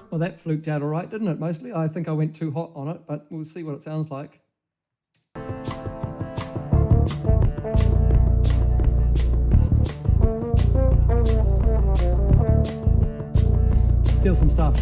Well, that fluked out all right, didn't it, mostly? I think I went too hot on it, but we'll see what it sounds like. Steal some stuff.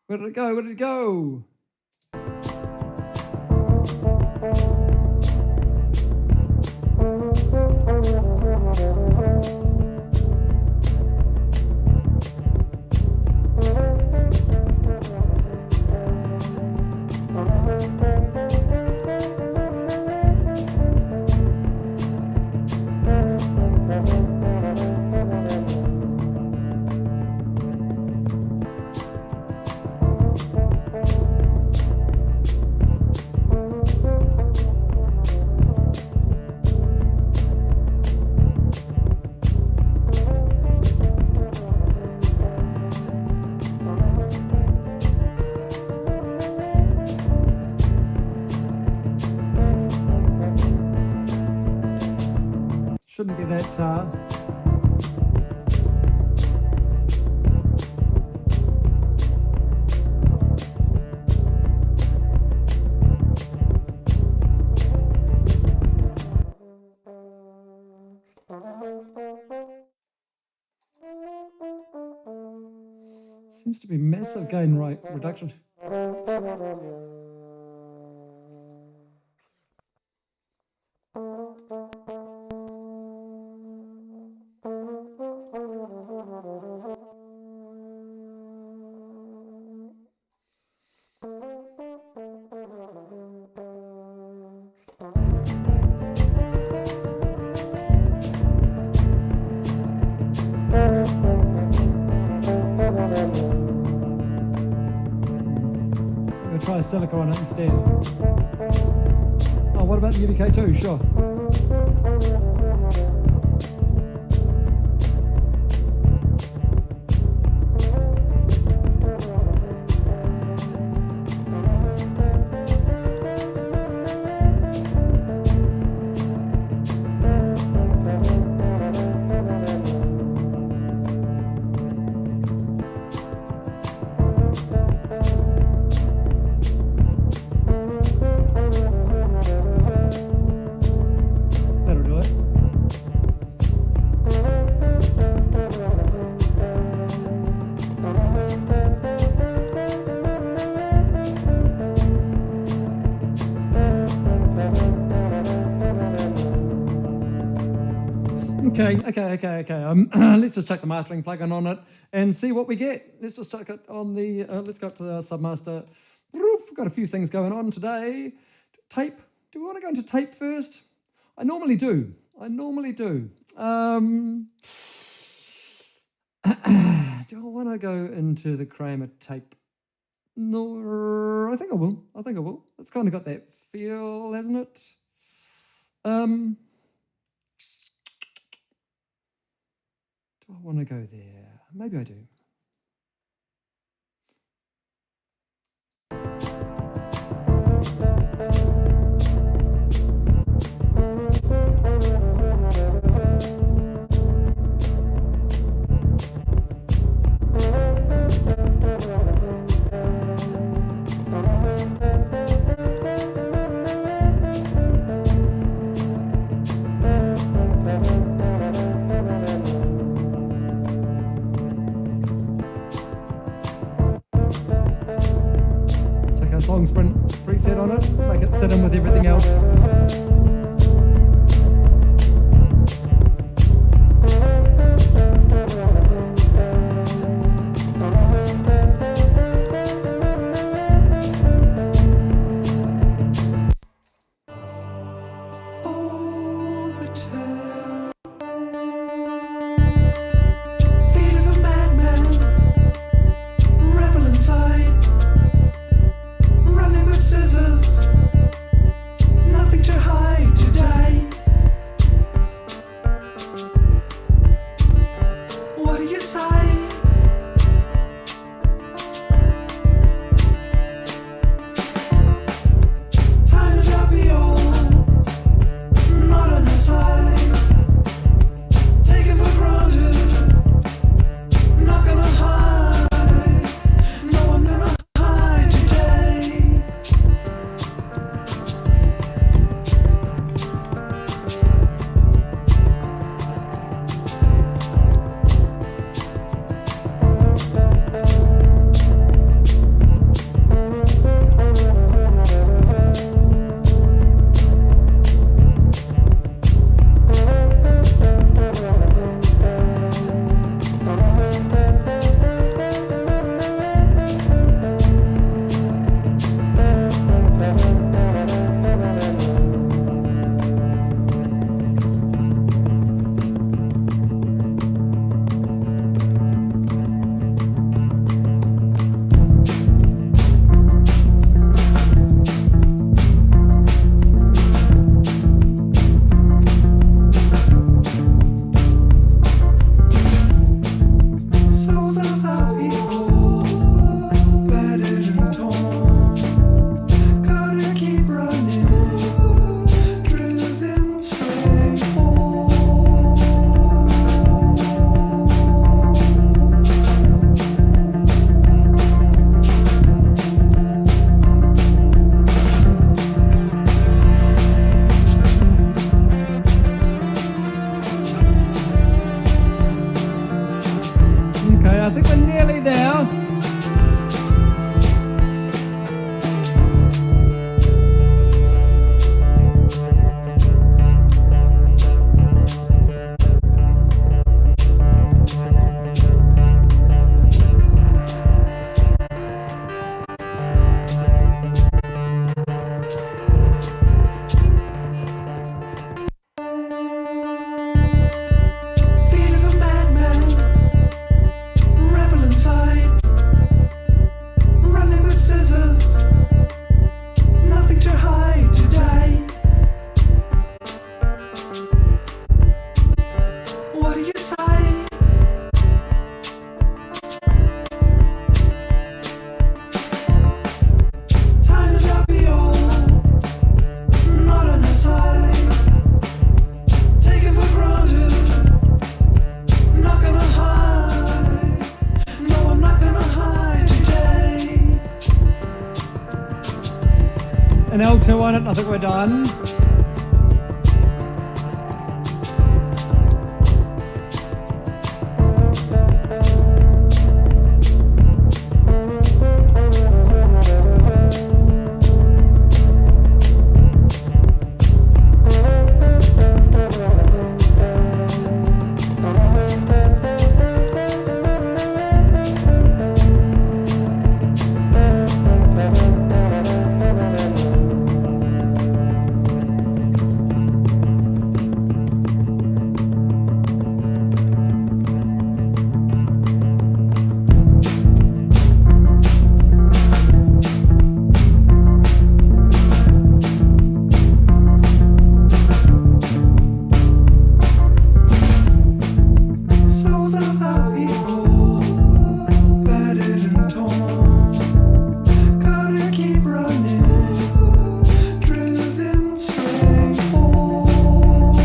Where did it go? Where did it go? Shouldn't be that seems to be massive gain rate reduction. Try a silica on it instead. Oh, what about the UVK2? Sure. Okay. Let's just chuck the mastering plugin on it and see what we get. Let's just chuck it on the, let's go up to the Submaster. We've got a few things going on today. Tape. Do we want to go into tape first? I normally do. Do I want to go into the Kramer tape? No, I think I will. It's kind of got that feel, hasn't it? Do I want to go there? Maybe I do. Long sprint preset on it, make it sit in with everything else. An L2 on it, and I think we're done. Souls of our people, battered and torn. Gotta keep running, driven straight forward.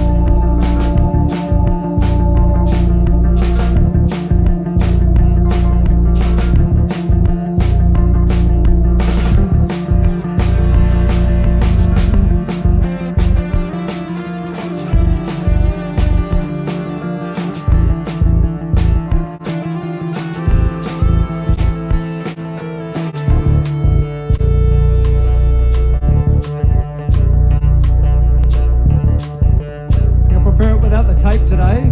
I'll prepare it without the tape today.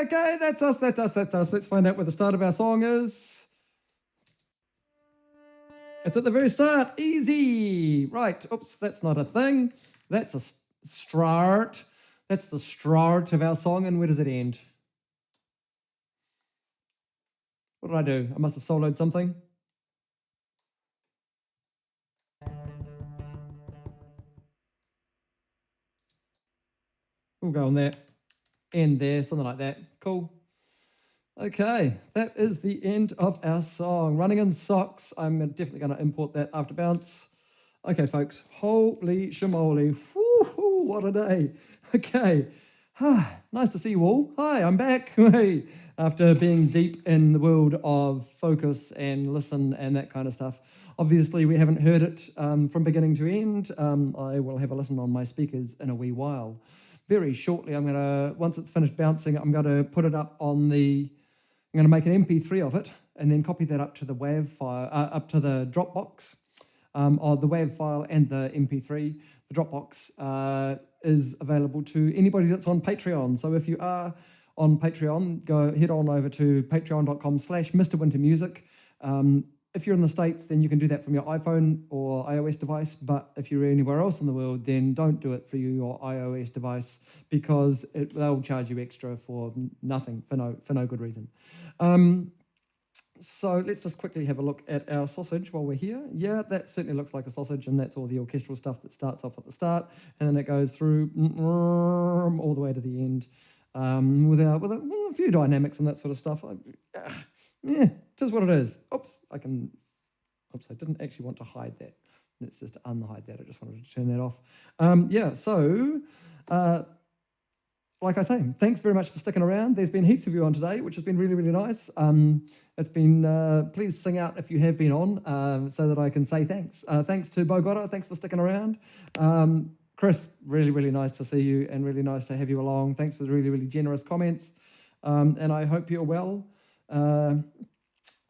Okay. That's us. Let's find out where the start of our song is. It's at the very start. Easy. Right. Oops, that's not a thing. That's a start. That's the start of our song. And where does it end? What did I do? I must have soloed something. We'll go on there. End there, something like that. Cool. Okay, that is the end of our song. Running in Socks. I'm definitely going to import that after bounce. Okay, folks. Holy shamoly. Woo-hoo, what a day. Okay. Nice to see you all. Hi, I'm back. Hey. After being deep in the world of focus and listen and that kind of stuff. Obviously, we haven't heard it from beginning to end. I will have a listen on my speakers in a wee while. Very shortly, once it's finished bouncing, I'm going to put it up on I'm going to make an MP3 of it and then copy that up to the WAV file, up to the Dropbox, or the WAV file and the MP3. The Dropbox is available to anybody that's on Patreon. So if you are on Patreon, head on over to patreon.com/MrWinterMusic. If you're in the States, then you can do that from your iPhone or iOS device. But if you're anywhere else in the world, then don't do it for your iOS device because they'll charge you extra for nothing, for no good reason. So let's just quickly have a look at our sausage while we're here. Yeah, that certainly looks like a sausage, and that's all the orchestral stuff that starts off at the start, and then it goes through all the way to the end with a few dynamics and that sort of stuff. Yeah, it is what it is. Oops, I didn't actually want to hide that. Let's just unhide that. I just wanted to turn that off. Like I say, thanks very much for sticking around. There's been heaps of you on today, which has been really, really nice. It's been, please sing out if you have been on so that I can say thanks. Thanks to Bogota, thanks for sticking around. Chris, really, really nice to see you and really nice to have you along. Thanks for the really, really generous comments. And I hope you're well.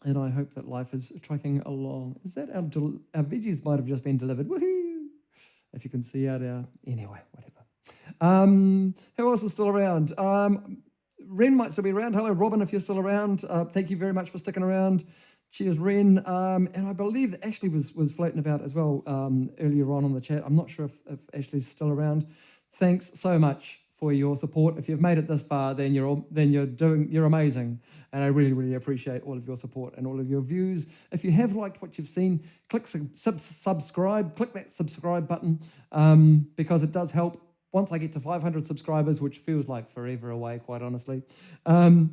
And I hope that life is trucking along. Is that our veggies might have just been delivered? Woohoo! If you can see out anyway, whatever. Who else is still around? Ren might still be around. Hello, Robin, if you're still around. Thank you very much for sticking around. Cheers, Ren. And I believe that Ashley was floating about as well earlier on the chat. I'm not sure if Ashley's still around. Thanks so much for your support. If you've made it this far, then you're amazing. And I really, really appreciate all of your support and all of your views. If you have liked what you've seen, click subscribe. Click that subscribe button because it does help. Once I get to 500 subscribers, which feels like forever away, quite honestly. Oh,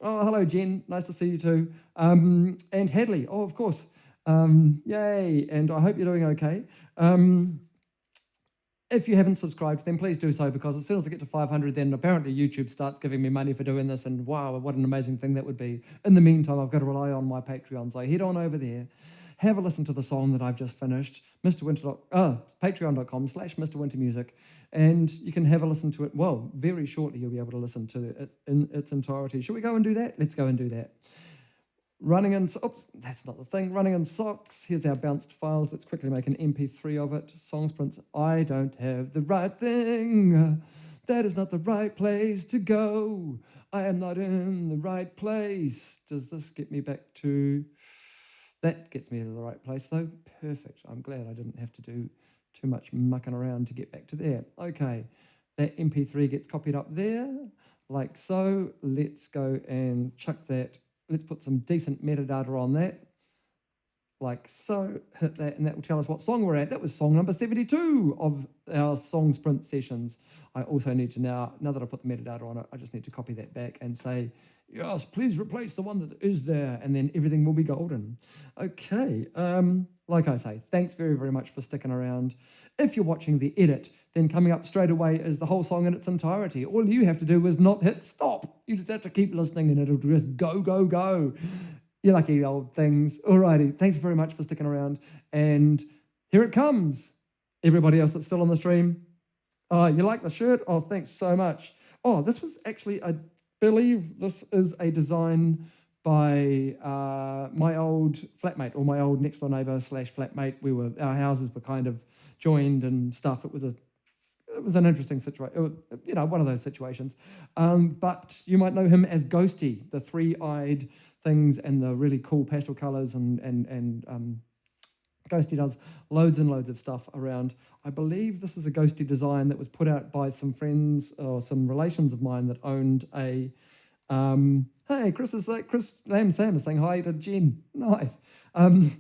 hello, Jen. Nice to see you too. And Hadley. Oh, of course. Yay. And I hope you're doing okay. If you haven't subscribed, then please do so, because as soon as I get to 500, then apparently YouTube starts giving me money for doing this, and wow, what an amazing thing that would be. In the meantime, I've got to rely on my Patreon, so head on over there, have a listen to the song that I've just finished, patreon.com/MrWinterMusic, and you can have a listen to it. Well, very shortly you'll be able to listen to it in its entirety. Should we go and do that? Let's go and do that. Running in, oops, that's not the thing. Running in socks. Here's our bounced files. Let's quickly make an MP3 of it. Songs Prince. I don't have the right thing. That is not the right place to go. I am not in the right place. Does this get me back to... That gets me to the right place though. Perfect. I'm glad I didn't have to do too much mucking around to get back to there. Okay, that MP3 gets copied up there, like so. Let's go and chuck that. Let's put some decent metadata on that, like so. Hit that, and that will tell us what song we're at. That was song number 72 of our Song Sprint sessions. I also need to now that I put the metadata on it, I just need to copy that back and say, yes, please replace the one that is there, and then everything will be golden. Okay, like I say, thanks very, very much for sticking around. If you're watching the edit, then coming up straight away is the whole song in its entirety. All you have to do is not hit stop. You just have to keep listening and it'll just go, go, go. You lucky old things. Alrighty, thanks very much for sticking around. And here it comes. Everybody else that's still on the stream. Oh, you like the shirt? Oh, thanks so much. Oh, this was actually, I believe this is a design by my old flatmate, or my old next door neighbour / flatmate. Our houses were kind of joined and stuff. It was an interesting situation, one of those situations. But you might know him as Ghosty, the three-eyed things and the really cool pastel colours, and Ghosty does loads and loads of stuff around. I believe this is a Ghosty design that was put out by some friends or some relations of mine that owned a... hey, Chris Sam is saying hi to Jen. Nice.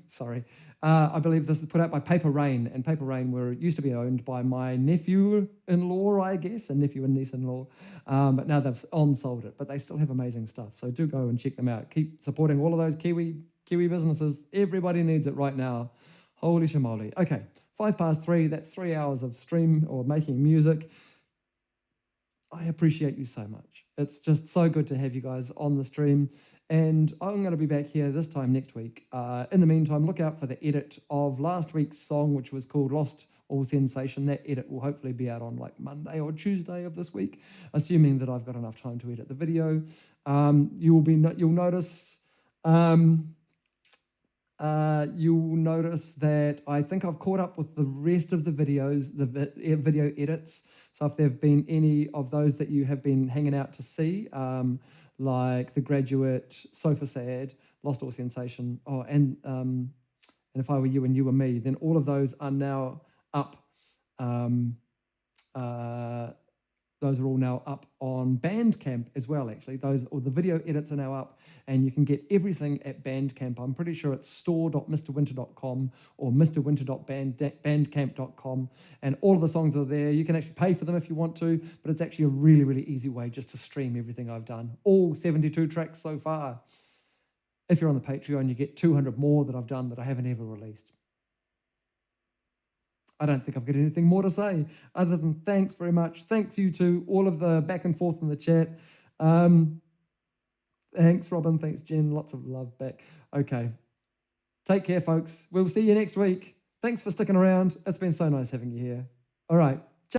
Sorry. I believe this is put out by Paper Rain, and Paper Rain used to be owned by my nephew-in-law, I guess, and nephew and niece-in-law, but now they've on-sold it, but they still have amazing stuff, so do go and check them out. Keep supporting all of those Kiwi businesses. Everybody needs it right now. Holy shamoly. Okay, 3:05, that's 3 hours of stream or making music. I appreciate you so much. It's just so good to have you guys on the stream. And I'm going to be back here this time next week. In the meantime, look out for the edit of last week's song, which was called Lost All Sensation. That edit will hopefully be out on like Monday or Tuesday of this week, assuming that I've got enough time to edit the video. You'll notice that I think I've caught up with the rest of the videos, the video edits. So if there have been any of those that you have been hanging out to see, like The Graduate, Sofa Sad, Lost All Sensation, and If I Were You and You Were Me, then all of those are now up. Those are all now up on Bandcamp as well, actually. The video edits are now up, and you can get everything at Bandcamp. I'm pretty sure it's store.mrwinter.com or mrwinter.bandcamp.com, and all of the songs are there. You can actually pay for them if you want to, but it's actually a really, really easy way just to stream everything I've done. All 72 tracks so far. If you're on the Patreon, you get 200 more that I've done that I haven't ever released. I don't think I've got anything more to say other than thanks very much. Thanks you to all of the back and forth in the chat. Thanks, Robin. Thanks, Jen. Lots of love back. Okay. Take care, folks. We'll see you next week. Thanks for sticking around. It's been so nice having you here. All right.